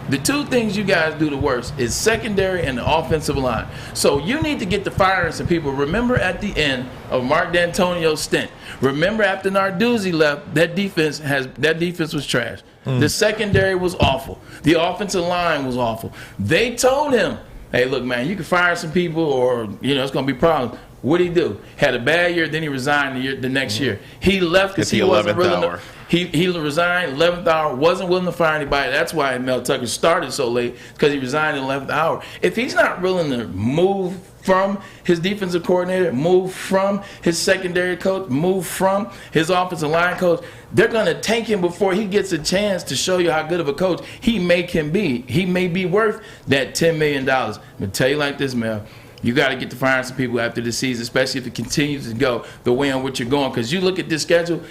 The two things you guys do the worst is secondary and the offensive line. So you need to get to firing some people. Remember at the end of Mark D'Antonio's stint, remember after Narduzzi left, that defense was trash. The secondary was awful. The offensive line was awful. They told him, hey, look, man, you can fire some people or, it's going to be problems. What did he do? Had a bad year, then he resigned the next year. He left because he wasn't willing to. He resigned 11th hour, wasn't willing to fire anybody. That's why Mel Tucker started so late, because he resigned in 11th hour. If he's not willing to move from his defensive coordinator, move from his secondary coach, move from his offensive line coach, they're going to tank him before he gets a chance to show you how good of a coach he can be. He may be worth that $10 million. I'm going to tell you like this, Mel. You got to get to firing some people after the season, especially if it continues to go the way in which you're going. Because you look at this schedule,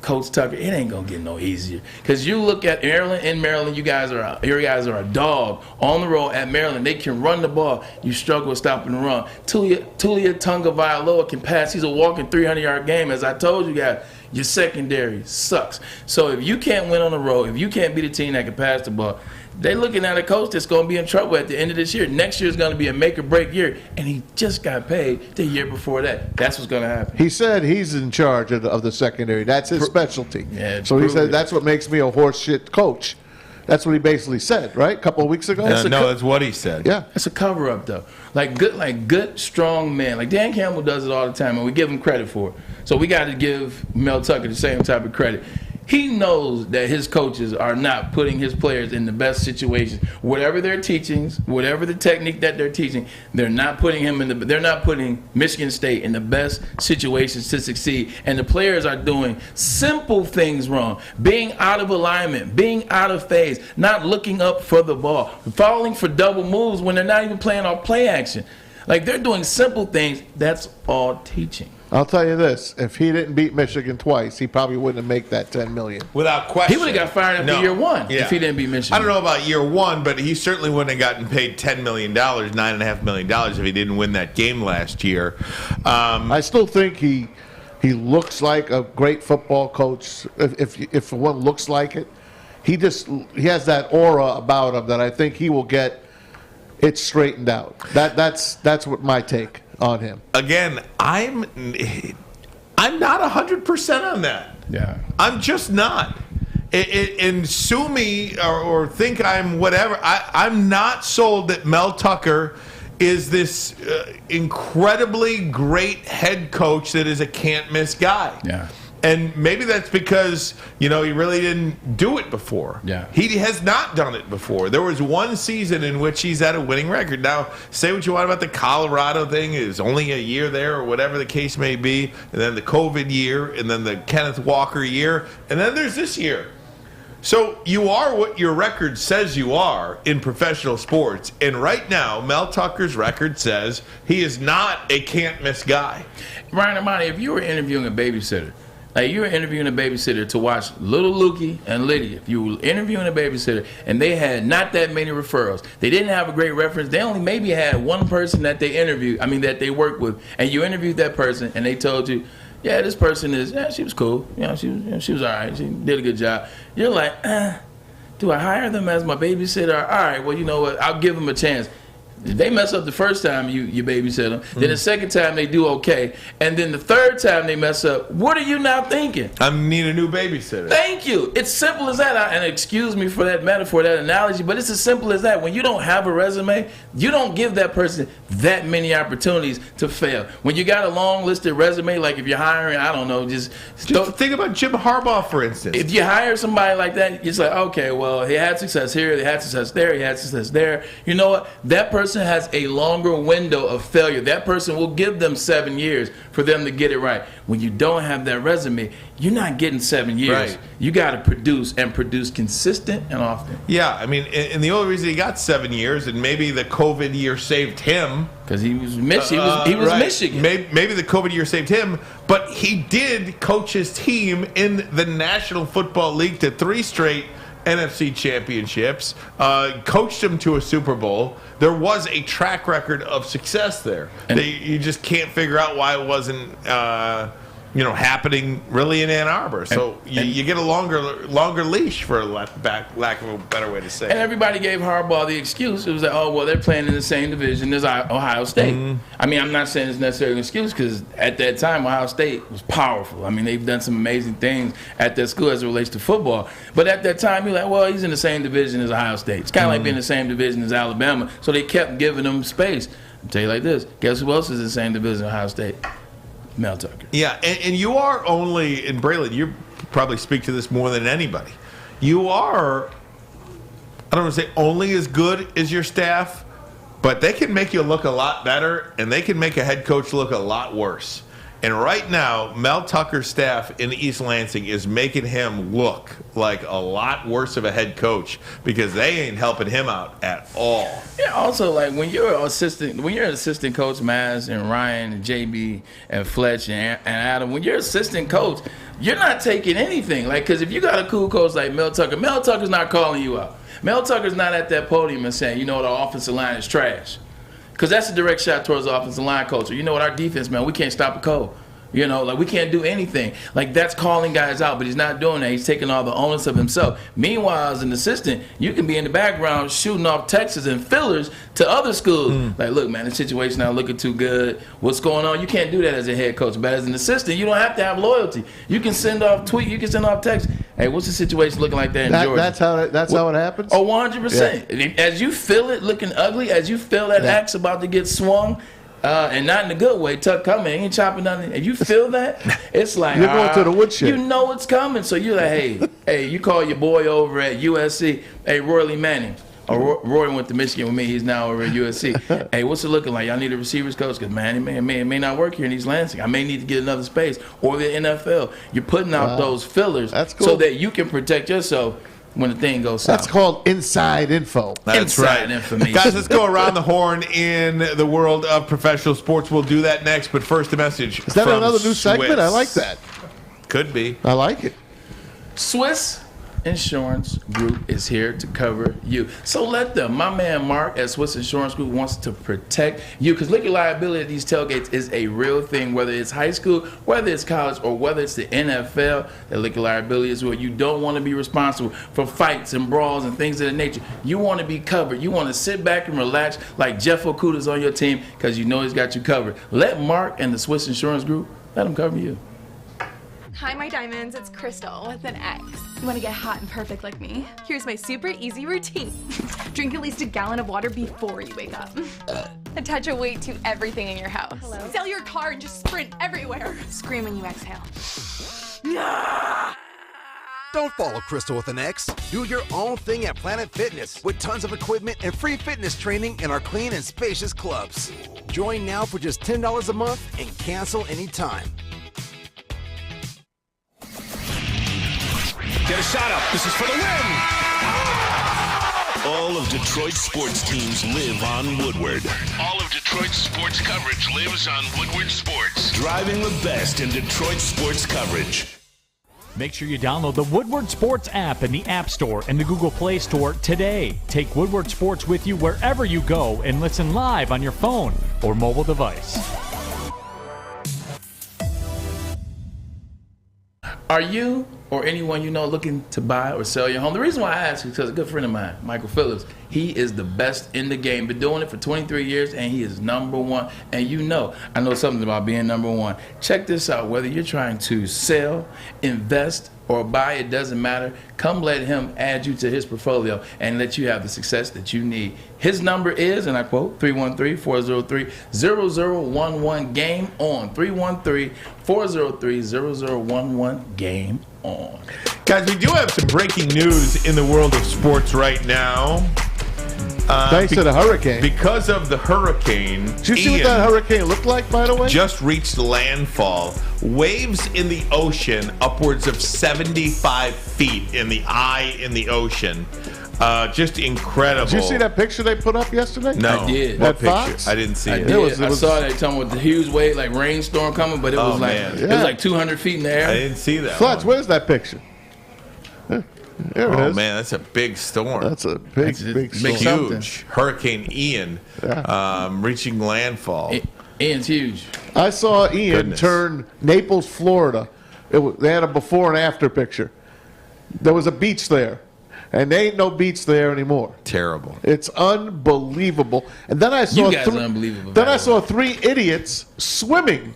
Coach Tucker, it ain't going to get no easier. Because you look at Maryland, you guys are a dog on the road at Maryland. They can run the ball. You struggle with stopping the run. Tulia Tagovailoa can pass. He's a walking 300-yard game. As I told you guys, your secondary sucks. So if you can't win on the road, if you can't beat a team that can pass the ball, they're looking at a coach that's going to be in trouble at the end of this year. Next year is going to be a make-or-break year, and he just got paid the year before that. That's what's going to happen. He said he's in charge of the secondary. That's his specialty. Yeah, so he said that's what makes me a horseshit coach. That's what he basically said, right? A couple of weeks ago. No, that's what he said. Yeah, it's a cover up though. Like good, strong men. Like Dan Campbell does it all the time, and we give him credit for it. So we got to give Mel Tucker the same type of credit. He knows that his coaches are not putting his players in the best situations. Whatever their teachings, whatever the technique that they're teaching, they're not putting they're not putting Michigan State in the best situations to succeed. And the players are doing simple things wrong. Being out of alignment, being out of phase, not looking up for the ball, falling for double moves when they're not even playing off play action. Like, they're doing simple things. That's all teaching. I'll tell you this: if he didn't beat Michigan twice, he probably wouldn't have made that $10 million. Without question. He would have got fired after year one if he didn't beat Michigan. I don't know about year one, but he certainly wouldn't have gotten paid $10 million, $9.5 million if he didn't win that game last year. I still think he looks like a great football coach. If one looks like it, he has that aura about him that I think he will get it straightened out. That's what my take on him. Again, I'm not 100% on that. Yeah, I'm just not. And sue me or think I'm whatever. I'm not sold that Mel Tucker is this incredibly great head coach that is a can't miss guy. Yeah. And maybe that's because, he really didn't do it before. Yeah. He has not done it before. There was one season in which he's had a winning record. Now, say what you want about the Colorado thing. It was only a year there or whatever the case may be. And then the COVID year. And then the Kenneth Walker year. And then there's this year. So you are what your record says you are in professional sports. And right now, Mel Tucker's record says he is not a can't-miss guy. Ryan Ermanni, if you were interviewing a babysitter, like you were interviewing a babysitter to watch Little Lukey and Lydia. If you were interviewing a babysitter and they had not that many referrals, they didn't have a great reference, they only maybe had one person that they that they worked with, and you interviewed that person and they told you, yeah, this person she was cool. She was all right. She did a good job. You're like, do I hire them as my babysitter? All right, well, you know what? I'll give them a chance. If they mess up the first time you babysit them, then the second time they do okay, and then the third time they mess up, what are you now thinking? I need a new babysitter. Thank you. It's simple as that. And excuse me for that metaphor, that analogy, but it's as simple as that. When you don't have a resume, you don't give that person that many opportunities to fail. When you got a long listed resume, like if you're hiring, I don't know, just think about Jim Harbaugh, for instance. If you hire somebody like that, it's like, okay, well, he had success here, he had success there, he had success there. You know what? That person has a longer window of failure. That person will give them 7 years for them to get it right. When you don't have that resume, you're not getting 7 years. Right. You got to produce and produce consistent and often. Yeah, I mean, and the only reason he got 7 years, and maybe the COVID year saved him, because he was Michigan. Maybe the COVID year saved him, but he did coach his team in the National Football League to 3 straight NFC championships, coached him to a Super Bowl. There was a track record of success there. You just can't figure out why it wasn't happening really in Ann Arbor. So you get a longer leash, for lack of a better way to say it. And everybody gave Harbaugh the excuse. It was like, oh, well, they're playing in the same division as Ohio State. Mm-hmm. I mean, I'm not saying it's necessarily an excuse, because at that time, Ohio State was powerful. I mean, they've done some amazing things at that school as it relates to football. But at that time, you're like, well, he's in the same division as Ohio State. It's kind of like being in the same division as Alabama. So they kept giving him space. I'll tell you like this. Guess who else is in the same division as Ohio State? Mel Tucker. Yeah, and you are only, and Braylon, you probably speak to this more than anybody. You are, I don't want to say only as good as your staff, but they can make you look a lot better, and they can make a head coach look a lot worse. And right now, Mel Tucker's staff in East Lansing is making him look like a lot worse of a head coach, because they ain't helping him out at all. Yeah. Also, like when you're an assistant coach, Maz and Ryan and JB and Fletch and Adam, when you're assistant coach, you're not taking anything. Like, because if you got a cool coach like Mel Tucker's not calling you out. Mel Tucker's not at that podium and saying, you know, the offensive line is trash. Because that's a direct shot towards the offensive line culture. You know what, our defense, man, we can't stop a cold. You know, like we can't do anything. Like that's calling guys out, but he's not doing that. He's taking all the onus of himself. Meanwhile, as an assistant, you can be in the background shooting off texts and fillers to other schools. Like, look, man, the situation not looking too good. What's going on? You can't do that as a head coach. But as an assistant, you don't have to have loyalty. You can send off tweet. You can send off text. Hey, what's the situation looking like that in Georgia? That's how it happens? Oh, 100%. As you feel it looking ugly, as you feel that axe about to get swung, and not in a good way, Tuck coming, ain't chopping nothing. If you feel that, it's like you're going to the woodshed. You know it's coming, so you're like, hey, you call your boy over at USC, hey, Roy Manning. Roy went to Michigan with me. He's now over at USC. Hey, what's it looking like? Y'all need a receivers coach? Because, man, it may not work here in East Lansing. I may need to get another space. Or the NFL. You're putting out those fillers so that you can protect yourself when the thing goes south. That's called inside info. That's right. Information. Guys, let's go around the horn in the world of professional sports. We'll do that next, but first a message. Is that from another new segment? Swiss. I like that. Could be. I like it. Swiss Insurance Group is here to cover you. So let them. My man Mark at Swiss Insurance Group wants to protect you, because liquor liability at these tailgates is a real thing, whether it's high school, whether it's college, or whether it's the NFL. That liquor liability is where you don't want to be responsible for fights and brawls and things of that nature. You want to be covered. You want to sit back and relax like Jeff Okuda's on your team, because you know he's got you covered. Let Mark and the Swiss Insurance Group, let him cover you. Hi, my diamonds. It's Crystal with an X. You want to get hot and perfect like me? Here's my super easy routine. Drink at least a gallon of water before you wake up. Attach a weight to everything in your house. Sell your car and just sprint everywhere. Scream when you exhale. Don't follow Crystal with an X. Do your own thing at Planet Fitness with tons of equipment and free fitness training in our clean and spacious clubs. Join now for just $10 a month and cancel anytime. Get a shot up. This is for the win. All of Detroit's sports teams live on Woodward. All of Detroit's sports coverage lives on Woodward Sports. Driving the best in Detroit sports coverage. Make sure you download the Woodward Sports app in the App Store and the Google Play Store today. Take Woodward Sports with you wherever you go and listen live on your phone or mobile device. Are you or anyone you know looking to buy or sell your home? The reason why I ask is because a good friend of mine, Michael Phillips, he is the best in the game. Been doing it for 23 years, and he is number one. And you know, I know something about being number one. Check this out. Whether you're trying to sell, invest, or buy, it doesn't matter. Come let him add you to his portfolio and let you have the success that you need. His number is, and I quote, 313-403-0011, game on. 313-403-0011, game on. Guys, we do have some breaking news in the world of sports right now. Thanks to the hurricane. Because of the hurricane. Did you see what that hurricane looked like, by the way? Just reached landfall. Waves in the ocean, upwards of 75 feet in the eye in the ocean. Just incredible. Did you see that picture they put up yesterday? No. I did. What picture? Fox? I didn't see it. I saw that talking about the huge wave, like rainstorm coming, but it was it was like 200 feet in the air. I didn't see that. Fletch, where's that picture? There it is. Man, that's a big storm. That's a big storm. Huge. Hurricane Ian reaching landfall. Ian's huge. I saw Ian turn Naples, Florida. They had a before and after picture. There was a beach there, and there ain't no beach there anymore. Terrible. It's unbelievable. And then I saw You guys are unbelievable. Then I saw 3 idiots swimming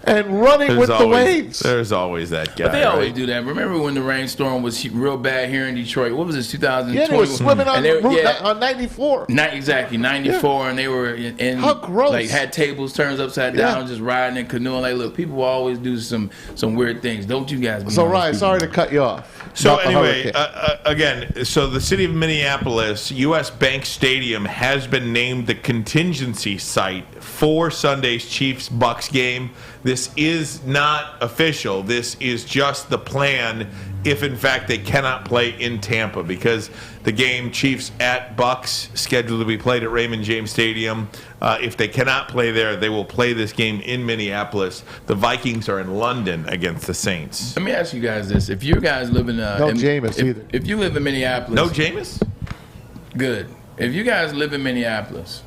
and running with the waves. There's always that guy. But they always right? do that. Remember when the rainstorm was real bad here in Detroit? What was this, 2020? Yeah, they were swimming on 94. Exactly, 94, and they were in How gross. like had tables turned upside down, just riding and canoeing. Like, look, people always do some weird things. Don't you guys? So, Ryan, sorry to cut you off. So anyway, again, so the city of Minneapolis, U.S. Bank Stadium has been named the contingency site for Sunday's Chiefs-Bucks game. This is not official. This is just the plan if, in fact, they cannot play in Tampa, because the game Chiefs at Bucks scheduled to be played at Raymond James Stadium. If they cannot play there, they will play this game in Minneapolis. The Vikings are in London against the Saints. Let me ask you guys this: if you guys live in no Jameis either. If you live in Minneapolis, no Jameis. Good. If you guys live in Minneapolis,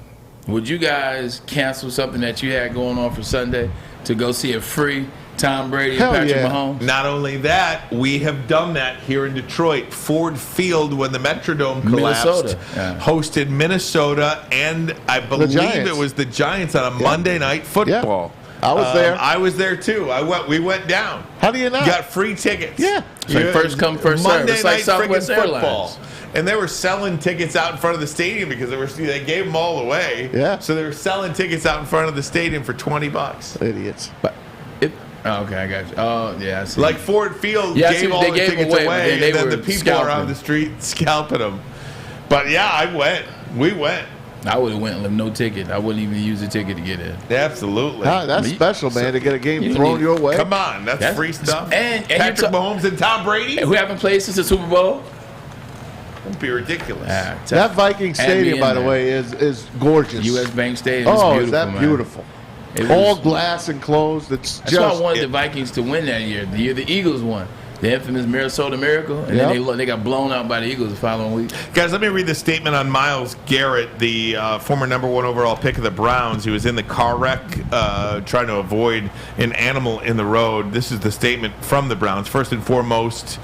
would you guys cancel something that you had going on for Sunday to go see a free Tom Brady and Patrick Mahomes? Not only that, we have done that here in Detroit. Ford Field, when the Metrodome collapsed, hosted Minnesota and I believe it was the Giants on a Monday Night Football. I was there. I was there too. We went down. How do you not? Got free tickets. Yeah. It's like first come, first serve. Monday It's like night Southwest friggin' football. Airlines. And they were selling tickets out in front of the stadium because they gave them all away. Yeah. So they were selling tickets out in front of the stadium for $20. Idiots. But okay, I got you. Oh, yeah. I see. Like Ford Field gave all the tickets away, and then the people around the street scalping them. But yeah, I went. We went. I would have went with no ticket. I wouldn't even use a ticket to get in. Absolutely. That's special, man, to get a game thrown your way. Come on, that's free stuff. And Patrick Mahomes and Tom Brady, who haven't played since the Super Bowl. Won't be ridiculous. That Viking Stadium, by the way, is gorgeous. U.S. Bank Stadium is beautiful, is that man. beautiful? All glass enclosed. That's why I wanted the Vikings to win that year. The year the Eagles won. The infamous Minnesota Miracle, and then they got blown out by the Eagles the following week. Guys, let me read the statement on Myles Garrett, the former #1 overall pick of the Browns. He was in the car wreck trying to avoid an animal in the road. This is the statement from the Browns. First and foremost,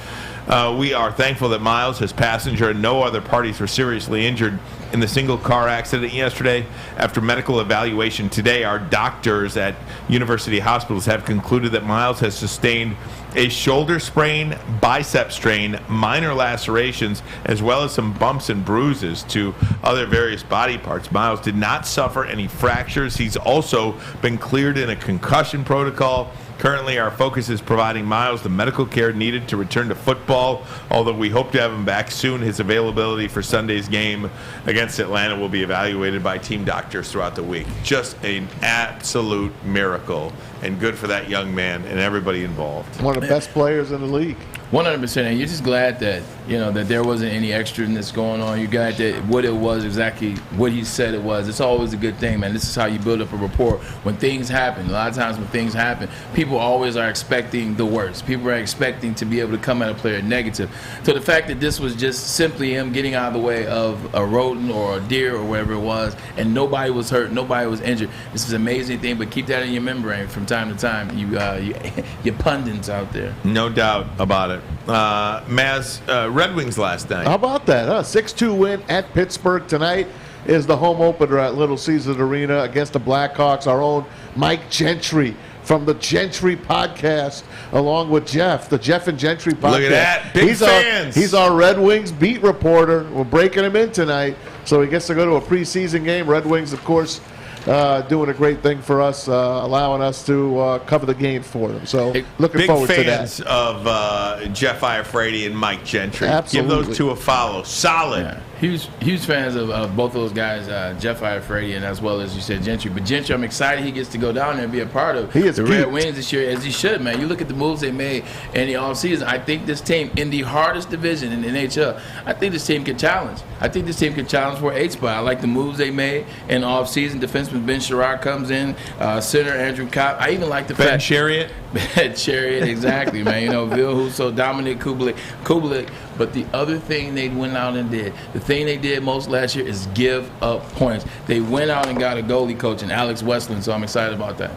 we are thankful that Myles, his passenger, and no other parties were seriously injured in the single car accident yesterday. After medical evaluation today, our doctors at university hospitals have concluded that Myles has sustained a shoulder sprain, bicep strain, minor lacerations, as well as some bumps and bruises to other various body parts. Myles did not suffer any fractures. He's also been cleared in a concussion protocol. Currently, our focus is providing Myles the medical care needed to return to football, although we hope to have him back soon. His availability for Sunday's game against Atlanta will be evaluated by team doctors throughout the week. Just an absolute miracle, and good for that young man and everybody involved. One of the best players in the league. 100%, and you're just glad that that there wasn't any extraness going on. You're glad that what it was exactly what he said it was. It's always a good thing, man. This is how you build up a rapport. When things happen, a lot of times when things happen, people always are expecting the worst. People are expecting to be able to come at a player negative. So the fact that this was just simply him getting out of the way of a rodent or a deer or whatever it was, and nobody was hurt, nobody was injured. This is an amazing thing, but keep that in your memory from time to time. You pundits out there. No doubt about it. Maz, Red Wings last night. How about that? 6-2 win at Pittsburgh tonight is the home opener at Little Caesars Arena against the Blackhawks. Our own Mike Gentry from the Gentry podcast, along with Jeff, the Jeff and Gentry podcast. Look at that. Big fans. He's our Red Wings beat reporter. We're breaking him in tonight, so he gets to go to a preseason game. Red Wings, of course, doing a great thing for us, allowing us to cover the game for them. So looking forward to that. Big fans of Jeff Iafrate and Mike Gentry. Absolutely. Give those two a follow. Solid. Yeah. Huge fans of both those guys, Jeff Iafrate and as well as you said Gentry. But Gentry, I'm excited he gets to go down there and be a part of the Red Wings this year, as he should, man. You look at the moves they made in the offseason. I think this team, in the hardest division in the NHL, I think this team can challenge. I think this team can challenge for an 8 spot. I like the moves they made in the offseason. Defenseman Ben Sherrod comes in, center Andrew Kopp. I even like the Ben fact Chariot. Ben Chariot, exactly, man. Vil Husso, Dominic Kubalik. But the other thing they went out and did, the thing they did most last year is give up points. They went out and got a goalie coach in Alex Westland, so I'm excited about that.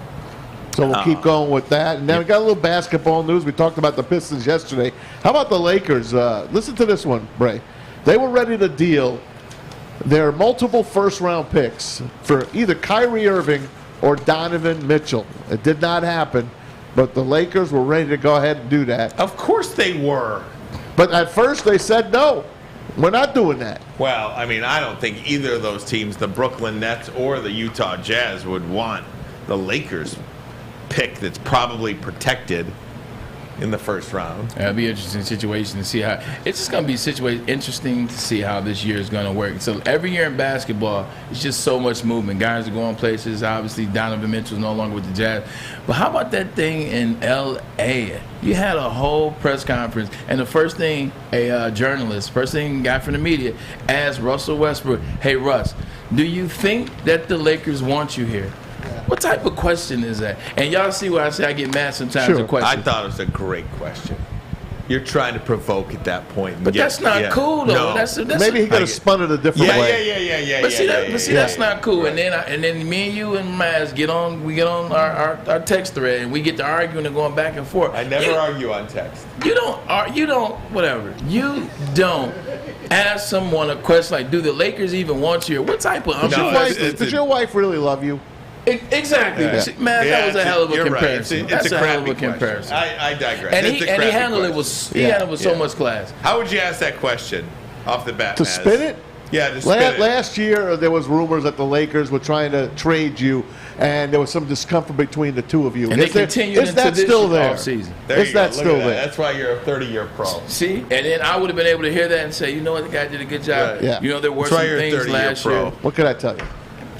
So we'll keep going with that. And then we got a little basketball news. We talked about the Pistons yesterday. How about the Lakers? Listen to this one, Bray. They were ready to deal their multiple first-round picks for either Kyrie Irving or Donovan Mitchell. It did not happen, but the Lakers were ready to go ahead and do that. Of course they were. But at first they said, no, we're not doing that. Well, I mean, I don't think either of those teams, the Brooklyn Nets or the Utah Jazz, would want the Lakers pick that's probably protected in the first round. It'll be an interesting situation to see how it's just going to be interesting to see how this year is going to work. So every year in basketball, it's just so much movement. Guys are going places. Obviously, Donovan Mitchell's no longer with the Jazz. But how about that thing in L.A.? You had a whole press conference, and the first thing a guy from the media asked Russell Westbrook, "Hey Russ, do you think that the Lakers want you here?" What type of question is that? And y'all see why I say I get mad sometimes at questions. I thought it was a great question. you're trying to provoke at that point. And But that's not cool, though. No. That's Maybe he could have spun it a different way. Yeah. But see, that's not cool. And then me and you and Maz get on our text thread, and we get to arguing and going back and forth. I never argue on text. You don't whatever. You don't ask someone a question like, "Do the Lakers even want you?" Or what type of? Does your wife really love you? Exactly, man. That was a hell of a comparison. Right. That's it's a hell of a question. comparison. I digress. And he handled it with so much class. How would you ask that question off the bat? To Maz? spin it? Yeah, to spin it. Last year, there was rumors that the Lakers were trying to trade you, and there was some discomfort between the two of you. And they continued is into that this still there? offseason. Is that still there? That's why you're a 30-year pro. See, and then I would have been able to hear that and say, you know what, the guy did a good job. Right. Yeah. You know, there were That's why some you're a things 30-year last pro. year. What can I tell you?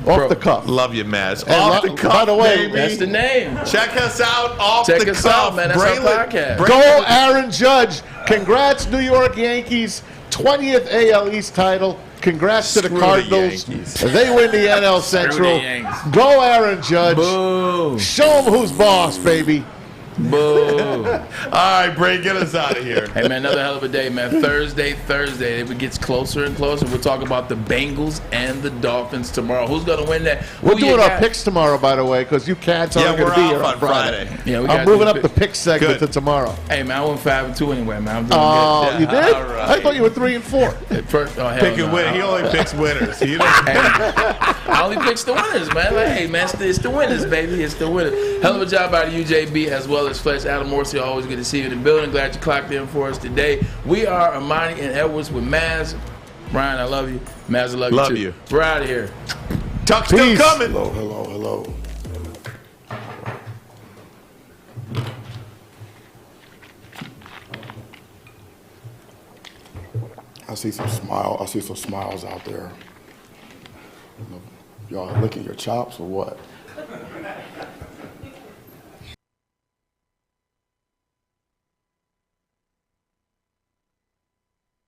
Off the cuff. Love you, Maz. And Off the cuff, by the way, baby. That's the name. Check us out off Check the us cuff. out, man. That's our podcast. Go Aaron Judge. Congrats, New York Yankees. 20th AL East title. Congrats to the Screw Cardinals. the Yankees. They win the NL Central. the Yankees. Go Aaron Judge. Boo. Show them who's boss, baby. Boo. All right, Bray, get us out of here. Hey, man, another hell of a day, man. Thursday. It gets closer and closer. We'll talk about the Bengals and the Dolphins tomorrow. Who's going to win that? We're Who you doing our got? picks tomorrow, by the way, because you cats aren't going we're to be off here on Friday. Yeah, we I'm gotta do moving the up the pick segment Good. to tomorrow. Hey, man, I went 5-2 anyway, man. I'm doing Oh, good. you did? all right. I thought you were 3-4. At first, hell Pick a no. win. He only picks winners. He don't. I only picks the winners, man. Like, hey, man, it's the winners, baby. It's the winners. Hell of a job out of UJB as well as Flesh. Adam Morrissey, always good to see you in the building. Glad you clocked in for us today. We are Ermanni and Edwards with Maz. Brian, I love you. Maz, I love you too. We're out of here. Tuck's still coming. Hello. I see some smiles out there. Y'all licking your chops or what?